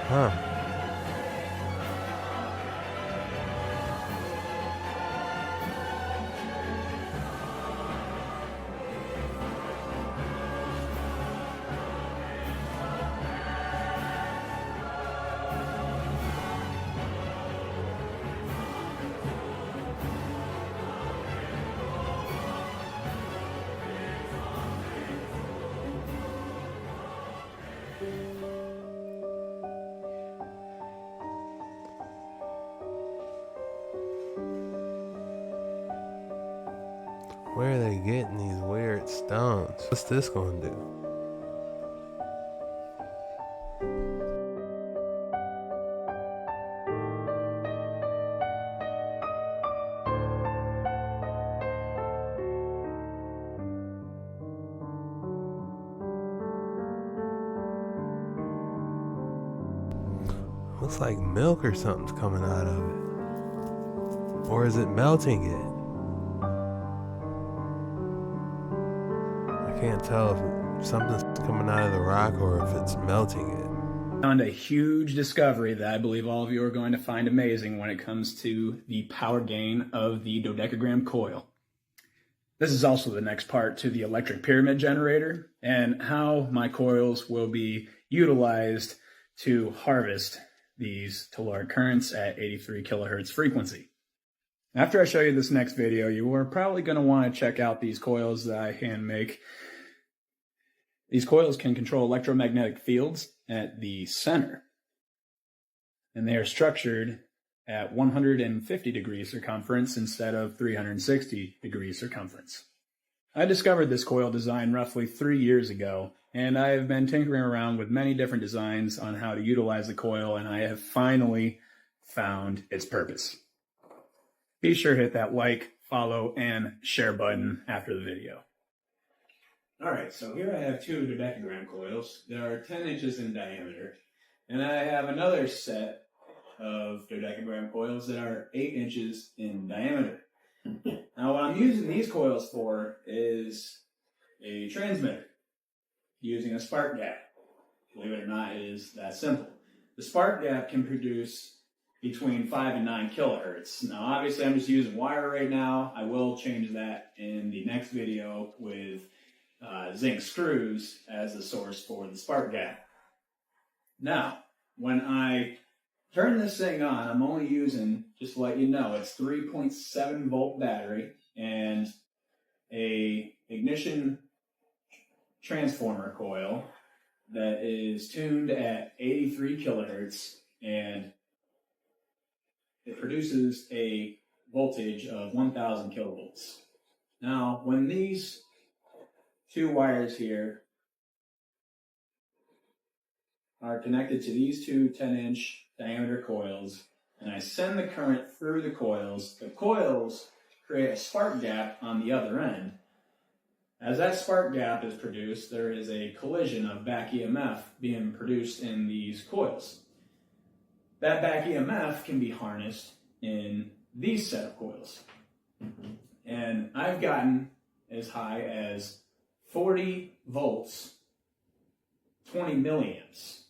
Huh. Where are they getting these weird stones? What's this gonna do? Looks like milk or something's coming out of it. Or is it melting it? I can't tell if something's coming out of the rock or if it's melting it. Found a huge discovery that I believe all of you are going to find amazing when it comes to the power gain of the dodecagram coil. This is also the next part to the electric pyramid generator and how my coils will be utilized to harvest these telluric currents at 83 kilohertz frequency. After I show you this next video, you are probably going to want to check out these coils that I hand make. These coils can control electromagnetic fields at the center, and they are structured at 150 degrees circumference instead of 360 degrees circumference. I discovered this coil design roughly 3 years ago, and I have been tinkering around with many different designs on how to utilize the coil, and I have finally found its purpose. Be sure to hit that like, follow, and share button after the video. Alright, so here I have two dodecagram coils that are 10 inches in diameter, and I have another set of dodecagram coils that are 8 inches in diameter. Now what I'm using these coils for is a transmitter using a spark gap. Believe it or not, it is that simple. The spark gap can produce between 5 and 9 kilohertz. Now obviously I'm just using wire right now. I will change that in the next video with zinc screws as the source for the spark gap. Now, when I turn this thing on, I'm only using, just to let you know, it's 3.7 volt battery and a ignition transformer coil that is tuned at 83 kilohertz, and it produces a voltage of 1000 kilovolts. Now, when these two wires here are connected to these two 10-inch diameter coils, and I send the current through the coils create a spark gap on the other end. As that spark gap is produced, there is a collision of back EMF being produced in these coils. That back EMF can be harnessed in these set of coils. And I've gotten as high as 40 volts, 20 milliamps,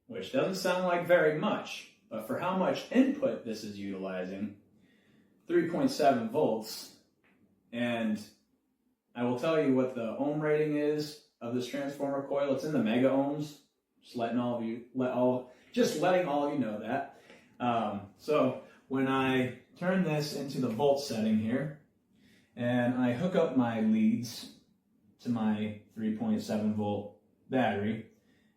which doesn't sound like very much, but for how much input this is utilizing, 3.7 volts, and I will tell you what the ohm rating is of this transformer coil. It's in the mega ohms. Just letting all of you know that. So when I turn this into the volt setting here, and I hook up my leads to my 3.7 volt battery,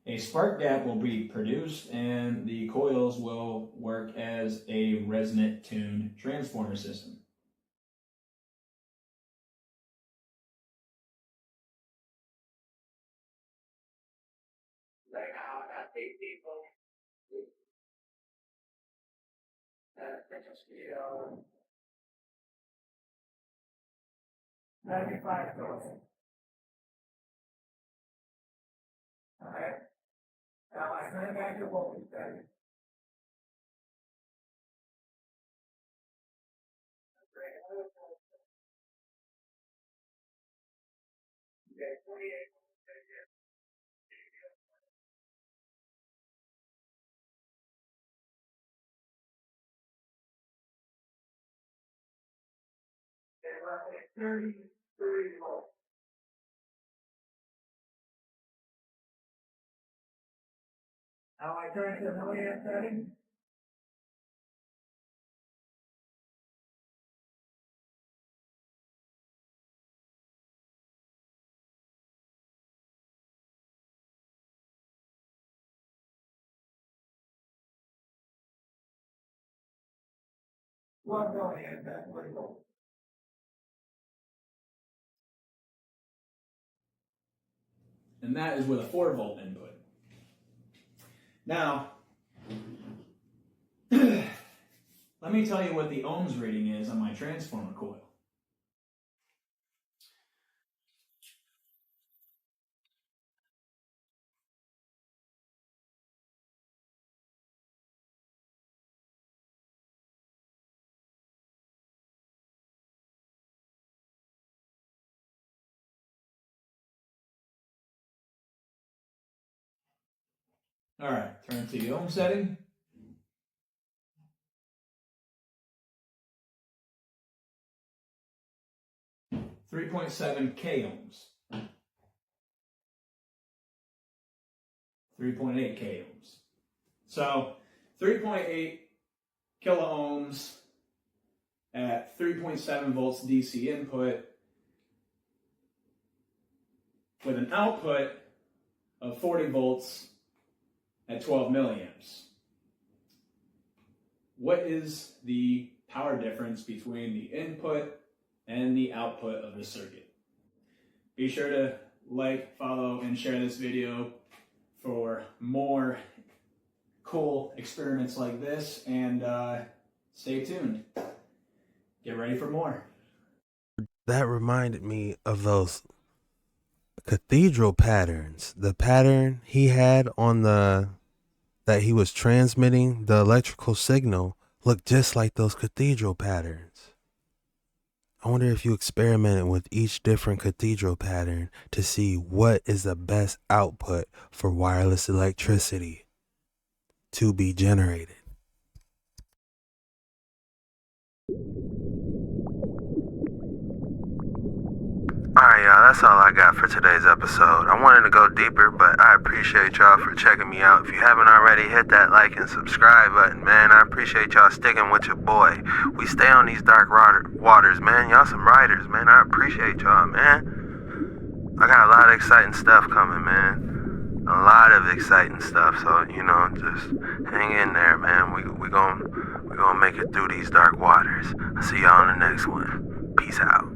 a spark gap will be produced and the coils will work as a resonant tuned transformer system. Right now I got 8 people. Just 95 volts. Alright. Now I turn back to voltage setting. Okay, 28. Okay, roughly 33 volts. Now I turn to the milliamp setting. One milliamp at 1 volt. And that is with a 4 volt input. Now, let me tell you what the ohms reading is on my transformer coil. All right, turn to the ohm setting. .7 k ohms. 3.8 k ohms. So 3.8 kilo ohms at 3.7 volts DC input with an output of 40 volts at 12 milliamps. What is the power difference between the input and the output of the circuit? Be sure to like, follow, and share this video for more cool experiments like this, and stay tuned. Get ready for more. That reminded me of those cathedral patterns. The pattern he had on that he was transmitting the electrical signal looked just like those cathedral patterns. I wonder if you experimented with each different cathedral pattern to see what is the best output for wireless electricity to be generated. Alright, y'all, that's all I got for today's episode. I wanted to go deeper, but I appreciate y'all for checking me out. If you haven't already, hit that like and subscribe button, man. I appreciate y'all sticking with your boy. We stay on these dark waters, man. Y'all some riders, man. I appreciate y'all, man. I got a lot of exciting stuff coming, man. A lot of exciting stuff, so, just hang in there, man. We gonna make it through these dark waters. I'll see y'all on the next one. Peace out.